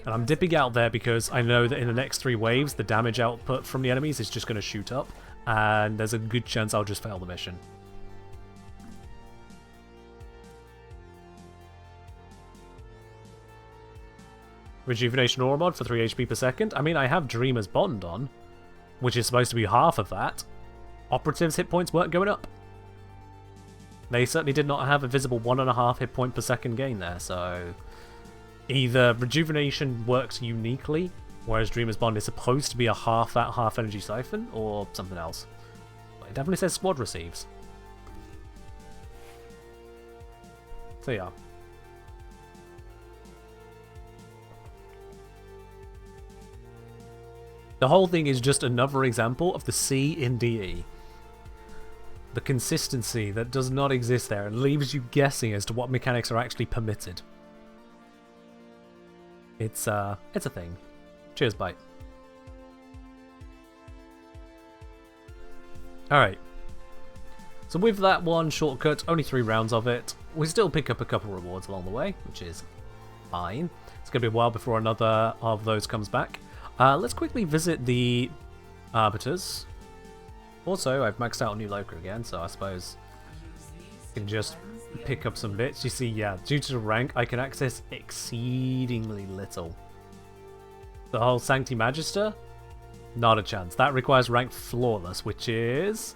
And I'm dipping out there because I know that in the next 3 waves, the damage output from the enemies is just going to shoot up. And there's a good chance I'll just fail the mission. Rejuvenation Aura mod for 3 HP per second. I mean, I have Dreamer's Bond on, which is supposed to be half of that. Operatives' hit points weren't going up. They certainly did not have a visible 1.5 hit point per second gain there, so either Rejuvenation works uniquely, whereas Dreamer's Bond is supposed to be a half energy siphon, or something else. But it definitely says squad receives. So yeah. The whole thing is just another example of the C in DE. The consistency that does not exist there and leaves you guessing as to what mechanics are actually permitted. It's a thing. Cheers, bite. Alright. So with that one shortcut, only 3 rounds of it, we still pick up a couple rewards along the way, which is fine. It's going to be a while before another of those comes back. Let's quickly visit the Arbiters. Also, I've maxed out a new local again, so I suppose I can just pick up some bits. You see, yeah, due to the rank, I can access exceedingly little. The whole Sancti Magister? Not a chance. That requires rank Flawless, which is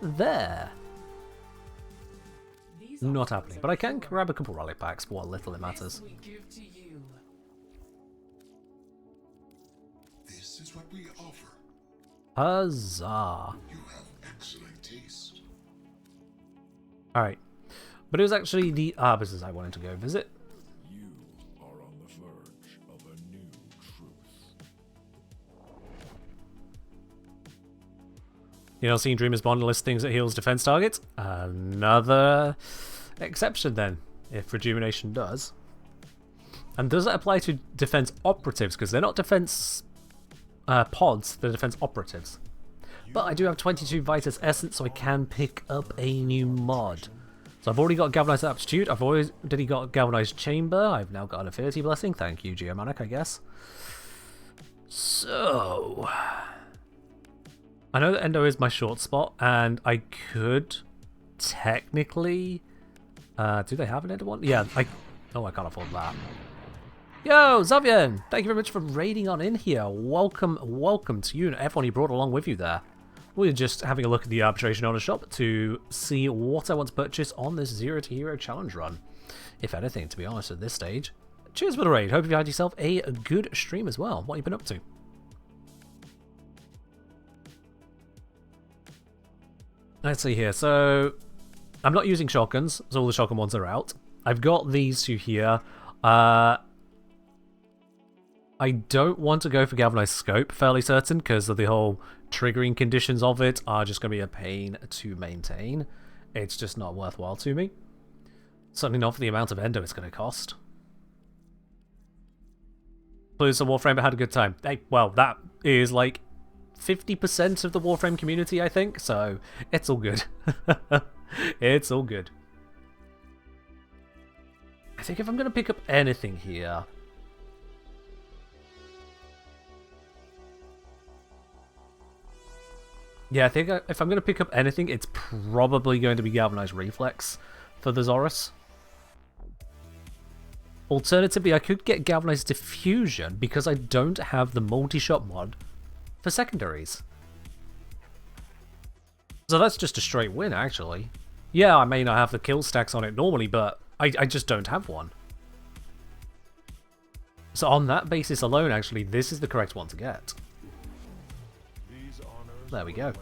there. Not happening, but I can grab a couple rally packs for what little it matters. This is what we offer. Huzzah. You have excellent taste. Alright. But it was actually the Arbiters I wanted to go visit. You are on the verge of a new truth. You know, seeing Dreamer's Bond list things that heals defense targets? Another exception then, if Rejuvenation does. And does that apply to defense operatives? Because they're not defense pods, they're defense operatives. But I do have 22 Vitus Essence, so I can pick up a new mod. So I've already got Galvanized Aptitude, I've already got Galvanized Chamber, I've now got an Affinity Blessing, thank you Geomanic, I guess. So I know that Endo is my short spot, and I could technically... do they have an Endo one? Yeah, I can't afford that. Yo, Zavian! Thank you very much for raiding on in here. Welcome to you and everyone you brought along with you there. We're just having a look at the Arbitration Honor Shop to see what I want to purchase on this Zero to Hero challenge run. If anything, to be honest, at this stage. Cheers for the raid. Hope you've had yourself a good stream as well. What have you been up to? Let's see here. So, I'm not using shotguns, so all the shotgun ones are out. I've got these two here. I don't want to go for Galvanized Scope, fairly certain, because of the whole triggering conditions of it are just going to be a pain to maintain. It's just not worthwhile to me. Certainly not for the amount of Endo it's going to cost. Plus, the Warframe had a good time. Hey, well, that is like 50% of the Warframe community, I think, so it's all good. It's all good. I think if I'm going to pick up anything here... Yeah, I think if I'm going to pick up anything, it's probably going to be Galvanized Reflex for the Zorus. Alternatively, I could get Galvanized Diffusion because I don't have the multi-shot mod for secondaries. So that's just a straight win, actually. Yeah, I may not have the kill stacks on it normally, but I just don't have one. So on that basis alone, actually, this is the correct one to get. There we go.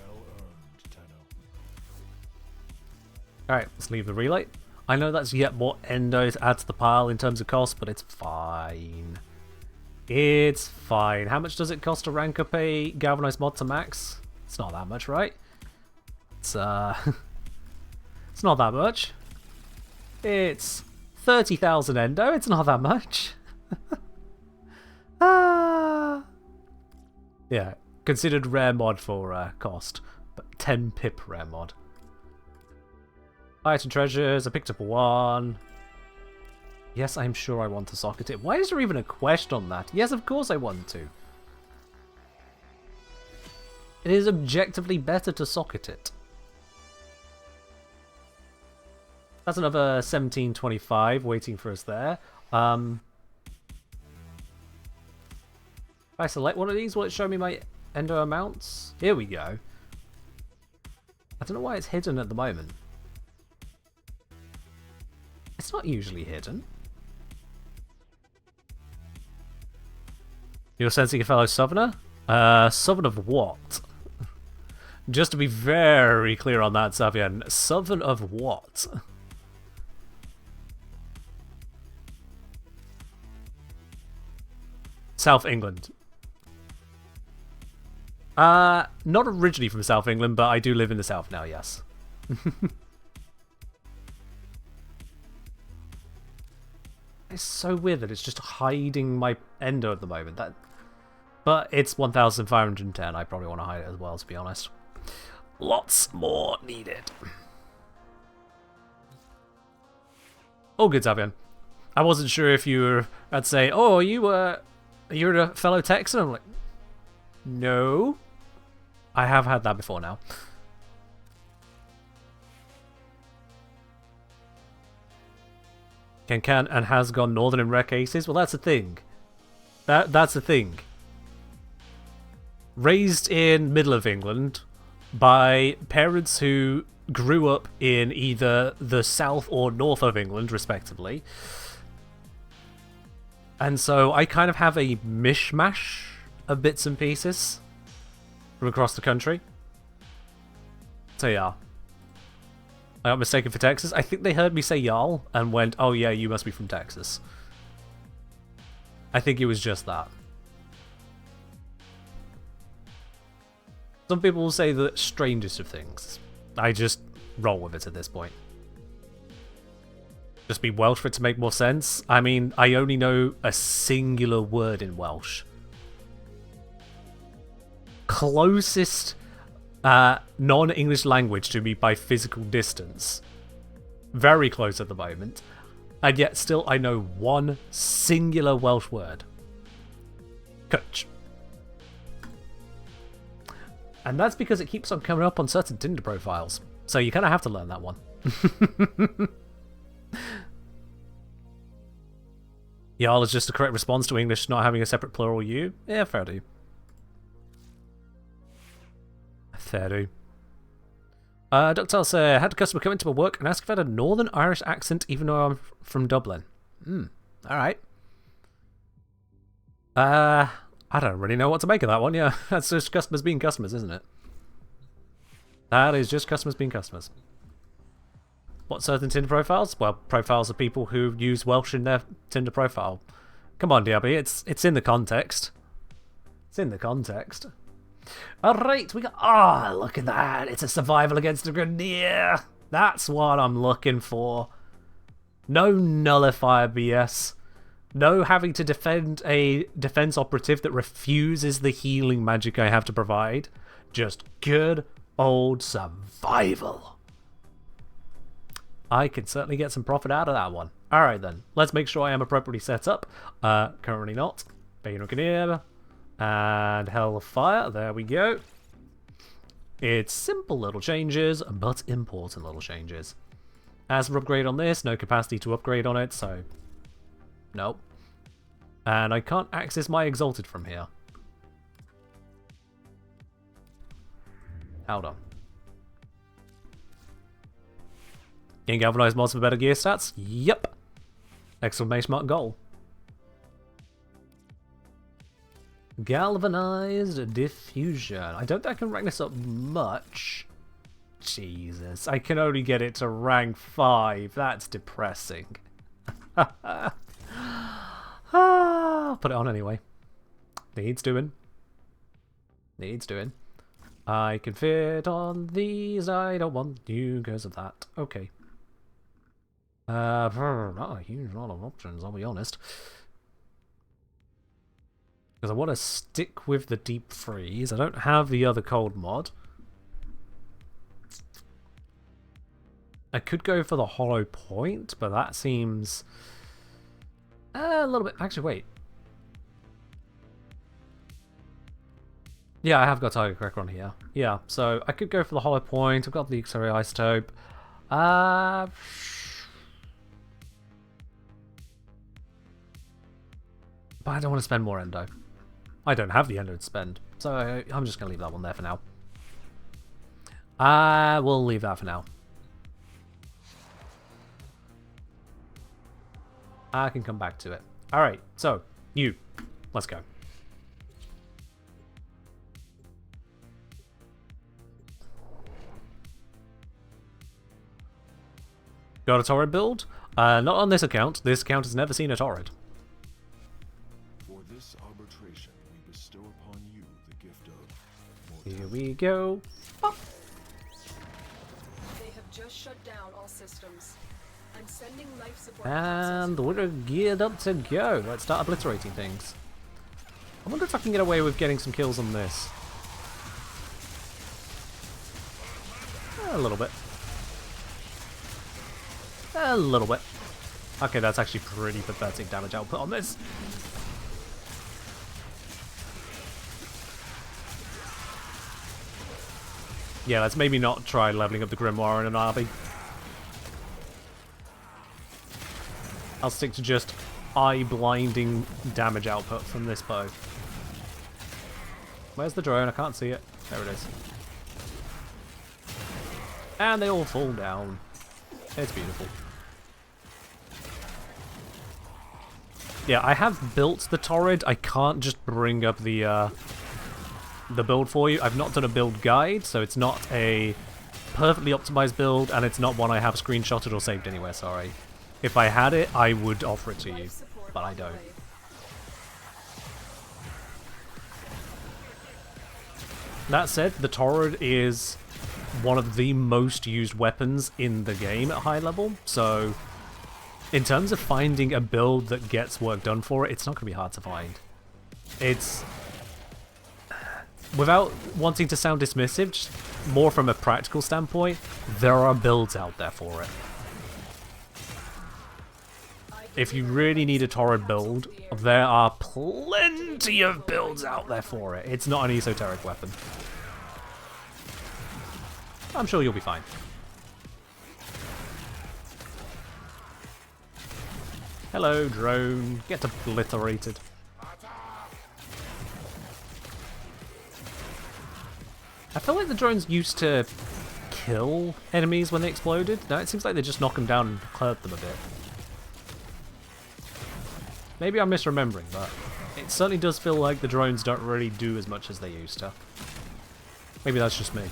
Alright, let's leave the relay. I know that's yet more Endo to add to the pile in terms of cost, but it's fine. It's fine. How much does it cost to rank up a Galvanized mod to max? It's not that much, right? It's, it's not that much. It's 30,000 Endo. It's not that much. Yeah, considered rare mod for cost, but 10 pip rare mod. Item treasures, I picked up one. Yes, I'm sure I want to socket it. Why is there even a question on that? Yes, of course I want to. It is objectively better to socket it. That's another 1725 waiting for us there. If I select one of these, will it show me my Endo amounts? Here we go. I don't know why it's hidden at the moment. It's not usually hidden. You're sensing a fellow Southerner? Southern of what? Just to be very clear on that, Savian. Southern of what? South England. Not originally from South England, but I do live in the south now, yes. It's so weird that it's just hiding my Endo at the moment. But it's 1,510. I probably want to hide it as well, to be honest. Lots more needed. Oh, good, Savian. I wasn't sure if you were... I'd say, oh, you're a fellow Texan? I'm like, no. I have had that before now. Can and has gone northern in rare cases? Well, that's the thing. That's the thing. Raised in middle of England by parents who grew up in either the south or north of England, respectively. And so I kind of have a mishmash of bits and pieces from across the country. So yeah. I got mistaken for Texas. I think they heard me say y'all and went, oh yeah, you must be from Texas. I think it was just that. Some people will say the strangest of things. I just roll with it at this point. Just be Welsh for it to make more sense. I mean, I only know a singular word in Welsh. Closest non-English language to me by physical distance. Very close at the moment. And yet still I know one singular Welsh word. Coach. And that's because it keeps on coming up on certain Tinder profiles. So you kind of have to learn that one. Y'all is just the correct response to English not having a separate plural you. Yeah, fair do. Fair do. Ductile said, had a customer come into my work and ask if I had a Northern Irish accent even though I'm from Dublin. Alright. I don't really know what to make of that one, yeah. That's just customers being customers, isn't it? That is just customers being customers. What certain Tinder profiles? Well, profiles of people who use Welsh in their Tinder profile. Come on, DRB, it's in the context. It's in the context. Alright, we got... Ah, look at that! It's a survival against a Grenadier! That's what I'm looking for. No nullifier BS. No having to defend a defense operative that refuses the healing magic I have to provide. Just good old survival. I can certainly get some profit out of that one. Alright then, let's make sure I am appropriately set up. Currently not. Bayonet and Hellfire, there we go. It's simple little changes, but important little changes. As for upgrade on this, no capacity to upgrade on it, so nope. And I can't access my Exalted from here. Hold on. Can galvanize mods for better gear stats? Yep. Exclamation mark goal. Galvanized diffusion. I don't think I can rank this up much. Jesus, I can only get it to rank 5. That's depressing. Put it on anyway. Needs doing. Needs doing. I can fit on these. I don't want you because of that. Okay. Not a huge lot of options, I'll be honest. Because I want to stick with the deep freeze. I don't have the other cold mod. I could go for the hollow point, but that seems a little bit. Actually, wait. Yeah, I have got Tiger Cracker on here. Yeah, so I could go for the hollow point. I've got the X-ray isotope. But I don't want to spend more Endo. I don't have the Endo to spend, so I'm just going to leave that one there for now. We'll leave that for now. I can come back to it. Alright, so, you. Let's go. Got a torrid build? Not on this account. This account has never seen a torrid. For this arbitration, we bestow upon you the gift of Here we go. Oh. They have just shut down all systems. I'm sending life support. And we're geared up to go. Let's start obliterating things. I wonder if I can get away with getting some kills on this. A little bit. A little bit. Okay, that's actually pretty pathetic damage output on this. Yeah, let's maybe not try leveling up the Grimoire in an RB. I'll stick to just eye-blinding damage output from this bow. Where's the drone? I can't see it. There it is. And they all fall down. It's beautiful. Yeah, I have built the torrid. I can't just bring up the build for you. I've not done a build guide, so it's not a perfectly optimized build, and it's not one I have screenshotted or saved anywhere, sorry. If I had it, I would offer it to you, but I don't. That said, the torrid is one of the most used weapons in the game at high level, so in terms of finding a build that gets work done for it, it's not going to be hard to find. It's, without wanting to sound dismissive, just more from a practical standpoint, there are builds out there for it. If you really need a torrid build, there are plenty of builds out there for it. It's not an esoteric weapon. I'm sure you'll be fine. Hello, drone. Get obliterated. I feel like the drones used to kill enemies when they exploded. Now it seems like they just knock them down and hurt them a bit. Maybe I'm misremembering, but it certainly does feel like the drones don't really do as much as they used to. Maybe that's just me.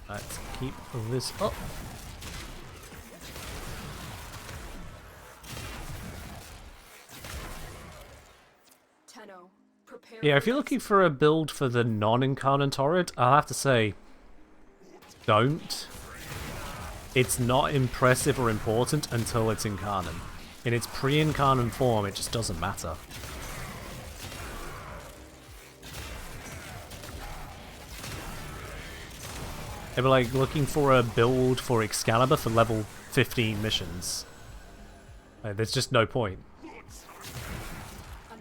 Let's keep this up. Yeah, if you're looking for a build for the non-incarnate turret, I'll have to say, don't. It's not impressive or important until it's incarnate. In its pre-incarnate form, it just doesn't matter. They were like looking for a build for Excalibur for level 15 missions. Like, there's just no point.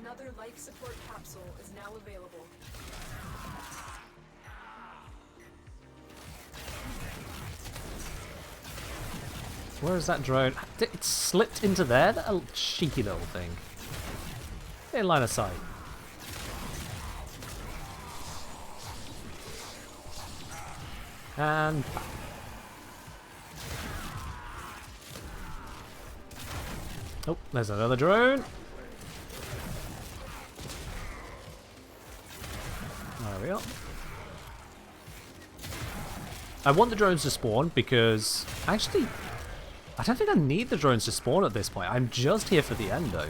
Another life support capsule is now available. Where is that drone? It slipped into there? That a cheeky little thing. In line of sight. And back. Oh, there's another drone. There we are. I want the drones to spawn because actually I don't think I need the drones to spawn at this point. I'm just here for the Endo.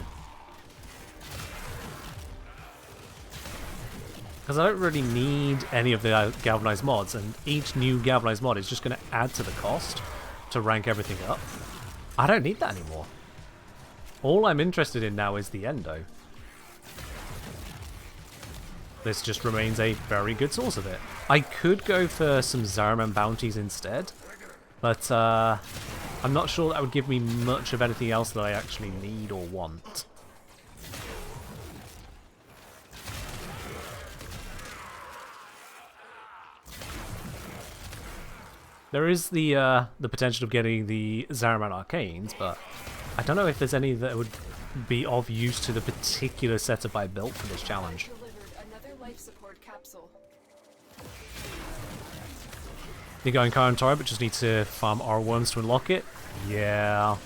Because I don't really need any of the galvanized mods, and each new galvanized mod is just going to add to the cost to rank everything up. I don't need that anymore. All I'm interested in now is the Endo. This just remains a very good source of it. I could go for some Zaraman bounties instead, but I'm not sure that would give me much of anything else that I actually need or want. There is the potential of getting the Zaraman Arcanes, but I don't know if there's any that would be of use to the particular setup I built for this challenge. Delivered another life support capsule. You go in current turret, but just need to farm R1s to unlock it. Yeah.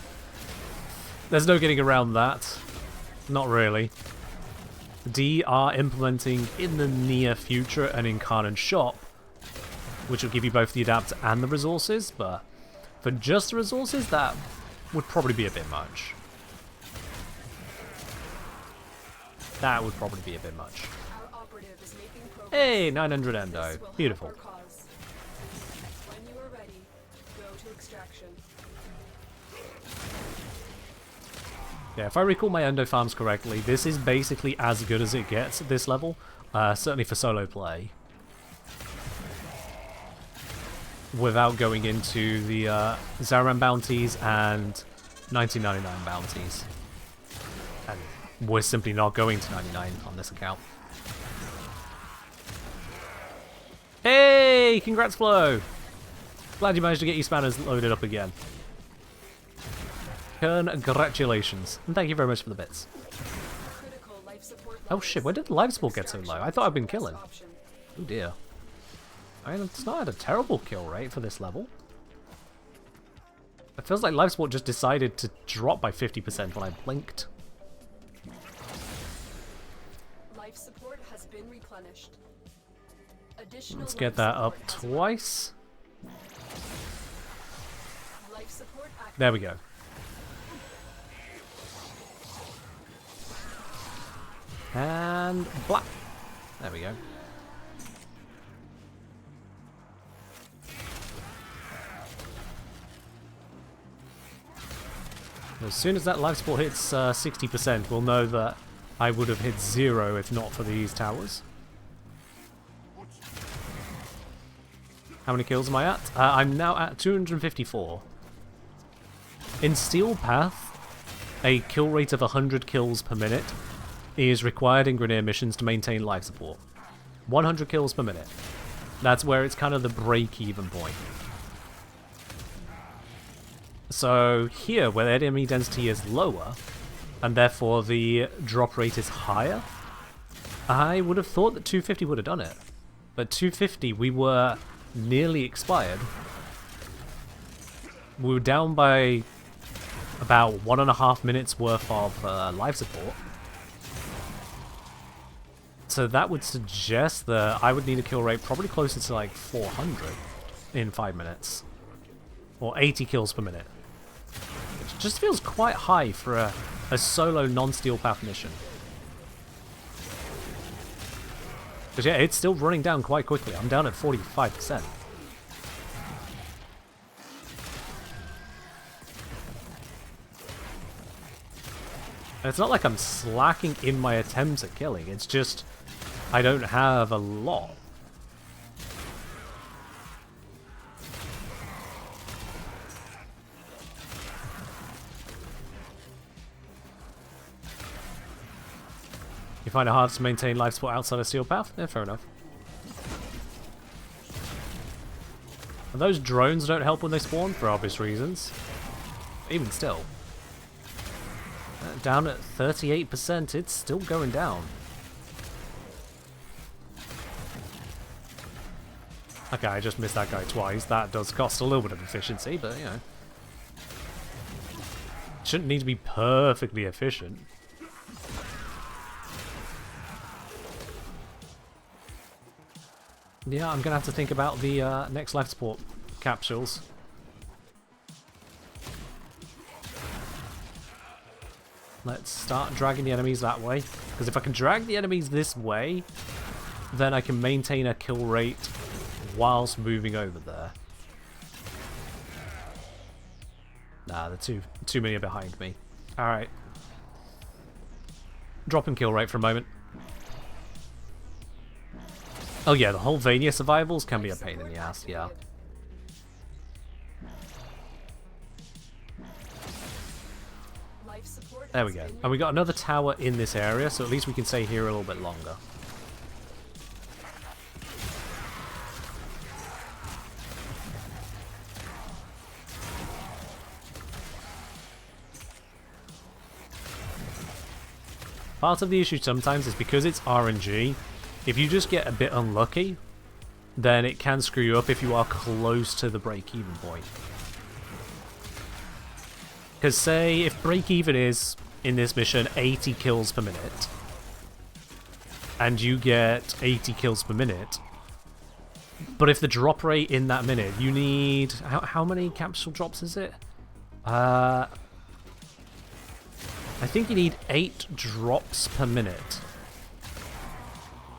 There's no getting around that. Not really. D are implementing in the near future an incarnate shop, which will give you both the adapter and the resources, but for just the resources, that would probably be a bit much. That would probably be a bit much. Our operative is making progress. Hey, 900 Endo. This will help Beautiful. our cause. When you are ready, go to extraction. Yeah, if I recall my Endo farms correctly, this is basically as good as it gets at this level, certainly for solo play. Without going into the Zaraman bounties and 1999 bounties. And we're simply not going to 99 on this account. Hey! Congrats, Flo! Glad you managed to get your spanners loaded up again. Congratulations. And thank you very much for the bits. Critical life support Oh shit, where did the life support get so low? I thought I'd been killing. option. Oh dear. I mean, it's not a terrible kill rate for this level. It feels like life support just decided to drop by 50% when I blinked. Life support has been replenished. Additional Let's get life that up support has twice. Life support active. There we go. And black. There we go. As soon as that life support hits 60%, we'll know that I would have hit 0 if not for these towers. How many kills am I at? I'm now at 254. In Steel Path, a kill rate of 100 kills per minute is required in Grenadier missions to maintain life support. 100 kills per minute. That's where it's kind of the break-even point. So here, where the enemy density is lower, and therefore the drop rate is higher, I would have thought that 250 would have done it. But 250, we were nearly expired. We were down by about 1.5 minutes worth of life support. So that would suggest that I would need a kill rate probably closer to like 400 in 5 minutes. Or 80 kills per minute. Which just feels quite high for a solo non-Steel Path mission. Because yeah, it's still running down quite quickly. I'm down at 45%. And it's not like I'm slacking in my attempts at killing, it's just I don't have a lot. You find it hard to maintain life support outside of Steel Path? Yeah, fair enough. And those drones don't help when they spawn, for obvious reasons. Even still. Down at 38%, it's still going down. Okay, I just missed that guy twice. That does cost a little bit of efficiency, but you know. Shouldn't need to be perfectly efficient. Yeah, I'm gonna have to think about the next life support capsules. Let's start dragging the enemies that way. Because if I can drag the enemies this way, then I can maintain a kill rate whilst moving over there. Nah, they're too many are behind me. Alright. Dropping kill rate for a moment. Oh yeah, the whole Vania survivals can be a pain in the ass, yeah. There we go. And we got another tower in this area, so at least we can stay here a little bit longer. Part of the issue sometimes is because it's RNG, if you just get a bit unlucky, then it can screw you up if you are close to the break-even point. Because say, if break-even is, in this mission, 80 kills per minute, and you get 80 kills per minute, but if the drop rate in that minute, you need... How many capsule drops is it? I think you need 8 drops per minute.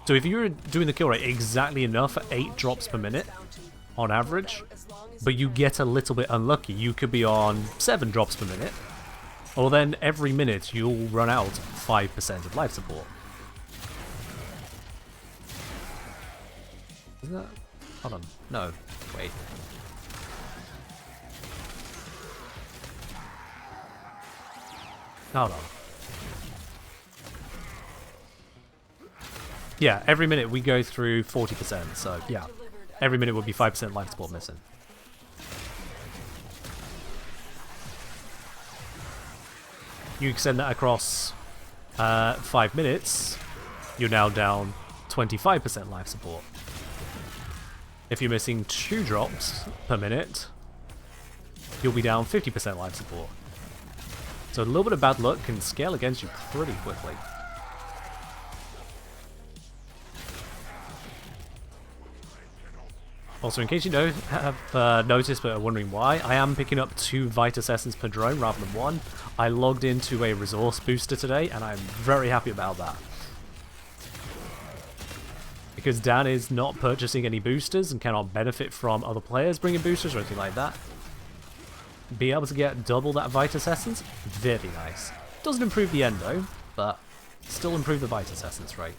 So if you were doing the kill rate exactly enough at 8 drops per minute, on average, but you get a little bit unlucky, you could be on 7 drops per minute, or then every minute you'll run out 5% of life support. Is that... Hold on. No. Wait. Hold on. Yeah, every minute we go through 40%, so yeah. Every minute would be 5% life support missing. You extend that across 5 minutes, you're now down 25% life support. If you're missing 2 drops per minute, you'll be down 50% life support. So a little bit of bad luck can scale against you pretty quickly. Also, in case you don't have noticed but are wondering why, I am picking up 2 Vitus Essence per drone rather than 1. I logged into a resource booster today, and I'm very happy about that. Because Dan is not purchasing any boosters and cannot benefit from other players bringing boosters or anything like that. Being able to get double that Vitus Essence, very nice. Doesn't improve the Endo, but still improve the Vitus Essence rate.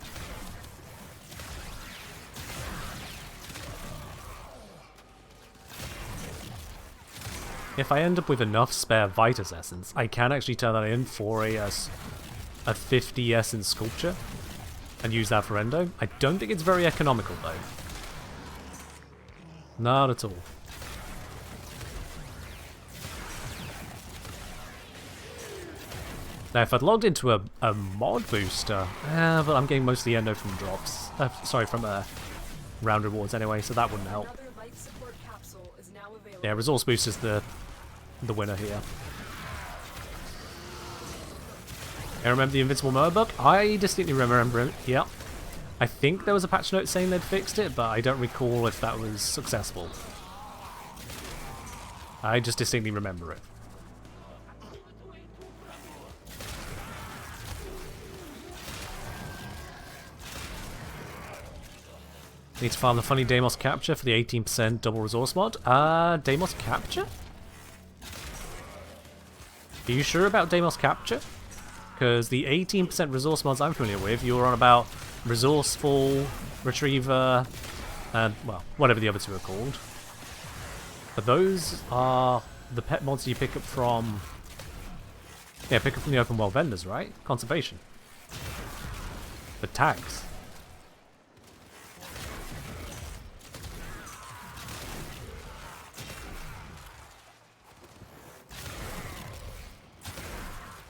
If I end up with enough spare Vitus Essence, I can actually turn that in for a 50 Essence sculpture and use that for Endo. I don't think it's very economical though. Not at all. Now if I'd logged into a mod booster, but I'm getting most of the Endo from drops. Sorry, from round rewards anyway, so that wouldn't help. Yeah, resource booster's the winner here. I remember the Invincible Mower bug? I distinctly remember it, yeah. I think there was a patch note saying they'd fixed it, but I don't recall if that was successful. I just distinctly remember it. Need to farm the funny Deimos capture for the 18% double resource mod. Deimos capture? Are you sure about Deimos capture? Because the 18% resource mods I'm familiar with, you were on about resourceful, retriever, and, well, whatever the other two are called. But those are the pet mods you pick up from... Yeah, pick up from the open world vendors, right? Conservation. The tags.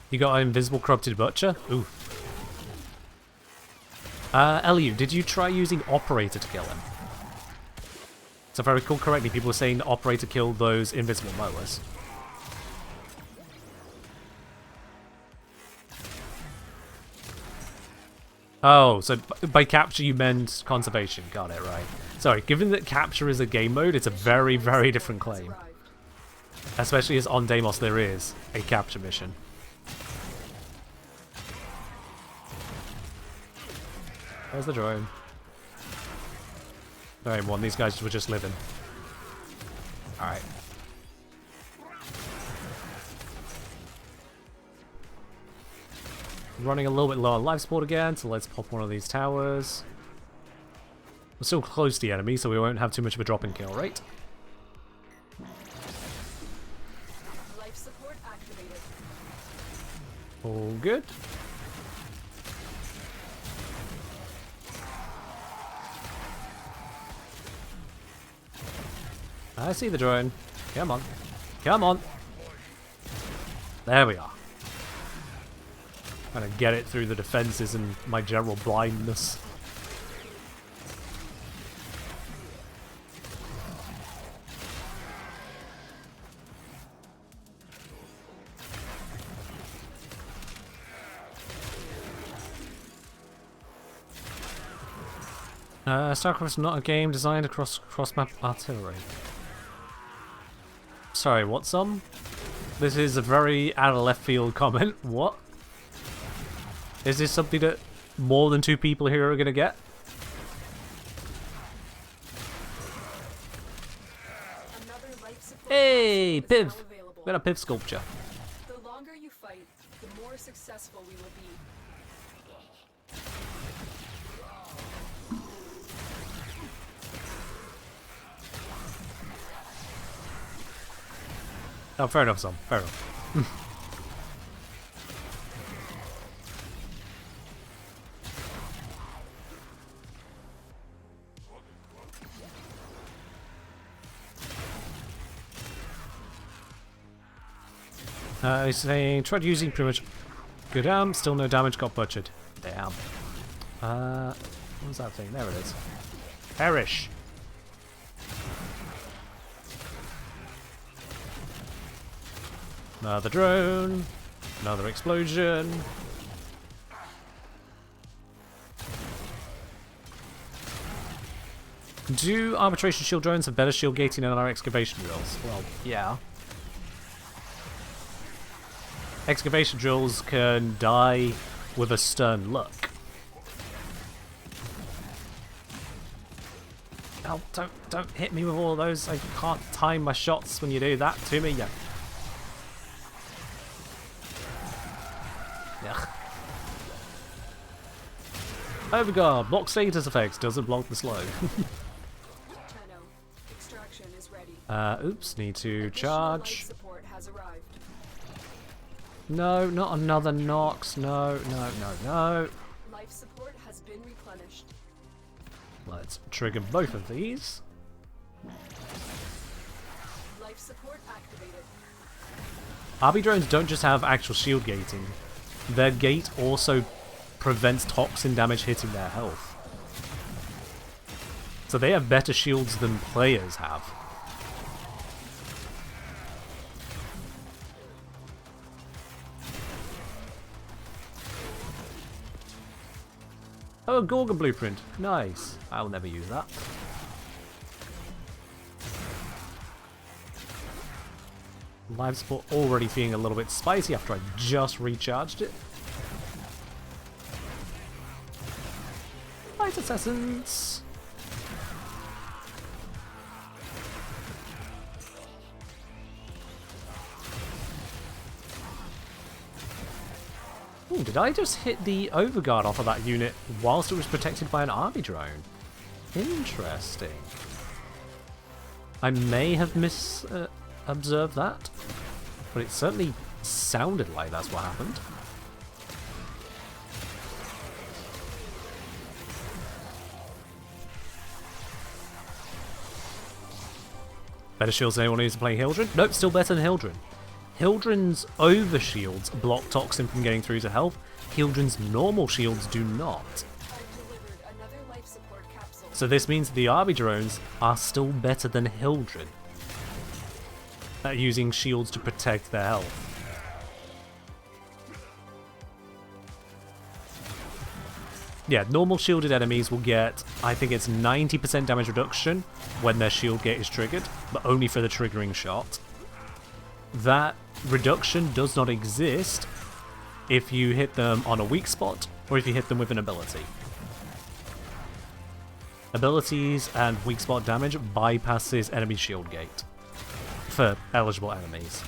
You got an invisible corrupted butcher? Ooh. Eliu, did you try using operator to kill him? So if I recall correctly, people were saying the operator killed those invisible mowers. Oh, so by capture you meant conservation. Got it, right. Sorry, given that capture is a game mode, it's a very, very different claim. Especially as on Deimos there is a capture mission. Where's the drone? Very one, these guys were just living. Alright. Running a little bit low on life support again, so let's pop one of these towers. We're still close to the enemy, so we won't have too much of a drop in kill rate. Life support activated. All good. I see the drone. Come on. Come on. There we are. Trying to get it through the defenses and my general blindness. StarCraft is not a game designed across cross-map artillery. Sorry, what's some? This is a very out of left field comment. What? Is this something that more than 2 people here are gonna get? Hey, Piv! We got a Piv sculpture. The longer you fight, the more successful we will be. Oh, fair enough, son. Fair enough. He's saying, tried using pretty much good arm, still no damage, got butchered. Damn. What was that thing? There it is. Perish! Another drone. Another explosion. Do arbitration shield drones have better shield gating than our excavation drills? Well, yeah. Excavation drills can die with a stern look. Oh, don't hit me with all of those. I can't time my shots when you do that to me. Yeah. Ugh. Overguard. Block status effects. Doesn't block the slow. Extraction is ready. Oops. Need to Life charge. support has arrived. No, not another Nox. No. Life support has been replenished. Let's trigger both of these. Life support activated. RB drones don't just have actual shield gating. Their gate also prevents toxin damage hitting their health. So they have better shields than players have. Oh, a Gorgon blueprint. Nice. I'll never use that. Life support already feeling a little bit spicy after I just recharged it. Vitus essence. Ooh, did I just hit the overguard off of that unit whilst it was protected by an army drone? Interesting. I may have observed that, but it certainly sounded like that's what happened. Better shields than anyone who's playing Hildren? Nope, still better than Hildren. Hildren's overshields block toxin from getting through to health. Hildren's normal shields do not. So this means the army drones are still better than Hildren at using shields to protect their health. Yeah, normal shielded enemies will get, I think it's 90% damage reduction when their shield gate is triggered, but only for the triggering shot. That reduction does not exist if you hit them on a weak spot or if you hit them with an ability. Abilities and weak spot damage bypasses enemy shield gate for eligible enemies.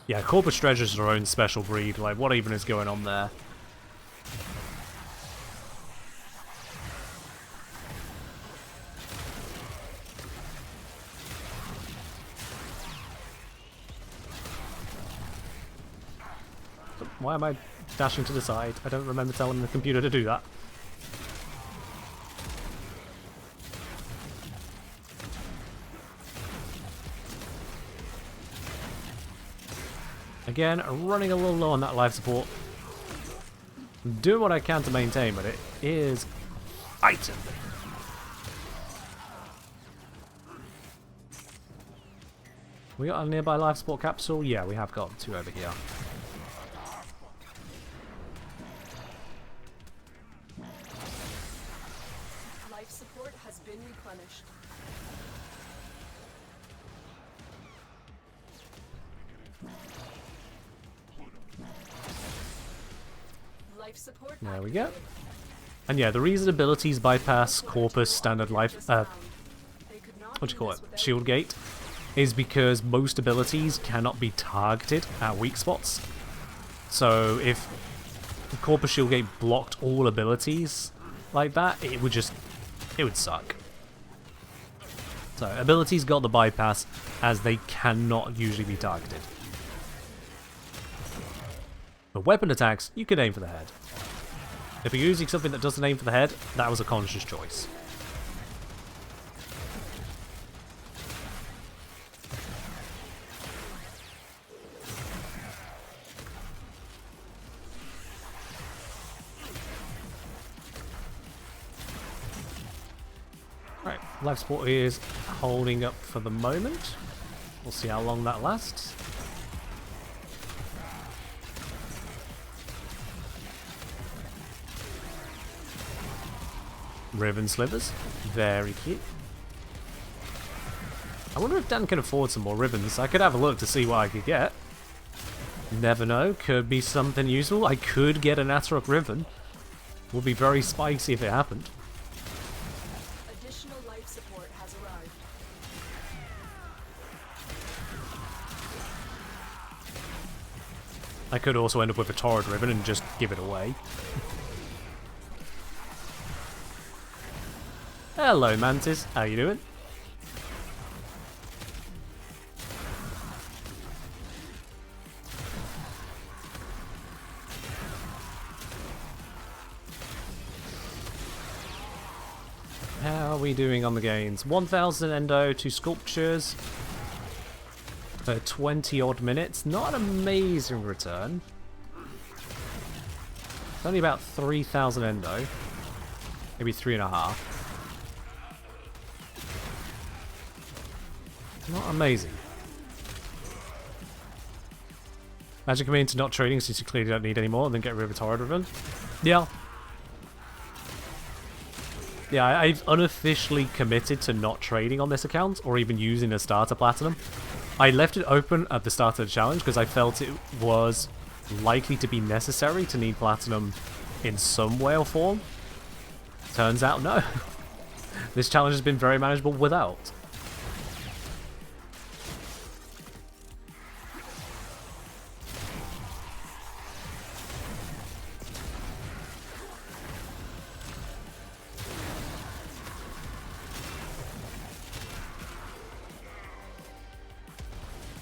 Yeah, Corpus Treasure's their own special breed, like what even is going on there? Why am I dashing to the side? I don't remember telling the computer to do that. Again, running a little low on that life support. I'm doing what I can to maintain, but it is fighting. We got a nearby life support capsule? Yeah, we have got two over here. Life support has been replenished. Life support There we go. And yeah, the reason abilities bypass Corpus standard life, what do you call it, shield gate, is because most abilities cannot be targeted at weak spots. So if Corpus shield gate blocked all abilities like that, it would suck. So abilities got the bypass as they cannot usually be targeted. But weapon attacks, you can aim for the head. If you're using something that doesn't aim for the head, that was a conscious choice. Right, life support is holding up for the moment. We'll see how long that lasts. Ribbon slivers, very cute. I wonder if Dan can afford some more ribbons. I could have a look to see what I could get. Never know, could be something useful. I could get an Atarok ribbon. Would be very spicy if it happened. Additional life support has arrived. I could also end up with a Torrid ribbon and just give it away. Hello Mantis, how you doing? How are we doing on the gains? 1000 Endo, 2 sculptures for 20 odd minutes. Not an amazing return. It's only about 3000 Endo. Maybe 3.5. Not amazing. Imagine coming into not trading since you clearly don't need any more and then get rid of a Torrid ribbon. Yeah. Yeah, I've unofficially committed to not trading on this account or even using a starter platinum. I left it open at the start of the challenge because I felt it was likely to be necessary to need platinum in some way or form. Turns out no. This challenge has been very manageable without.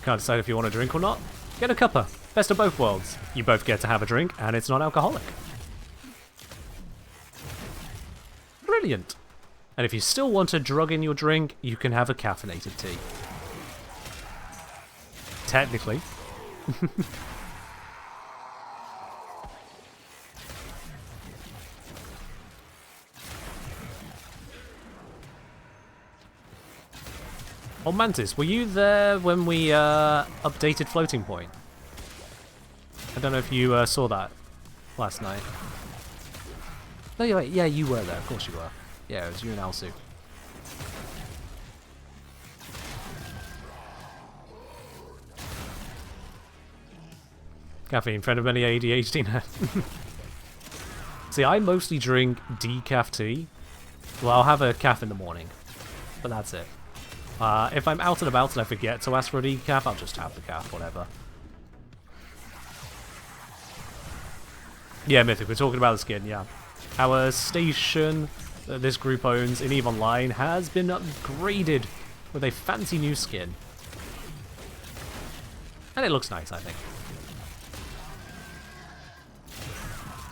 Can't decide if you want a drink or not? Get a cuppa. Best of both worlds. You both get to have a drink, and it's not alcoholic. Brilliant. And if you still want a drug in your drink, you can have a caffeinated tea. Technically. Oh, Mantis, were you there when we updated Floating Point? I don't know if you saw that last night. No, yeah, you were there. Of course you were. Yeah, it was you and Alsu. Caffeine, friend of many ADHD now. See, I mostly drink decaf tea. Well, I'll have a calf in the morning, but that's it. If I'm out and about and I forget to ask for a decaf, I'll just have the calf, whatever. Yeah, Mythic, we're talking about the skin, yeah. Our station that this group owns in EVE Online has been upgraded with a fancy new skin. And it looks nice, I think.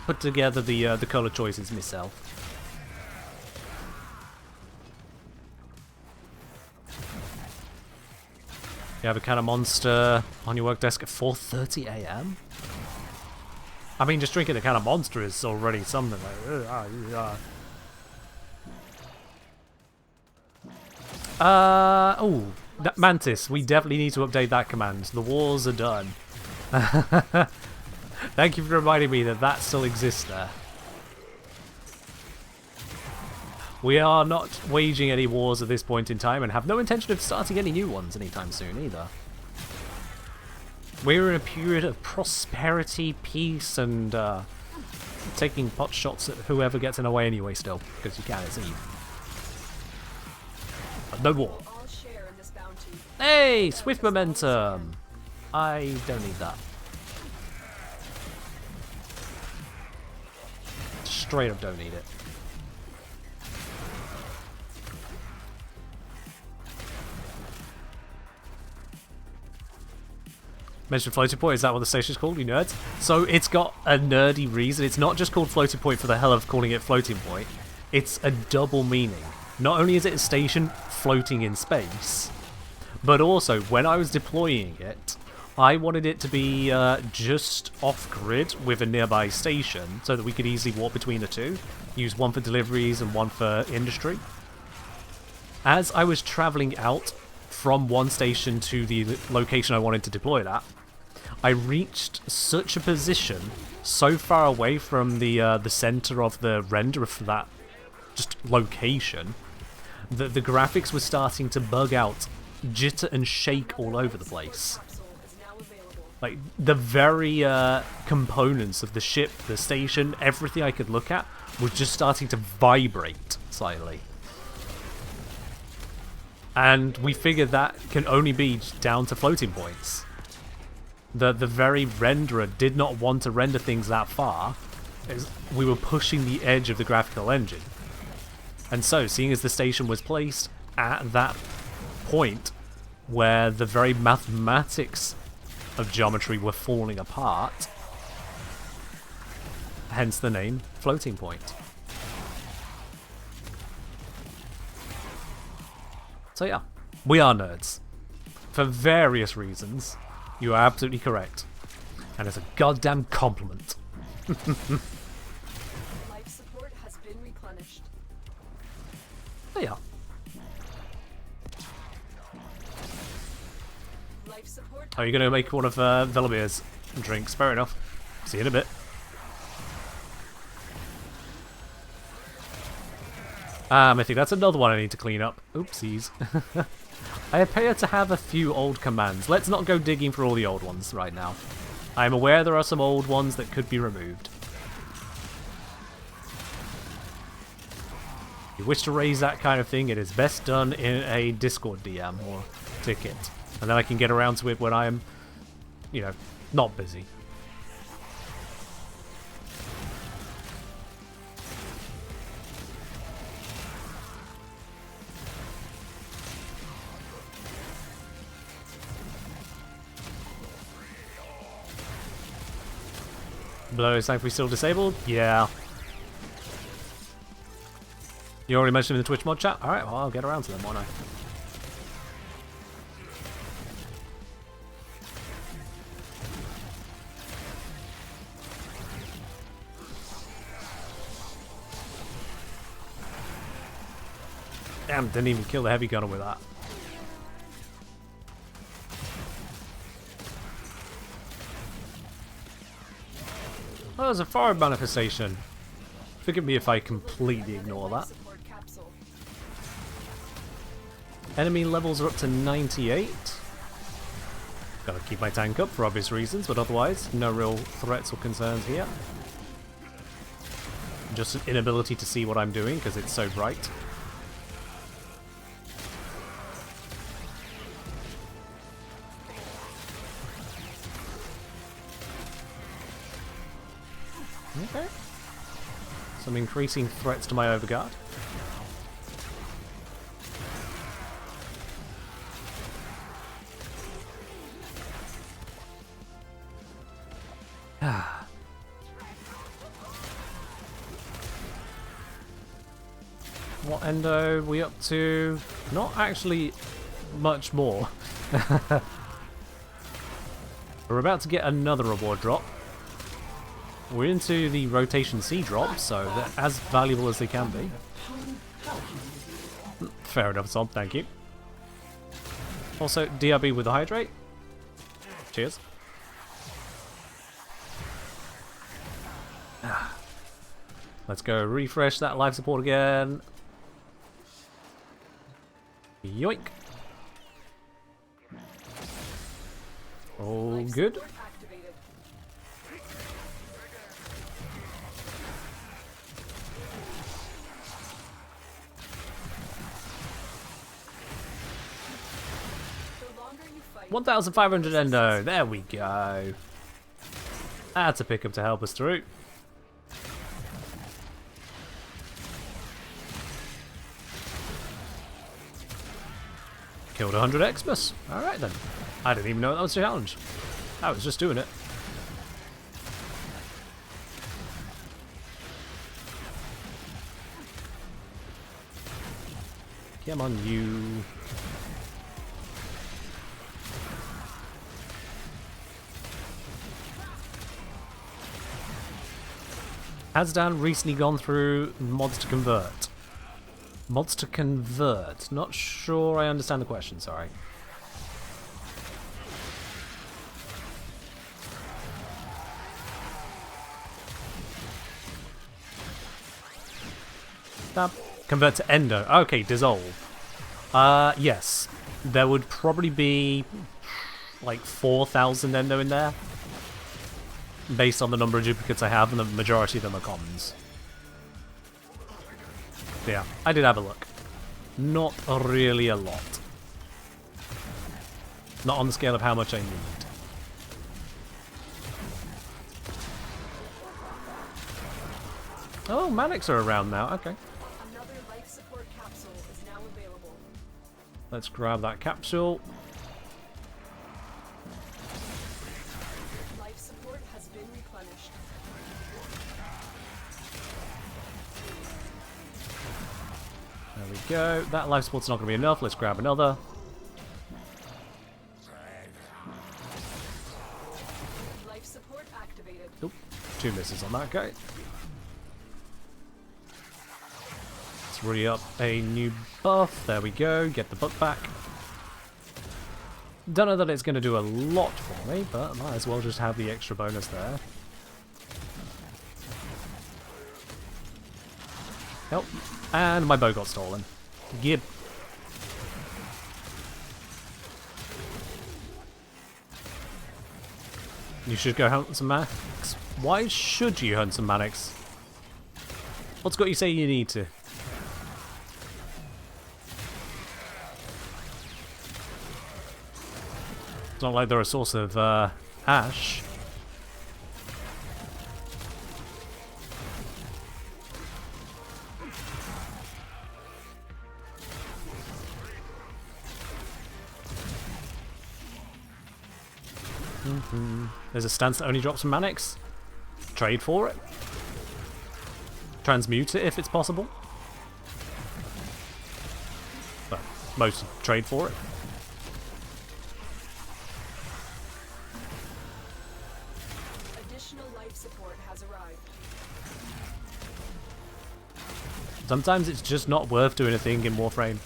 Put together the colour choices myself. You have a can of Monster on your work desk at 4:30 AM? I mean, just drinking a can of Monster is already something like... oh, Mantis, we definitely need to update that command. The wars are done. Thank you for reminding me that that still exists there. We are not waging any wars at this point in time and have no intention of starting any new ones anytime soon either. We're in a period of prosperity, peace, and taking pot shots at whoever gets in our way anyway still, because you can, it's Eve. But no war. Hey, swift momentum! I don't need that. Straight up don't need it. Mentioned floating point, is that what the station's called, you nerds? So it's got a nerdy reason. It's not just called floating point for the hell of calling it floating point. It's a double meaning. Not only is it a station floating in space, but also when I was deploying it, I wanted it to be just off-grid with a nearby station so that we could easily walk between the two. Use one for deliveries and one for industry. As I was travelling out from one station to the location I wanted to deploy it at, I reached such a position so far away from the center of the render for that just location that the graphics were starting to bug out, jitter and shake all over the place. Like the very components of the ship, the station, everything I could look at was just starting to vibrate slightly. And we figured that can only be down to floating points. The very renderer did not want to render things that far, as we were pushing the edge of the graphical engine. And so, seeing as the station was placed at that point where the very mathematics of geometry were falling apart, hence the name floating point. So yeah, we are nerds. For various reasons. You are absolutely correct. And it's a goddamn compliment. Life support has been replenished. There you are. Life support. Oh, you're going to make one of Velamir's drinks. Fair enough. See you in a bit. Mythic, that's another one I need to clean up. Oopsies. I appear to have a few old commands. Let's not go digging for all the old ones right now. I am aware there are some old ones that could be removed. If you wish to raise that kind of thing, it is best done in a Discord DM or ticket. And then I can get around to it when I am, you know, not busy. Blow is thankfully still disabled? Yeah. You already mentioned in the Twitch mod chat? Alright, well, I'll get around to them, won't I? Damn, didn't even kill the heavy gunner with that. Oh, there's a fire manifestation. Forgive me if I completely ignore that. Support capsule. Enemy levels are up to 98. Gotta keep my tank up for obvious reasons, but otherwise, no real threats or concerns here. Just an inability to see what I'm doing because it's so bright. Okay. Some increasing threats to my overguard. What endo we up to? Not actually much more. We're about to get another reward drop. We're into the rotation C drop, so they're as valuable as they can be. Fair enough, Tom, thank you. Also, DRB with the hydrate. Cheers. Let's go refresh that life support again. Yoink. All good. Activated. The longer you fight, 1,500 endo. There we go. That's a pickup to help us through. Killed 100 Xmas. Alright then. I didn't even know that was a challenge. I was just doing it. Come on, you. Has Dan recently gone through mods to convert? Mods to convert? Not sure I understand the question, sorry. Convert to Endo. Okay, dissolve. Yes. There would probably be like 4,000 Endo in there. Based on the number of duplicates I have, and the majority of them are commons. Yeah, I did have a look. Not really a lot. Not on the scale of how much I need. Oh, Manics are around now, okay. another life support capsule is now available. Let's grab that capsule. Life support has been replenished. There we go. That life support's not going to be enough. Let's grab another. Life support activated. Oop, 2 misses on that guy. Let's re up a new buff. There we go. Get the buck back. Don't know that it's going to do a lot for me, but might as well just have the extra bonus there. Help. And my bow got stolen. Gib. You should go hunt some Manics. Why should you hunt some Manics? What's got you say you need to? It's not like they're a source of ash. There's a stance that only drops from Manics. trade for it. Transmute it if it's possible. But most trade for it. Additional life support has arrived. Sometimes it's just not worth doing a thing in Warframe,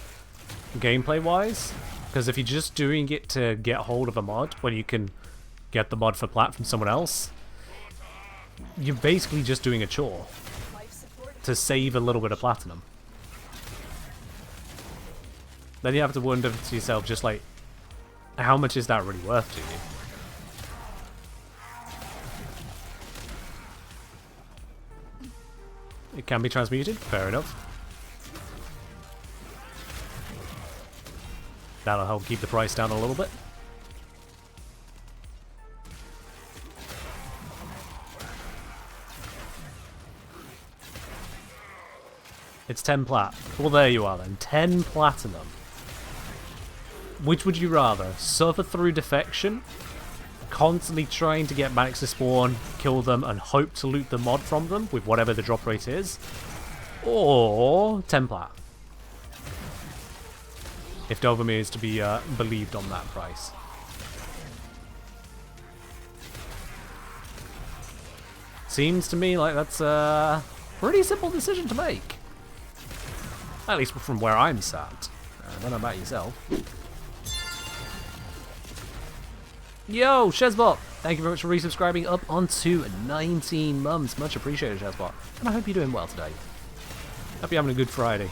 gameplay-wise, because if you're just doing it to get hold of a mod when you can get the mod for plat from someone else, you're basically just doing a chore to save a little bit of platinum. Then you have to wonder to yourself, just like, how much is that really worth to you? It can be transmuted, fair enough. That'll help keep the price down a little bit. It's 10 plat. Well, there you are then. 10 platinum. Which would you rather? Suffer through defection, constantly trying to get manics to spawn, kill them, and hope to loot the mod from them with whatever the drop rate is? Or 10 plat? If Dovamir is to be believed on that price. Seems to me like that's a pretty simple decision to make. At least from where I'm sat. I don't know about yourself. Yo, Shezbot! Thank you very much for resubscribing up onto 19 months. Much appreciated, Shezbot. And I hope you're doing well today. Hope you're having a good Friday.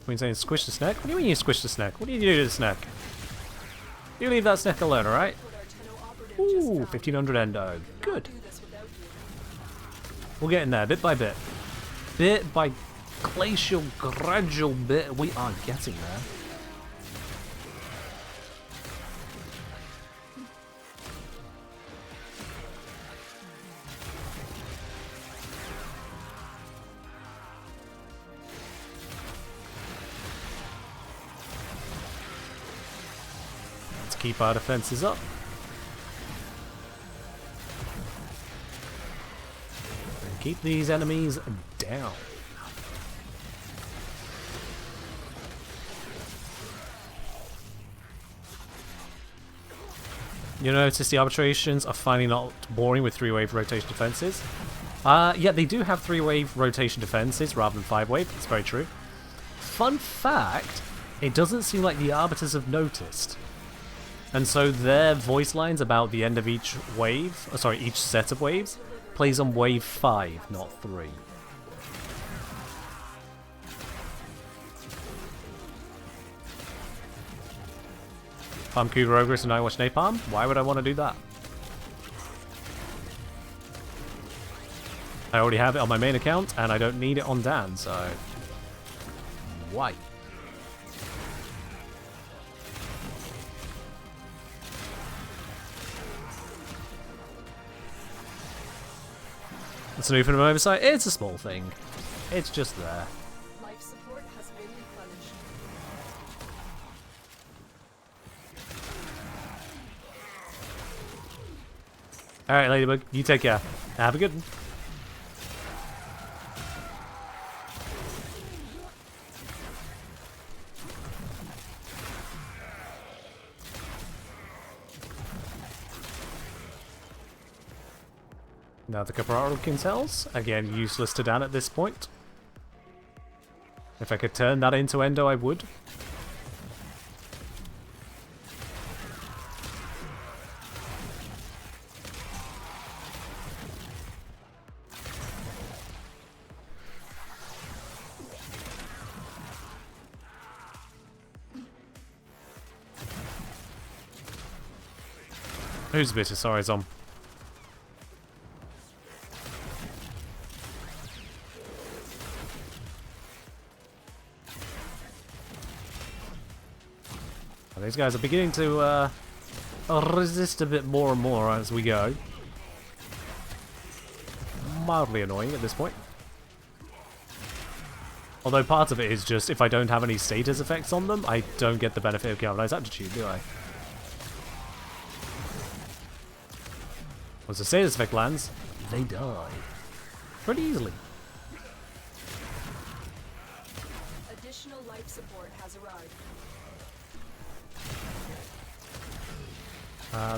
What are you saying, squish the snack? What do you mean you squish the snack? What do you do to the snack? You leave that snack alone, alright? Ooh, 1500 Endo. Good. We're getting there, bit by bit. Bit by glacial, gradual bit, we are getting there. Keep our defenses up. And keep these enemies down. You notice the arbitrations are finally not boring with 3-wave rotation defenses. Yeah, they do have 3-wave rotation defenses rather than 5-wave. It's very true. Fun fact, it doesn't seem like the arbiters have noticed. And so their voice lines about the end of each wave, sorry, each set of waves, plays on wave 5, not 3. Farm Cougar Ogress and I watch Napalm? Why would I want to do that? I already have it on my main account, and I don't need it on Dan, so... Why? It's new from an oversight. It's a small thing. It's just there. Life support has been replenished. Alright, Ladybug, you take care. Have a good one. Now the Caparro Quintels, again useless to Dan at this point. If I could turn that into Endo, I would. Who's Vitus? Sorry, Zom. These guys are beginning to resist a bit more and more as we go. mildly annoying at this point. Although part of it is just, if I don't have any status effects on them, I don't get the benefit of Galvanized Aptitude, do I? Once the status effect lands, they die. Pretty easily. Additional life support has arrived.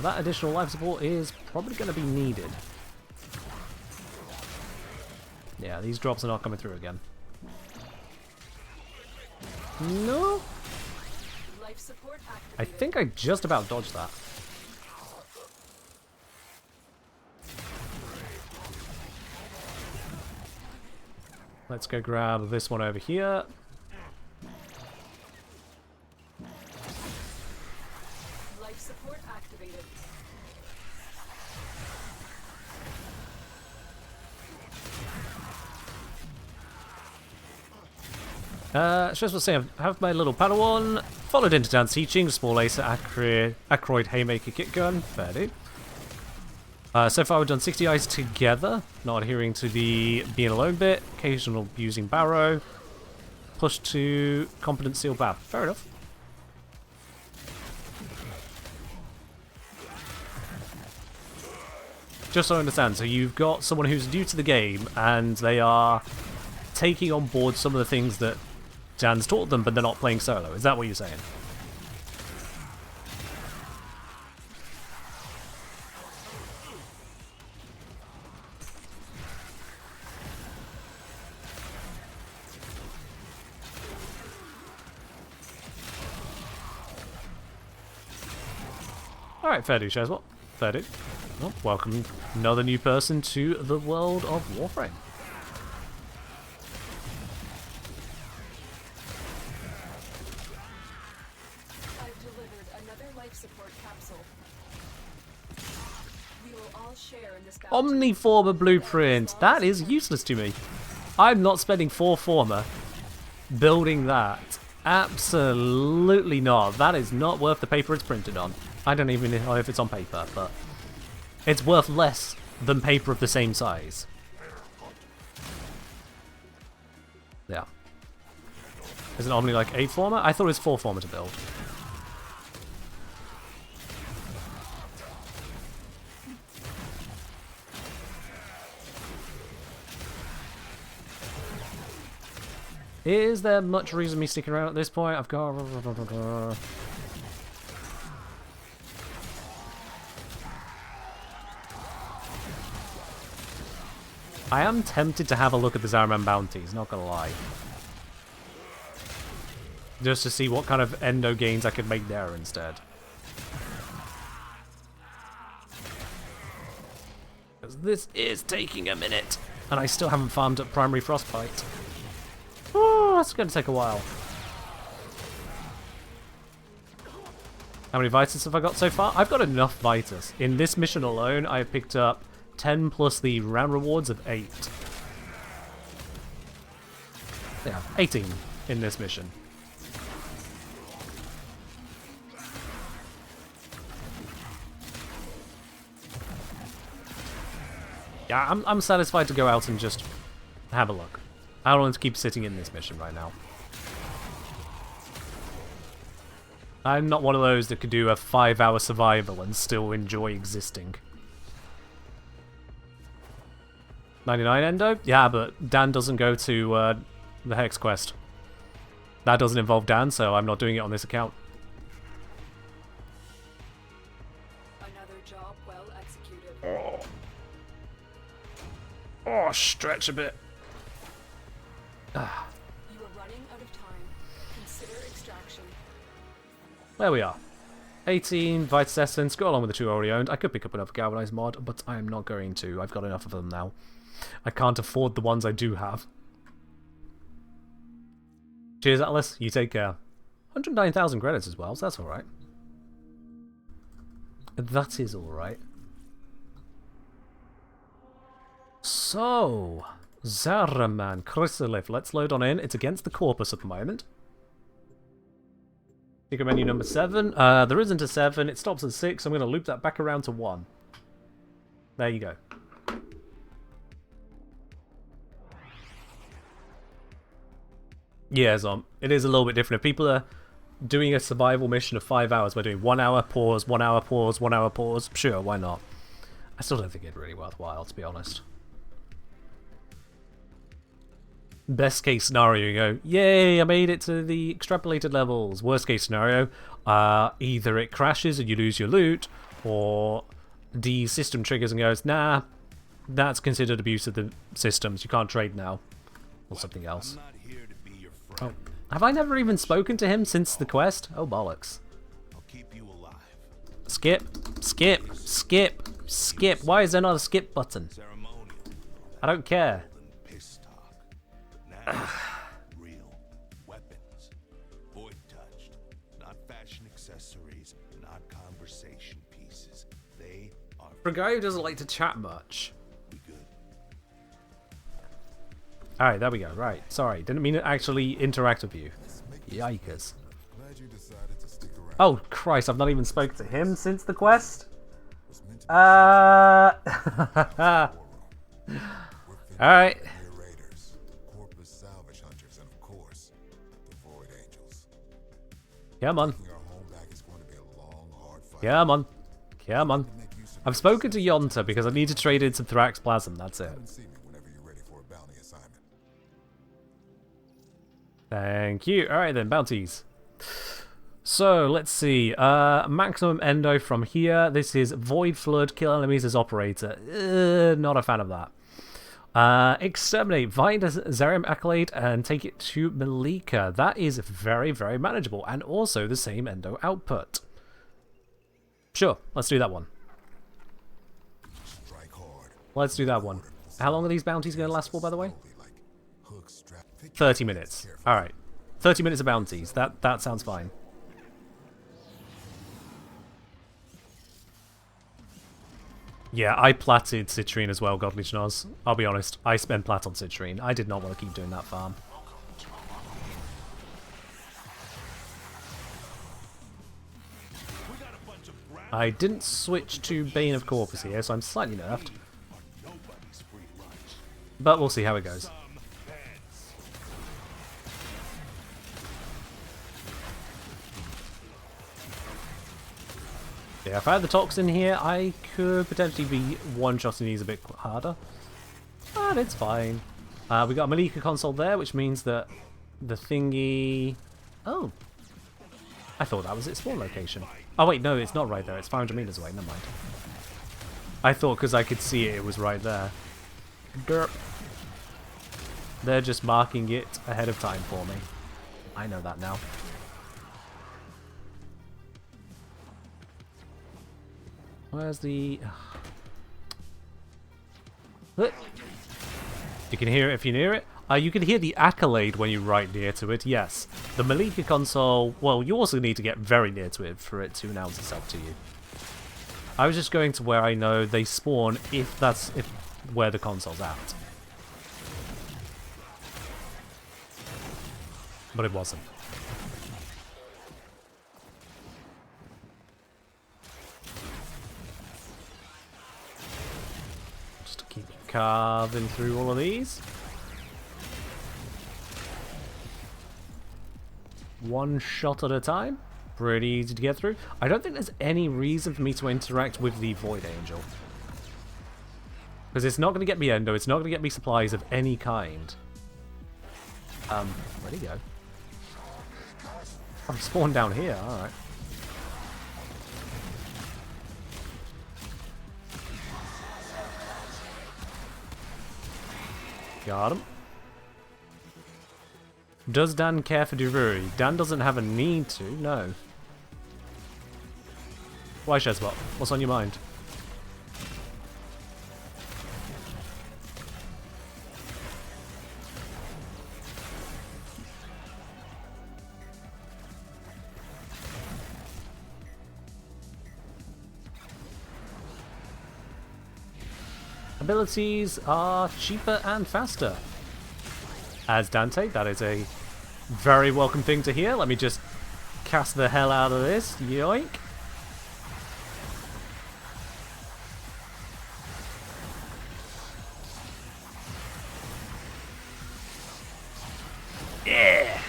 That additional life support is probably going to be needed. Yeah, these drops are not coming through again. No? Life support activated. I think I just about dodged that. Let's go grab this one over here. Life support activated. Just to say, I have my little Padawan, followed into Dan's teaching, small laser, Acroid Haymaker Kit Gun, fair dude. So far we've done 60 eyes together, not adhering to the being alone bit, occasional using Barrow, push to competent seal bath, fair enough. Just so I understand, so you've got someone who's new to the game and they are taking on board some of the things that Dan's taught them, but they're not playing solo. Is that what you're saying? Alright, fair do, Shazwell. Fair do. Well, welcome another new person to the world of Warframe. I've delivered another life support capsule. We will all share in this battle. Omniformer blueprint. That is useless to me. I'm not spending 4 former building that. Absolutely not. That is not worth the paper it's printed on. I don't even know if it's on paper, but it's worth less than paper of the same size. Yeah. Is it Omni like 8 former? I thought it was 4 former to build. Is there much reason me sticking around at this point? I've got... I am tempted to have a look at the Zaraman bounties, not gonna lie. Just to see what kind of endo gains I could make there instead. Because this is taking a minute, and I still haven't farmed up primary frostbite. Oh, that's gonna take a while. How many Vitus have I got so far? I've got enough Vitus. In this mission alone, I have picked up 10 plus the round rewards of 8. Yeah, 18 in this mission. Yeah, I'm satisfied to go out and just have a look. I don't want to keep sitting in this mission right now. I'm not one of those that could do a 5-hour survival and still enjoy existing. 99 Endo? Yeah, but Dan doesn't go to the Hex quest. That doesn't involve Dan, so I'm not doing it on this account. Another job well executed. Oh, stretch a bit. You are running out of time. Consider extraction. There we are. 18 Vitus Essence, go along with the 2 already owned. I could pick up another Galvanized mod, but I am not going to. I've got enough of them now. I can't afford the ones I do have. Cheers, Atlas. You take care. 109,000 credits as well, so that's alright. That is alright. So, Zaraman, Chrysalith. Let's load on in. It's against the Corpus at the moment. Secret menu number 7. There isn't a 7. It stops at 6. I'm going to loop that back around to 1. There you go. Yeah, Zom. It is a little bit different. If people are doing a survival mission of 5 hours, we're doing 1 hour, pause, 1 hour, pause, 1 hour, pause. Sure, why not? I still don't think it's really worthwhile, to be honest. Best case scenario, you go, yay, I made it to the extrapolated levels. Worst case scenario, either it crashes and you lose your loot, or the system triggers and goes, nah, that's considered abuse of the systems. You can't trade now. Or something else. I'm not here to be your Oh. friend. Have I never even spoken to him since the quest? Oh, bollocks. I'll keep you alive. Skip, skip, skip, skip. Why is there not a skip button? Ceremonial. I don't care. Piss talk. But now, real weapons. Void touched. Not fashion accessories. Not conversation pieces. They are For a guy who doesn't like to chat much. we good. Alright, there we go. Right. Sorry. Didn't mean to actually interact with you. Yikers. Glad you decided to stick around. Oh, Christ. I've not even spoken to him since the quest? Was meant to be Alright. mere raiders, corpus salvage hunters, and of course, the Void Angels. Come on. Taking our home back is going to be a long, hard fight. Come on. Come on. Make use of I've spoken to Yonta because I need to trade in some Thrax Plasm. That's it. Come and see me whenever you're ready for a bounty assignment. Thank you. Alright then, bounties. So, let's see. Maximum Endo from here. This is Void Flood, kill enemies as operator. Not a fan of that. Exterminate Vitus Zarium Accolade and take it to Malika. That is very, very manageable. And also the same Endo output. Sure, let's do that one. Strike hard. Let's do that one. How long are these bounties going to last for, by the way? Slowly, like hooks strapped. 30 minutes. Alright. 30 minutes of bounties. That sounds fine. Yeah, I platted Citrine as well, Godly Schnoz. I'll be honest, I spent plat on Citrine. I did not want to keep doing that farm. I didn't switch to Bane of Corpus here, so I'm slightly nerfed. But we'll see how it goes. Yeah, if I had the Toxin here, I could potentially be one-shotting these a bit harder. But it's fine. We got a Malika console there, which means that the thingy... Oh. I thought that was its spawn location. Oh wait, no, it's not right there. It's 500 meters away. Never mind. I thought because I could see it, it was right there. Derp. They're just marking it ahead of time for me. I know that now. Where's the... You can hear it if you're near it. You can hear the accolade when you're right near to it, yes. The Malika console, well, you also need to get very near to it for it to announce itself to you. I was just going to where I know they spawn if that's where the console's at. But it wasn't. Just to keep carving through all of these. One shot at a time. Pretty easy to get through. I don't think there's any reason for me to interact with the Void Angel. Because it's not going to get me Endo, it's not going to get me supplies of any kind. Where'd he go? Oh, he spawned down here, alright. Got him. Does Dan care for Dururi? Dan doesn't have a need to, no. Why, Shezbot? What's on your mind? Abilities are cheaper and faster. As Dante, that is a very welcome thing to hear. Let me just cast the hell out of this. Yoink. Yeah.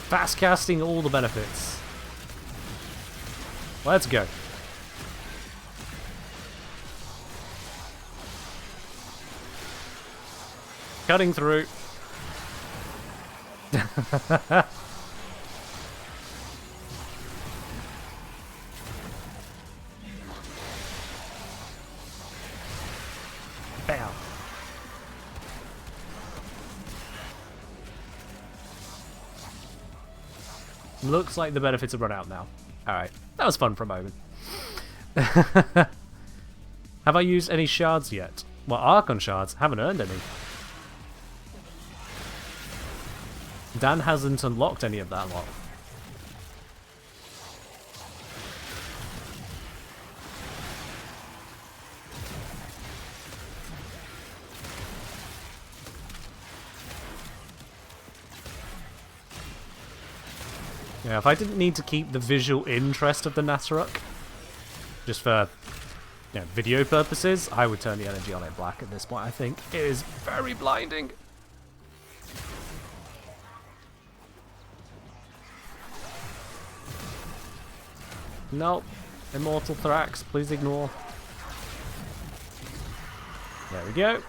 Fast casting all the benefits. Let's go. Cutting through. Bam. Looks like the benefits have run out now. Alright, that was fun for a moment. Have I used any shards yet? Well, Archon shards, haven't earned any. Dan hasn't unlocked any of that lot. Yeah, if I didn't need to keep the visual interest of the Nasaruk, just for video purposes, I would turn the energy on it black at this point, I think. It is very blinding. Nope. Immortal Thrax, please ignore. There we go.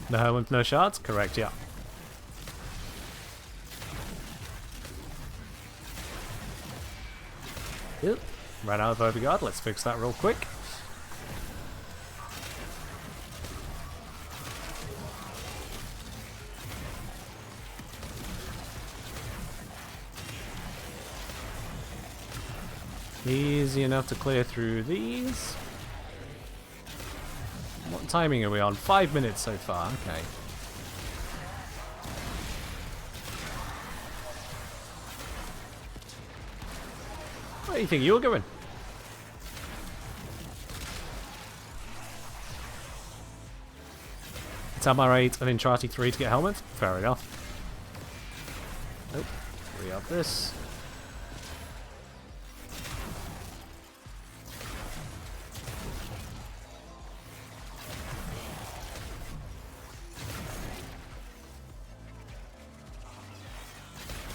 No, with no shards? Correct, yeah. Yep. Ran out of overguard. Let's fix that real quick. Easy enough to clear through these. What timing are we on? 5 minutes so far. Okay. Where do you think you were going? Tamar 8 and Intrati 3 to get helmets? Fair enough. Nope. We have this.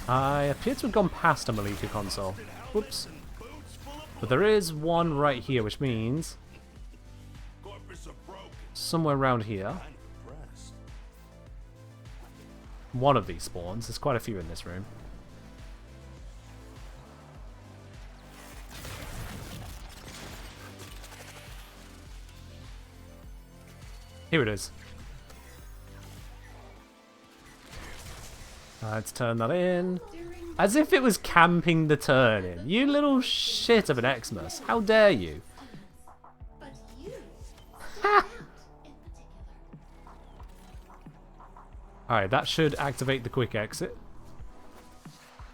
I appear to have gone past a Malika console. Whoops. But there is one right here, which means somewhere around here. One of these spawns. There's quite a few in this room. Here it is. Let's turn that in. As if it was camping the turn in. You little shit of an Xmas. How dare you? Alright, that should activate the quick exit.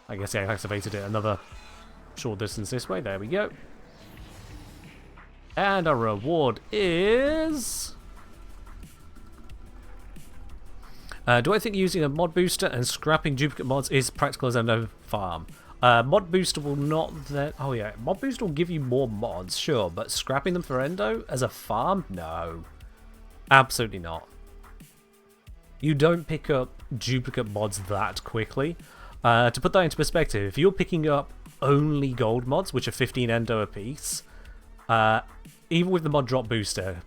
I guess I activated it another short distance this way. There we go. And our reward is... do I think using a mod booster and scrapping duplicate mods is practical as Endo farm? Mod booster will not then... Oh yeah, mod booster will give you more mods, sure, but scrapping them for Endo as a farm? No. Absolutely not. You don't pick up duplicate mods that quickly. To put that into perspective, if you're picking up only gold mods, which are 15 Endo a piece, even with the mod drop booster,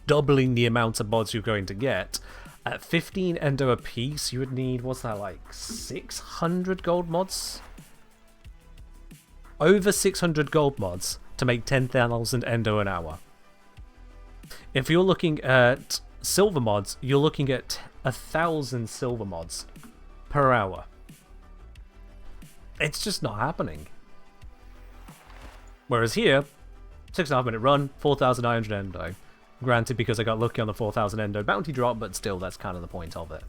doubling the amount of mods you're going to get, at 15 Endo a piece, you would need, what's that, like 600 gold mods? Over 600 gold mods to make 10,000 Endo an hour. If you're looking at silver mods, you're looking at 1,000 silver mods per hour. It's just not happening. Whereas here, 6.5 minute run, 4,900 Endo. Granted, because I got lucky on the 4,000 Endo bounty drop, but still, that's kind of the point of it.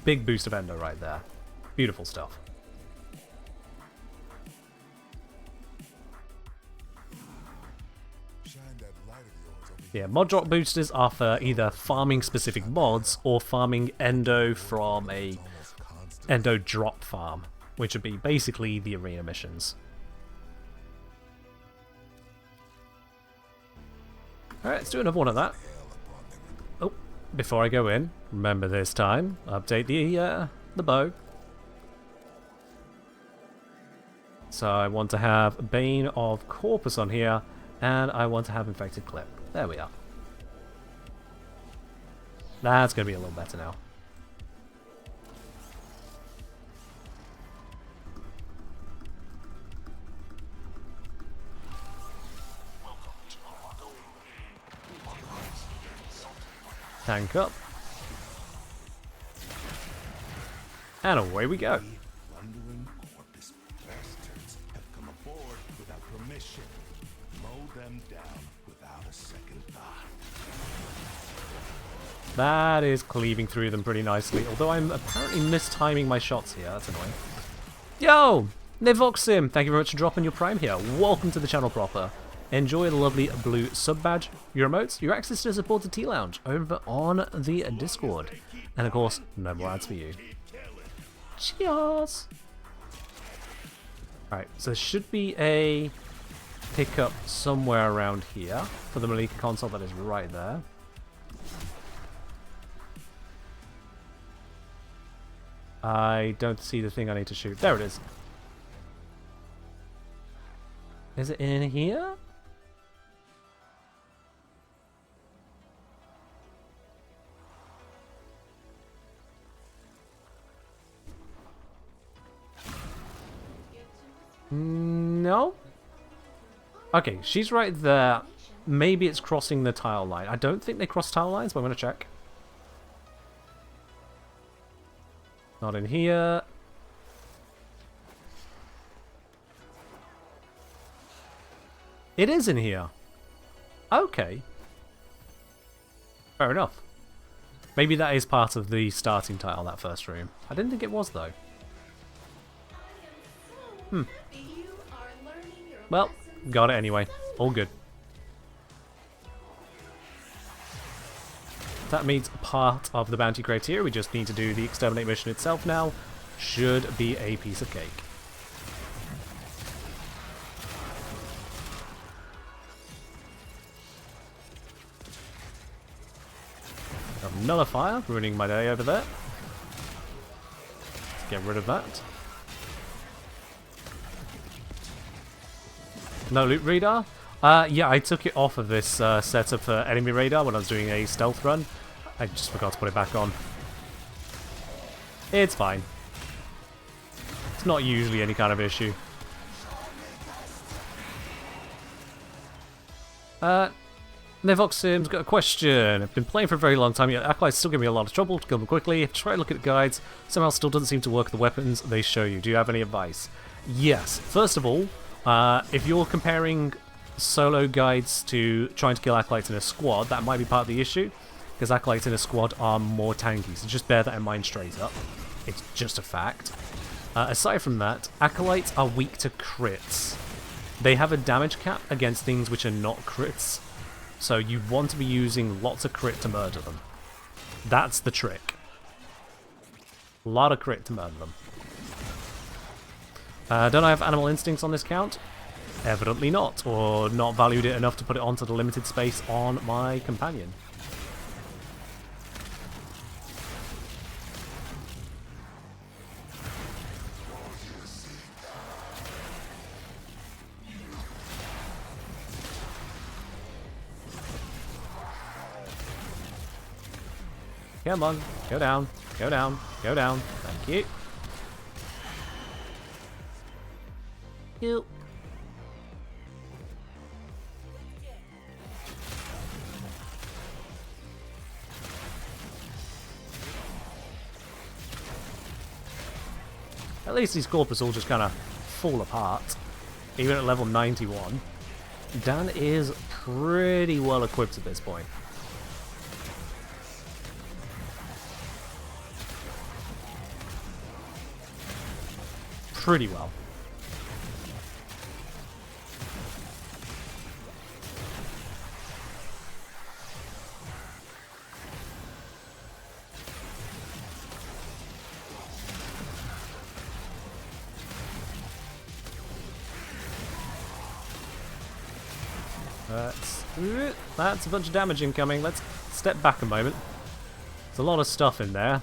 Big boost of Endo right there. Beautiful stuff. Shine that light of yours over Yeah, mod drop boosters are for either farming specific mods or farming Endo from a Endo drop farm, which would be basically the arena missions. Alright, let's do another one of that. Oh, before I go in, remember this time, update the bow. So I want to have Bane of Corpus on here, and I want to have Infected Clip. There we are. That's going to be a little better now. Tank up. And away we go. Wandering Corpus bastards have come aboard without permission. Mow them down without a second thought. That is cleaving through them pretty nicely, although I'm apparently mistiming my shots here. That's annoying. Yo! Nivoxim, thank you very much for dropping your prime here. Welcome to the channel proper. Enjoy the lovely blue sub badge, your emotes, your access to support the Tea Lounge over on the Discord. And of course, no more ads for you. Cheers! Alright, so there should be a pickup somewhere around here for the Malika console that is right there. I don't see the thing I need to shoot. There it is. Is it in here? No? Okay, she's right there. Maybe it's crossing the tile line. I don't think they cross tile lines, but I'm going to check. Not in here. It is in here. Okay. Fair enough. Maybe that is part of the starting tile, that first room. I didn't think it was, though. Well, got it anyway. All good. That means part of the bounty criteria. We just need to do the exterminate mission itself now. Should be a piece of cake. Nullifier, ruining my day over there. Let's get rid of that. No loot radar? Yeah, I took it off of this setup for enemy radar when I was doing a stealth run. I just forgot to put it back on. It's fine. It's not usually any kind of issue. Nevoxim's got a question. I've been playing for a very long time, yet Acolyte's still giving me a lot of trouble to kill them quickly. If you try to look at the guides, somehow still doesn't seem to work the weapons they show you. Do you have any advice? Yes. First of all, if you're comparing solo guides to trying to kill Acolytes in a squad, that might be part of the issue, because Acolytes in a squad are more tanky, so just bear that in mind straight up. It's just a fact. Aside from that, Acolytes are weak to crits. They have a damage cap against things which are not crits, so you want to be using lots of crit to murder them. That's the trick. A lot of crit to murder them. Don't I have animal instincts on this count? Evidently not, or not valued it enough to put it onto the limited space on my companion. Come on, go down, go down, go down. Thank you. You. At least these corpus all just kind of fall apart, even at level 91. Dan is pretty well equipped at this point. Pretty well. That's a bunch of damage incoming. Let's step back a moment. There's a lot of stuff in there.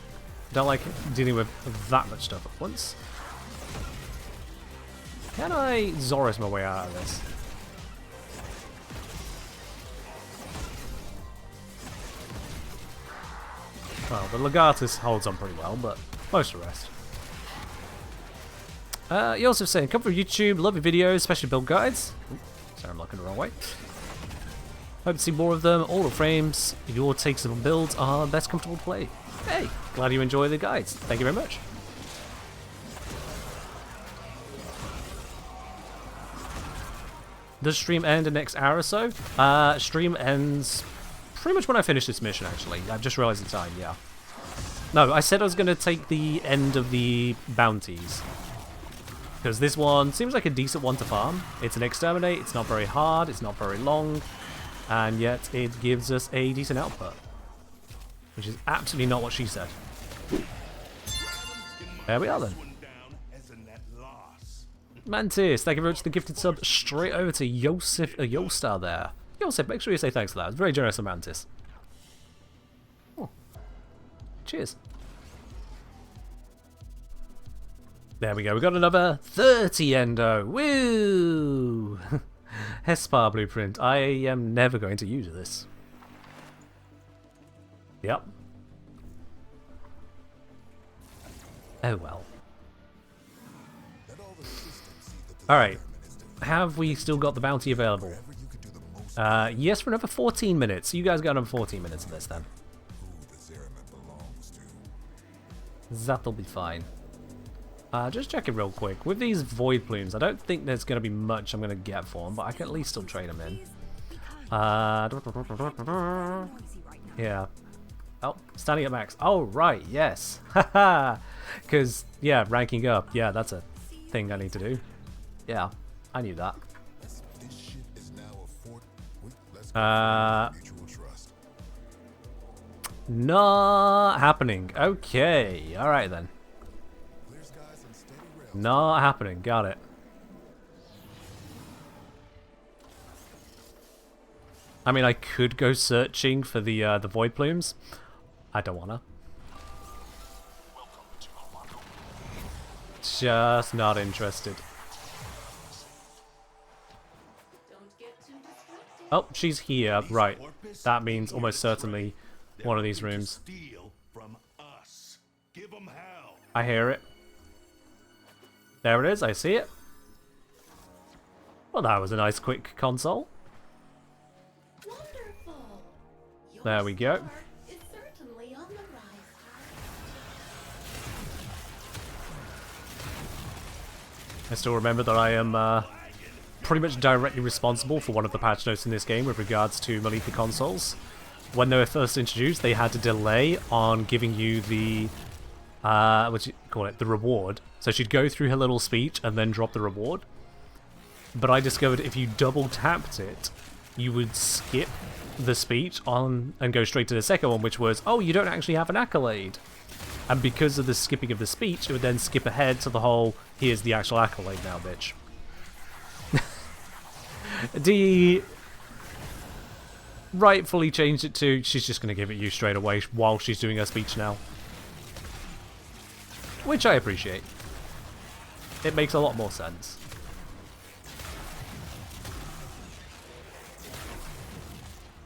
Don't like dealing with that much stuff at once. Can I Zoros my way out of this? Well, the Legatus holds on pretty well, but most of the rest. You also saying, come from YouTube, love your videos, especially build guides. Ooh, sorry, I'm looking the wrong way. Hope to see more of them. All the frames, your takes on builds are best comfortable to play. Hey, glad you enjoy the guides. Thank you very much. Does stream end in the next hour or so? Stream ends pretty much when I finish this mission, actually. I've just realized the time, yeah. No, I said I was going to take the end of the bounties. Because this one seems like a decent one to farm. It's an exterminate, it's not very hard, it's not very long, and yet it gives us a decent output. Which is absolutely not what she said. There we are then. Mantis, thank you very much for the gifted sub. Straight over to Yostar there. Yosef, make sure you say thanks for that. It's very generous of Mantis. Oh. Cheers. There we go. We got another 30 Endo. Woo! Hespar blueprint. I am never going to use this. Yep. Oh well. Alright. Have we still got the bounty available? Yes, for another 14 minutes. You guys got another 14 minutes of this then. That'll be fine. Just checking real quick. With these void plumes, I don't think there's going to be much I'm going to get for them, but I can at least still trade them in. Yeah. Oh, standing at max. Oh, right, yes. Haha. Because, yeah, ranking up. Yeah, that's a thing I need to do. Yeah, I knew that. Not happening. Okay, alright then. Not happening, got it. I mean, I could go searching for the void plumes. I don't wanna. Just not interested. Oh, she's here. Right. That means almost certainly one of these rooms. I hear it. There it is. I see it. Well, that was a nice quick console. There we go. I still remember that I am pretty much directly responsible for one of the patch notes in this game with regards to Malika consoles. When they were first introduced, they had to delay on giving you the what you call it, the reward. So she'd go through her little speech and then drop the reward. But I discovered if you double tapped it, you would skip the speech on and go straight to the second one, which was, oh, you don't actually have an accolade. And because of the skipping of the speech, it would then skip ahead to the whole, here's the actual accolade now, bitch. D rightfully changed it to, she's just going to give it you straight away while she's doing her speech now. Which I appreciate. It makes a lot more sense.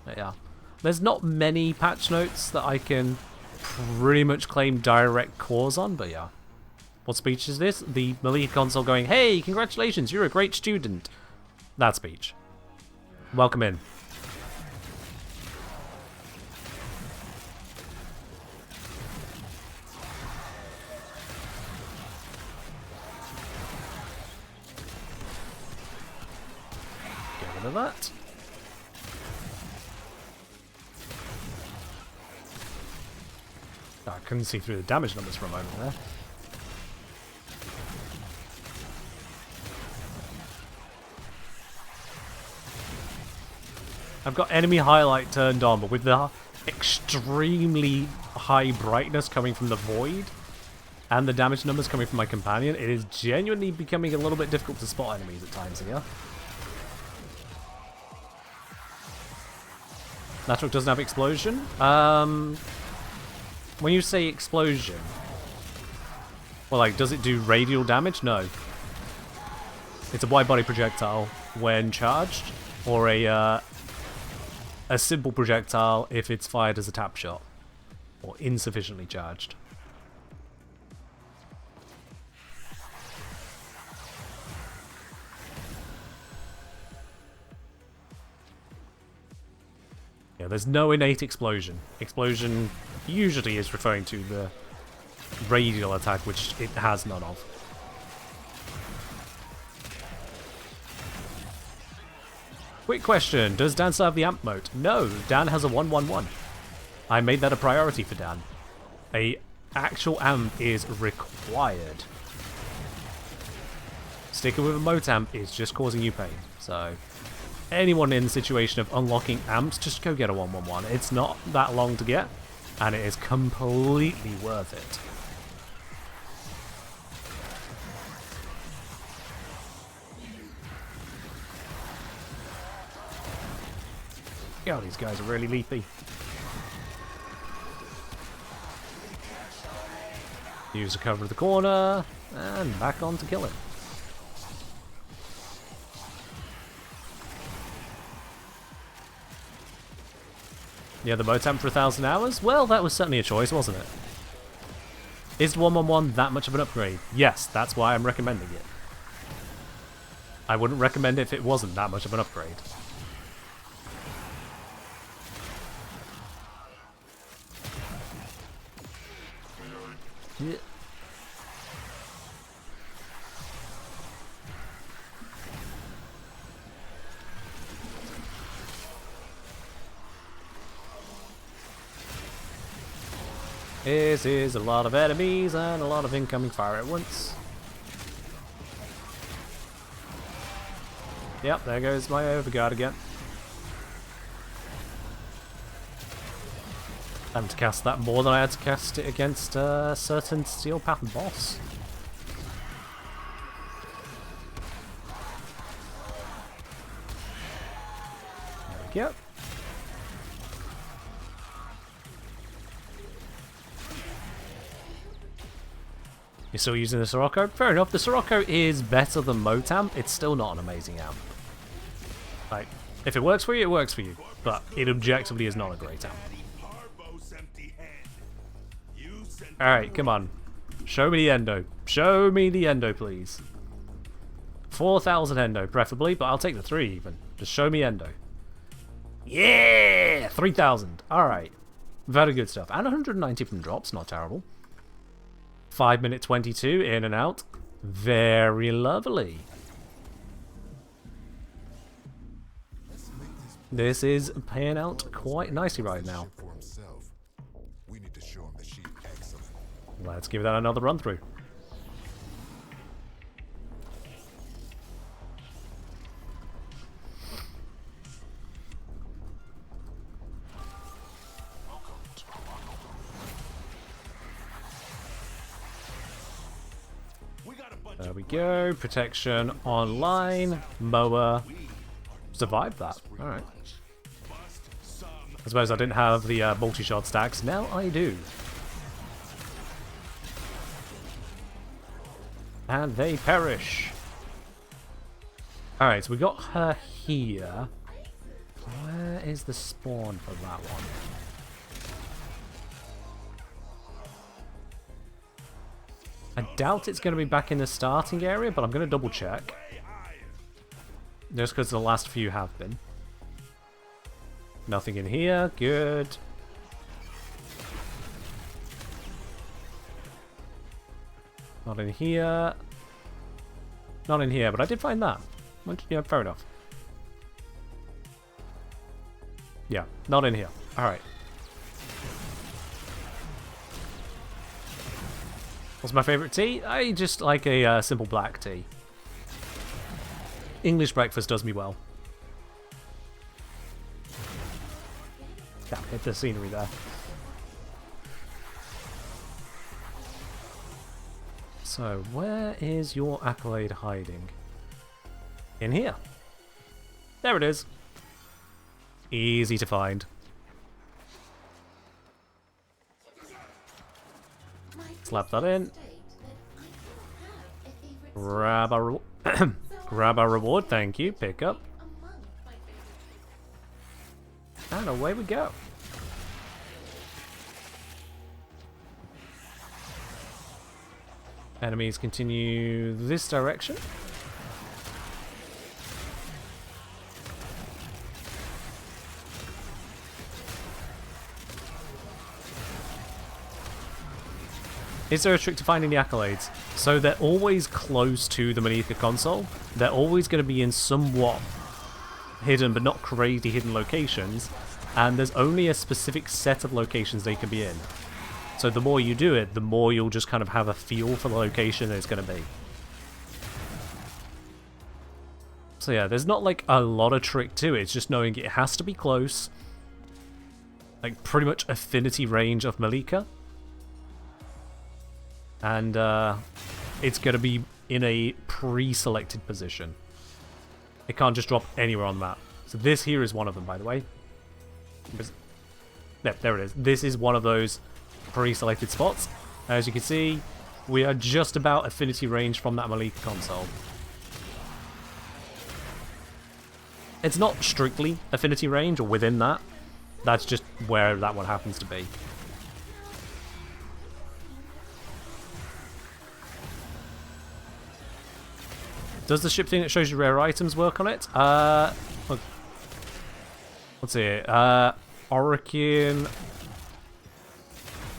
But yeah. There's not many patch notes that I can pretty much claim direct cause on, but yeah. What speech is this? The Malika console going, hey, congratulations, you're a great student. That speech. Welcome in. Get rid of that. Oh, I couldn't see through the damage numbers for a moment there. I've got enemy highlight turned on, but with the extremely high brightness coming from the void and the damage numbers coming from my companion, it is genuinely becoming a little bit difficult to spot enemies at times here. That truck doesn't have explosion? When you say explosion, well, like, does it do radial damage? No. It's a wide body projectile when charged, or a simple projectile if it's fired as a tap shot, or insufficiently charged. Yeah, there's no innate explosion. Explosion usually is referring to the radial attack, which it has none of. Quick question, does Dan still have the amp mode? No, Dan has a 111. I made that a priority for Dan. A actual amp is required. Sticking with a mote amp is just causing you pain, so anyone in the situation of unlocking amps, just go get a 111. It's not that long to get, and it is completely worth it. God, these guys are really leafy. Use the cover of the corner, and back on to kill it. Yeah, the Motam for 1,000 hours? Well, that was certainly a choice, wasn't it? Is 111 that much of an upgrade? Yes, that's why I'm recommending it. I wouldn't recommend it if it wasn't that much of an upgrade. Yeah. This is a lot of enemies and a lot of incoming fire at once. Yep, there goes my overguard again. I had to cast that more than I had to cast it against a certain Steel Path boss. There we go. You're still using the Sirocco? Fair enough, the Sirocco is better than Motam. It's still not an amazing amp. Like, if it works for you, it works for you. But it objectively is not a great amp. Alright, come on. Show me the Endo. Show me the Endo, please. 4,000 Endo, preferably, but I'll take the 3 even. Just show me Endo. Yeah! 3,000. Alright. Very good stuff. And 190 from drops, not terrible. 5 minute 22, in and out. Very lovely. This is paying out quite nicely right now. Let's give that another run through. There we go. Protection online. Mower. Survived that. Alright. I suppose I didn't have the multi-shot stacks. Now I do. And they perish. Alright, so we got her here. Where is the spawn for that one? I doubt it's going to be back in the starting area, but I'm going to double check. Just because the last few have been. Nothing in here. Good. Not in here. Not in here, but I did find that. Yeah, fair enough. Yeah, not in here. Alright. What's my favourite tea? I just like a simple black tea. English breakfast does me well. Damn, hit the scenery there. So, where is your accolade hiding? In here. There it is. Easy to find. Slap that in. Grab a grab a reward, thank you. Pick up. And away we go. Enemies continue this direction. Is there a trick to finding the accolades? So they're always close to the Malika console. They're always going to be in somewhat hidden but not crazy hidden locations. And there's only a specific set of locations they can be in. So the more you do it, the more you'll just kind of have a feel for the location it's going to be. So yeah, there's not like a lot of trick to it. It's just knowing it has to be close. Like pretty much affinity range of Malika. And it's going to be in a pre-selected position. It can't just drop anywhere on the map. So this here is one of them, by the way. Yep, there it is. This is one of those pre-selected spots. As you can see, we are just about affinity range from that Malika console. It's not strictly affinity range or within that. That's just where that one happens to be. Does the ship thing that shows you rare items work on it? Look. Let's see it. Orokin.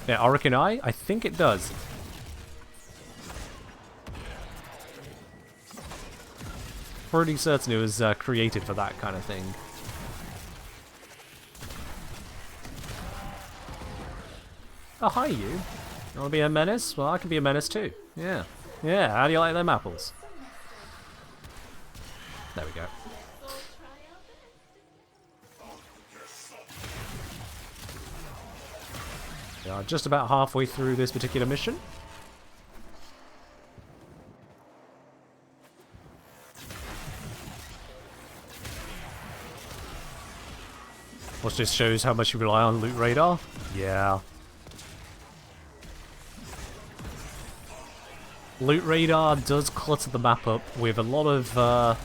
Yeah, Orokin Eye? I think it does. Pretty certain it was created for that kind of thing. Oh, hi you. You want to be a menace? Well, I can be a menace too. Yeah. Yeah, how do you like them apples? There we go. We are just about halfway through this particular mission. Which just shows how much you rely on loot radar. Yeah. Loot radar does clutter the map up with a lot of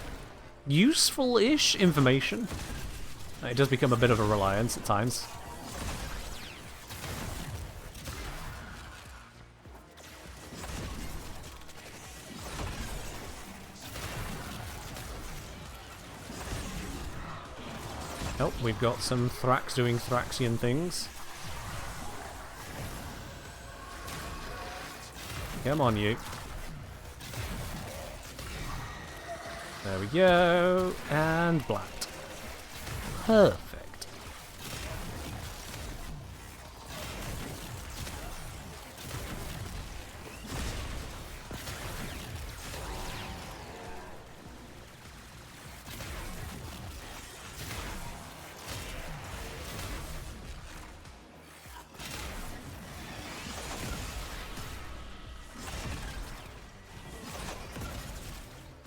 useful-ish information. It does become a bit of a reliance at times. Oh, we've got some Thrax doing Thraxian things. Come on, you. There we go. And blacked. Perfect.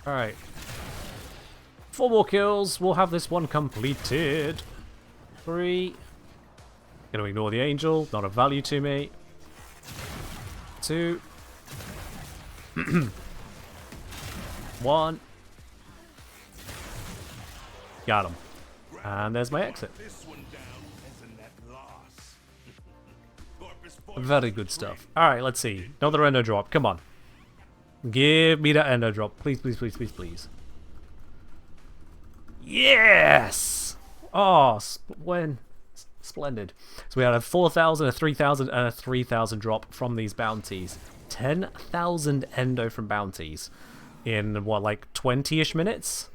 Alright. 4 more kills, we'll have this one completed. 3. Gonna ignore the angel, not of value to me. 2. 1. Got him. And there's my exit. Very good stuff. Alright, let's see. Another endo drop, come on. Give me that endo drop. Please, please, please, please, please. Yes! Oh, splendid. So we had a 4,000, a 3,000, and a 3,000 drop from these bounties. 10,000 endo from bounties in, what, like 20-ish minutes?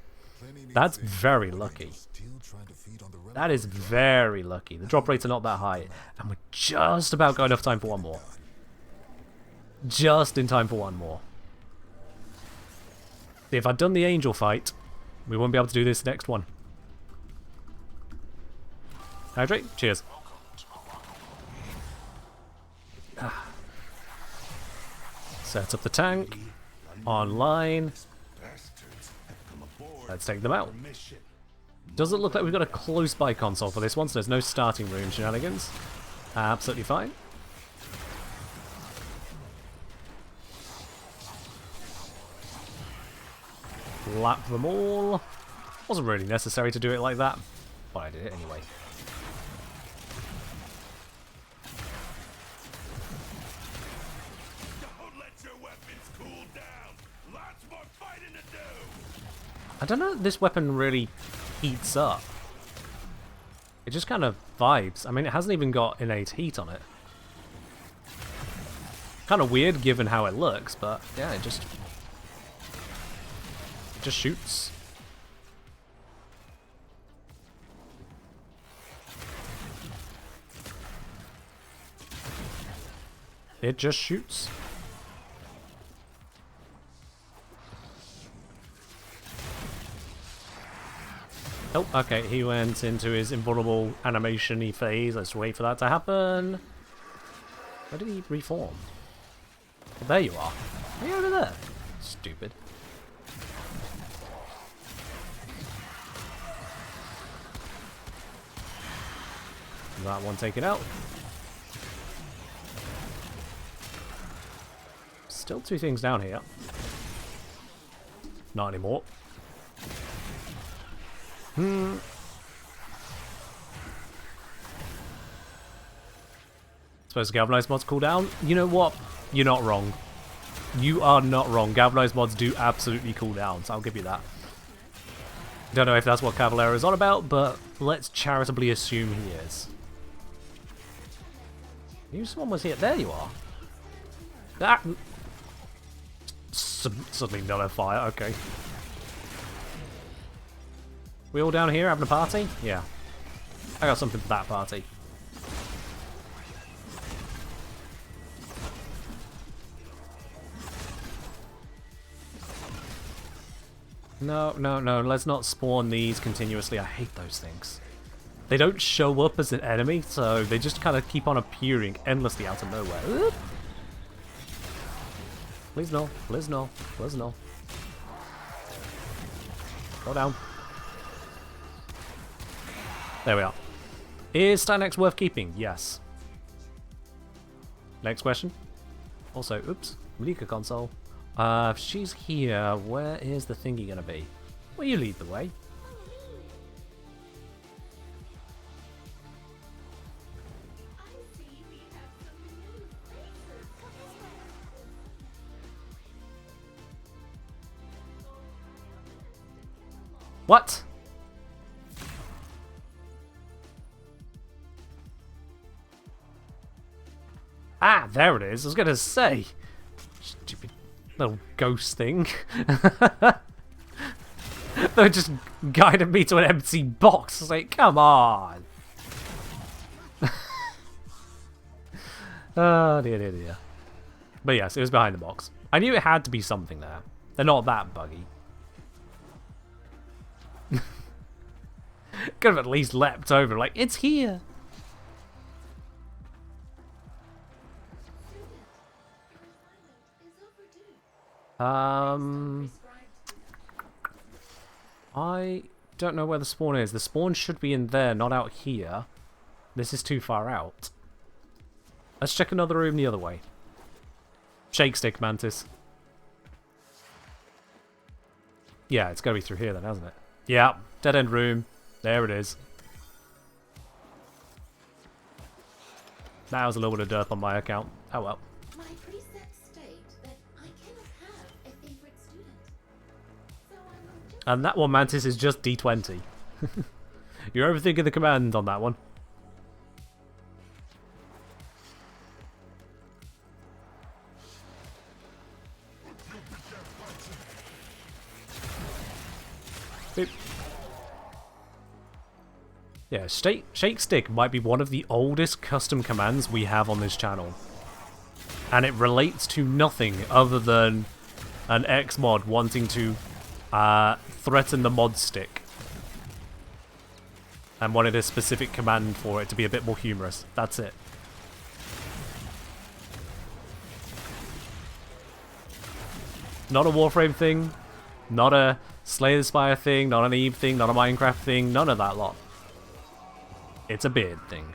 That's very lucky. That is very lucky. The drop rates are not that high. And we're just about got enough time for one more. Just in time for one more. If I'd done the angel fight, we won't be able to do this next one. Hydrate. Cheers. Set up the tank. Online. Let's take them out. Does it look like we've got a close-by console for this one, so there's no starting room shenanigans? Absolutely fine. slap them all. Wasn't really necessary to do it like that, but I did it anyway. Don't let your weapons cool down. Lots more fighting to do. I don't know if this weapon really heats up. It just kind of vibes. I mean, it hasn't even got innate heat on it. Kind of weird given how it looks, but yeah, it just shoots. It just shoots. Oh, okay, he went into his invulnerable animation-y phase. Let's wait for that to happen. Where did he reform? Oh, there you are. Are you over there? Stupid. That one taken out. Still two things down here. Not anymore. Suppose galvanized mods cool down. You know what? You're not wrong. You are not wrong. Galvanized mods do absolutely cool down, so I'll give you that. Don't know if that's what Cavalera is on about, but let's charitably assume he is. Knew someone was here. There you are. That suddenly not a fire. Okay. We all down here having a party? Yeah. I got something for that party. No, no, no. Let's not spawn these continuously. I hate those things. They don't show up as an enemy, so they just kind of keep on appearing endlessly out of nowhere. Oop. Please no. Please no. Please no. Go down. There we are. Is Stynex worth keeping? Yes. Next question. Also, oops, Malika console. If she's here, where is the thingy gonna be? Will you lead the way? What? Ah, there it is. I was gonna say. Stupid little ghost thing. They just guided me to an empty box. Like, come on. Oh, dear, dear, dear. But yes, it was behind the box. I knew it had to be something there. They're not that buggy. Could have at least leapt over, like, it's here. I don't know where the spawn is. The spawn should be in there, not out here. This is too far out. Let's check another room the other way. Shake stick, Mantis. Yeah, it's gotta be through here then, hasn't it? Yeah, dead end room. There it is. That was a little bit of derp on my account. Oh well. My presets state that I cannot have a favorite student. So I will just... And that one, Mantis, is just D20. You're overthinking the command on that one. Boop. Yeah, Shake Stick might be one of the oldest custom commands we have on this channel. And it relates to nothing other than an X-mod wanting to threaten the mod stick. And wanted a specific command for it to be a bit more humorous. That's it. Not a Warframe thing, not a Slay the Spire thing, not an Eve thing, not a Minecraft thing, none of that lot. It's a beard thing.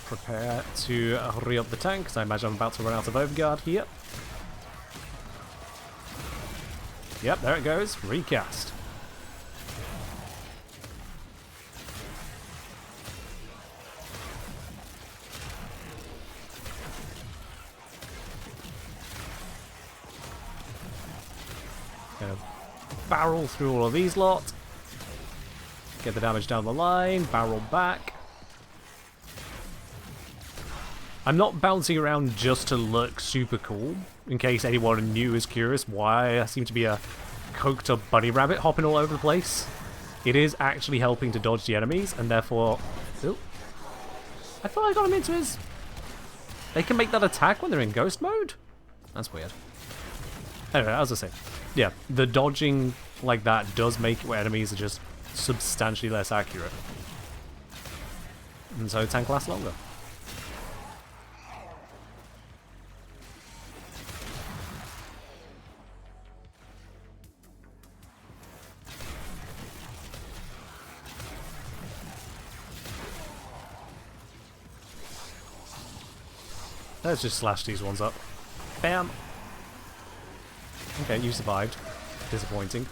prepare to re-up the tank, because I imagine I'm about to run out of overguard here. Yep, there it goes. Recast. Gonna barrel through all of these lot. Get the damage down the line. Barrel back. I'm not bouncing around just to look super cool, in case anyone new is curious why I seem to be a coked up bunny rabbit hopping all over the place. It is actually helping to dodge the enemies, and therefore... Ooh. I thought I got him into his... They can make that attack when they're in ghost mode? That's weird. Anyway, as I say, yeah, the dodging like that does make it where enemies are just substantially less accurate. And so tank lasts longer. Let's just slash these ones up. Bam! Okay, you survived. Disappointing.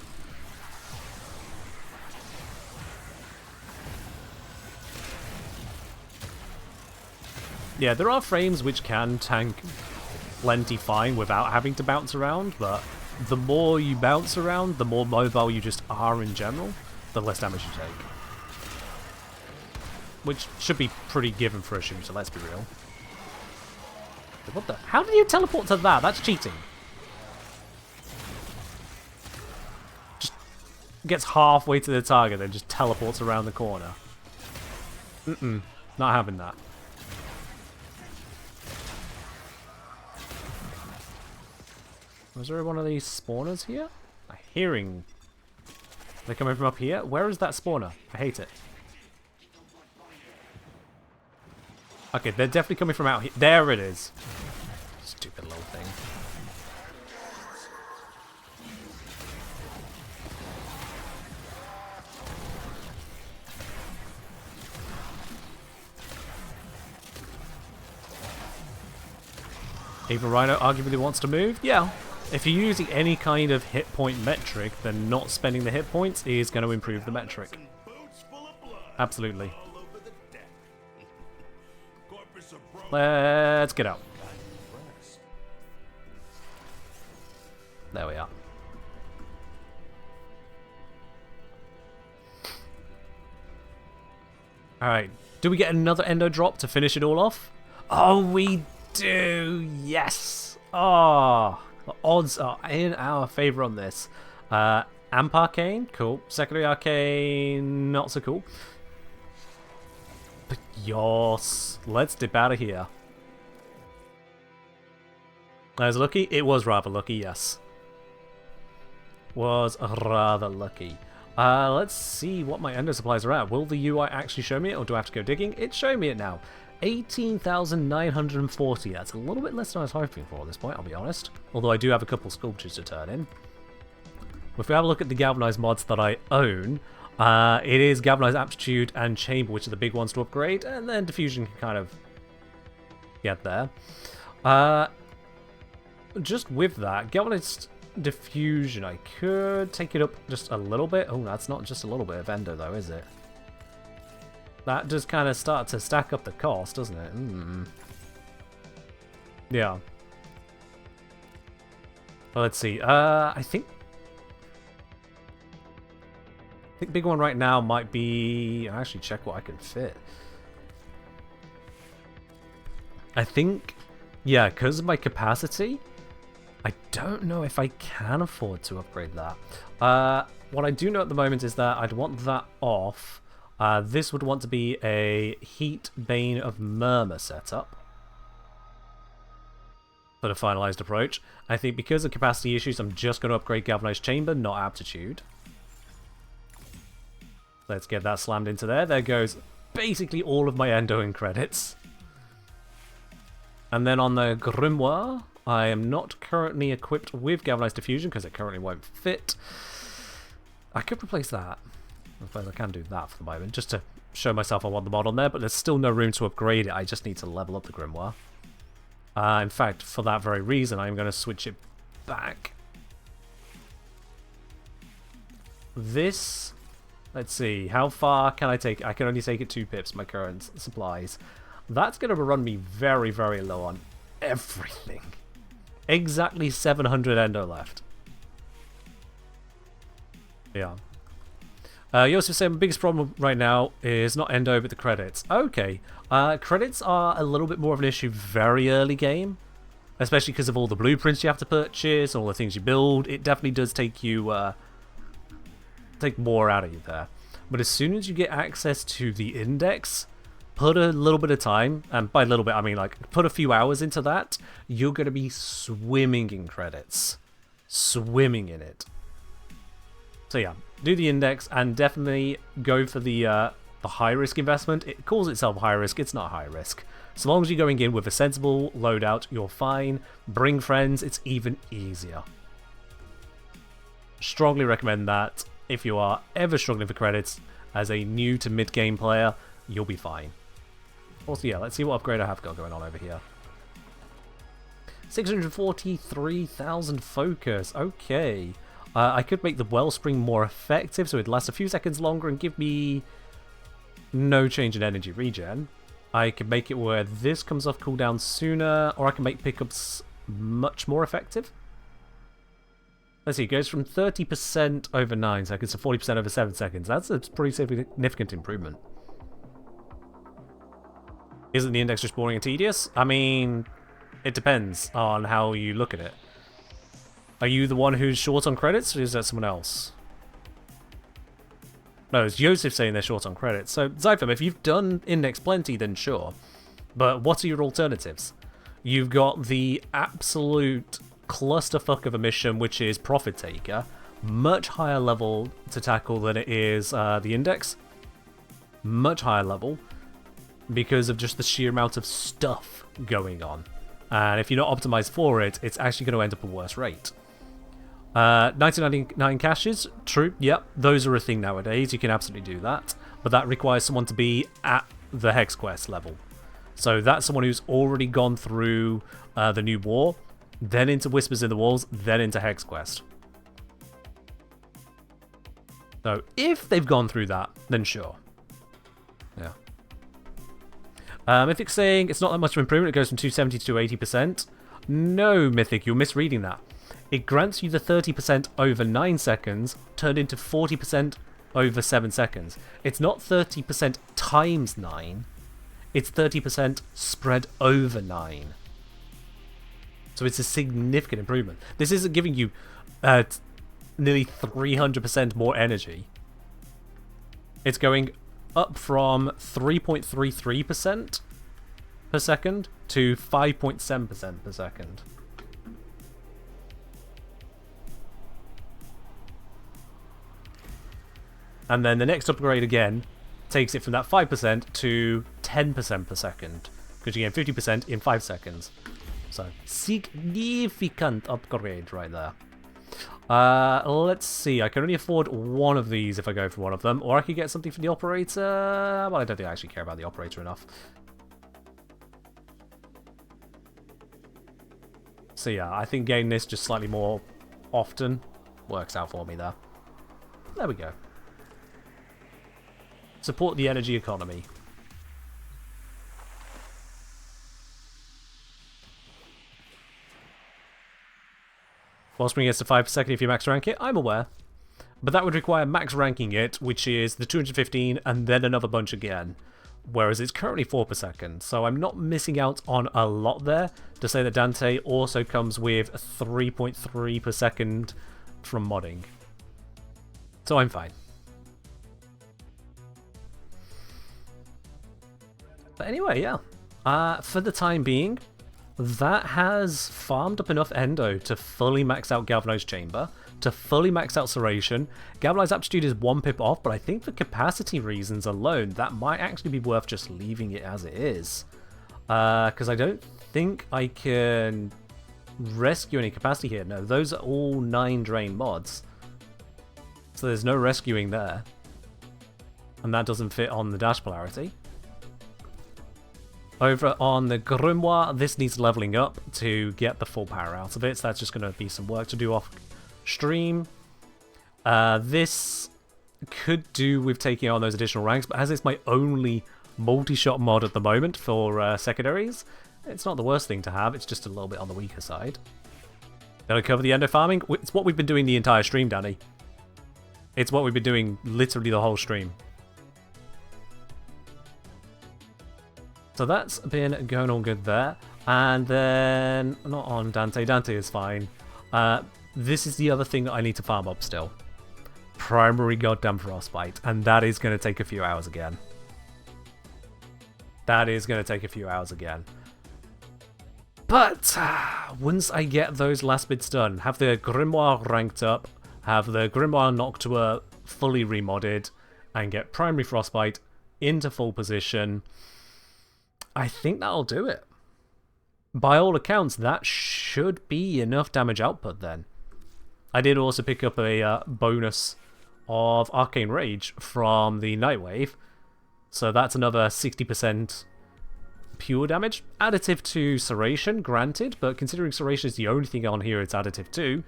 Yeah, there are frames which can tank plenty fine without having to bounce around, but the more you bounce around, the more mobile you just are in general, the less damage you take. Which should be pretty given for a shooter, let's be real. What the? How did you teleport to that? That's cheating. Just gets halfway to the target and just teleports around the corner. Not having that. Was there one of these spawners here? I'm hearing... They're coming from up here? Where is that spawner? I hate it. Okay, they're definitely coming from out here. There it is. Stupid little thing. Even Rhino arguably wants to move? Yeah. If you're using any kind of hit point metric, then not spending the hit points is going to improve the metric. Absolutely. Let's get out. There we are. Alright, do we get another Endo drop to finish it all off? Oh, we do! Yes! Oh, the odds are in our favour on this. Amp Arcane, cool. Secondary Arcane, not so cool. But yos, let's dip out of here. I was lucky? It was rather lucky, yes. Was rather lucky. Let's see what my endo supplies are at. Will the UI actually show me it, or do I have to go digging? It's showing me it now. 18,940. That's a little bit less than I was hoping for at this point, I'll be honest. Although I do have a couple sculptures to turn in. If we have a look at the galvanized mods that I own, it is galvanized aptitude and chamber, which are the big ones to upgrade, and then diffusion can kind of get there. Just with that, galvanized diffusion, I could take it up just a little bit. Oh, that's not just a little bit of endo though, is it? That does kind of start to stack up the cost, doesn't it? Yeah. Well, let's see. I think big one right now might be... I'll actually check what I can fit. I think, yeah, because of my capacity, I don't know if I can afford to upgrade that. What I do know at the moment is that I'd want that off. This would want to be a Heat Bane of Murmur setup for the finalized approach. I think because of capacity issues, I'm just going to upgrade Galvanized Chamber, not Aptitude. Let's get that slammed into there. There goes basically all of my endoing credits. And then on the Grimoire, I am not currently equipped with Galvanized Diffusion because it currently won't fit. I could replace that. I suppose I can do that for the moment, just to show myself I want the mod on there, but there's still no room to upgrade it. I just need to level up the Grimoire. In fact, for that very reason, I'm going to switch it back. This, let's see, how far can I take? I can only take it 2 pips, my current supplies. That's going to run me very, very low on everything. Exactly 700 Endo left. Yeah. Yosef said, my biggest problem right now is not Endo, but the credits. Okay. Credits are a little bit more of an issue very early game. Especially because of all the blueprints you have to purchase, all the things you build. It definitely does take you, take more out of you there. But as soon as you get access to the index, put a little bit of time, and by a little bit I mean like put a few hours into that, you're going to be swimming in credits. Swimming in it. So yeah, do the index and definitely go for the high risk investment. It calls itself high risk, it's not high risk. So long as you're going in with a sensible loadout, you're fine. Bring friends, it's even easier. Strongly recommend that. If you are ever struggling for credits as a new to mid-game player, you'll be fine. Also, yeah, let's see what upgrade I have got going on over here. 643,000 focus. Okay. I could make the wellspring more effective so it lasts a few seconds longer and give me no change in energy regen. I could make it where this comes off cooldown sooner, or I can make pickups much more effective. Let's see, it goes from 30% over 9 seconds to 40% over 7 seconds. That's a pretty significant improvement. Isn't the index just boring and tedious? I mean, it depends on how you look at it. Are you the one who's short on credits, or is that someone else? No, it's Joseph saying they're short on credits. So, Zypham, if you've done index plenty, then sure. But what are your alternatives? You've got the absolute clusterfuck of a mission, which is Profit Taker. Much higher level to tackle than it is the index. Much higher level. Because of just the sheer amount of stuff going on. And if you're not optimized for it, it's actually going to end up a worse rate. 1999 caches, true, yep, those are a thing nowadays, you can absolutely do that, but that requires someone to be at the Hex Quest level. So that's someone who's already gone through the new war, then into Whispers in the Walls, then into Hex Quest. So if they've gone through that, then sure. Yeah. Mythic's saying it's not that much of an improvement, it goes from 270 to 80%. No, Mythic, you're misreading that. It grants you the 30% over 9 seconds, turned into 40% over 7 seconds. It's not 30% times 9, it's 30% spread over 9. So it's a significant improvement. This isn't giving you nearly 300% more energy. It's going up from 3.33% per second to 5.7% per second. And then the next upgrade again takes it from that 5% to 10% per second. Because you gain 50% in 5 seconds. So, significant upgrade right there. Let's see, I can only afford one of these if I go for one of them. Or I could get something from the operator. Well, I don't think I actually care about the operator enough. So yeah, I think getting this just slightly more often works out for me there. There we go. Support the energy economy. Wellspring gets to 5 per second if you max rank it, I'm aware. But that would require max ranking it, which is the 215 and then another bunch again. Whereas it's currently 4 per second, so I'm not missing out on a lot there. To say that Dante also comes with 3.3 per second from modding. So I'm fine. But anyway, yeah. For the time being, that has farmed up enough Endo to fully max out Galvanized Chamber, to fully max out Serration. Galvanized Aptitude is 1 pip off, but I think for capacity reasons alone, that might actually be worth just leaving it as it is. Because I don't think I can rescue any capacity here. No, those are all 9 drain mods. So there's no rescuing there. and that doesn't fit on the dash polarity. Over on the Grimoire, this needs leveling up to get the full power out of it, so that's just going to be some work to do off stream. This could do with taking on those additional ranks, but as it's my only multi-shot mod at the moment for secondaries, it's not the worst thing to have, it's just a little bit on the weaker side. Did I cover the endo farming? It's what we've been doing the entire stream, Danny. It's what we've been doing literally the whole stream. So that's been going all good there. And then, not on Dante. Dante is fine. This is the other thing that I need to farm up still. Primary goddamn frostbite. And that is going to take a few hours again. That is going to take a few hours again. But once I get those last bits done, have the Grimoire ranked up, have the Grimoire Noctua fully remodded, and get Primary Frostbite into full position, I think that'll do it. By all accounts, that should be enough damage output then. I did also pick up a bonus of Arcane Rage from the Nightwave, so that's another 60% pure damage. Additive to Serration, granted, but considering Serration is the only thing on here it's additive to,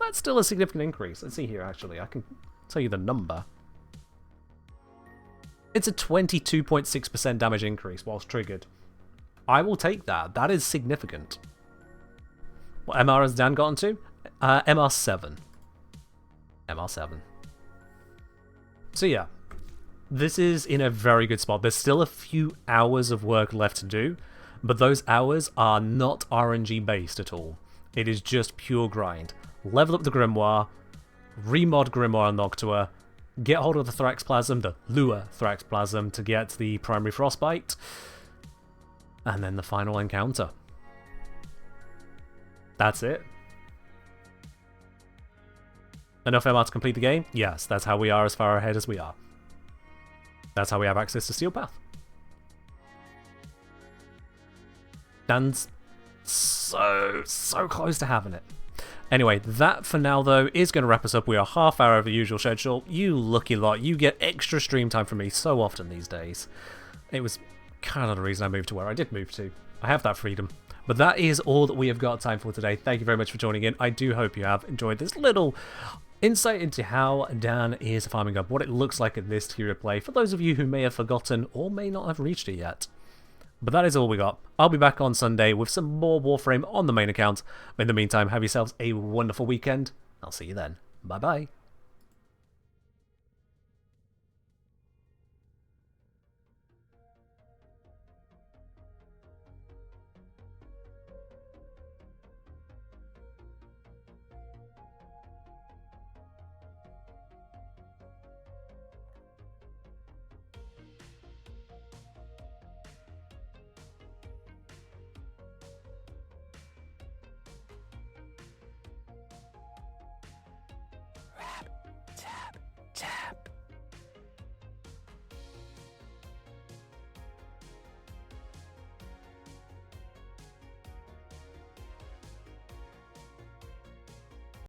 that's still a significant increase. Let's see here, actually. I can tell you the number. It's a 22.6% damage increase whilst triggered. I will take that. That is significant. What MR has Dan gotten to? MR7. MR7. So yeah, this is in a very good spot. There's still a few hours of work left to do, but those hours are not RNG based at all. It is just pure grind. Level up the Grimoire, remod Grimoire Noctua, get hold of the Thraxplasm, the Lure Thraxplasm, to get the Primary Frostbite, and then the final encounter. That's it. Enough MR to complete the game? Yes, that's how we are as far ahead as we are. That's how we have access to Steel Path. Dan's so close to having it. Anyway, that for now though is going to wrap us up. We are half hour over the usual schedule. You lucky lot, you get extra stream time from me so often these days. It was kind of the reason I moved to where I did move to. I have that freedom. But that is all that we have got time for today. Thank you very much for joining in. I do hope you have enjoyed this little insight into how Dan is farming up, what it looks like in this tier of play, for those of you who may have forgotten or may not have reached it yet. But that is all we got. I'll be back on Sunday with some more Warframe on the main account. But in the meantime, have yourselves a wonderful weekend. I'll see you then. Bye bye.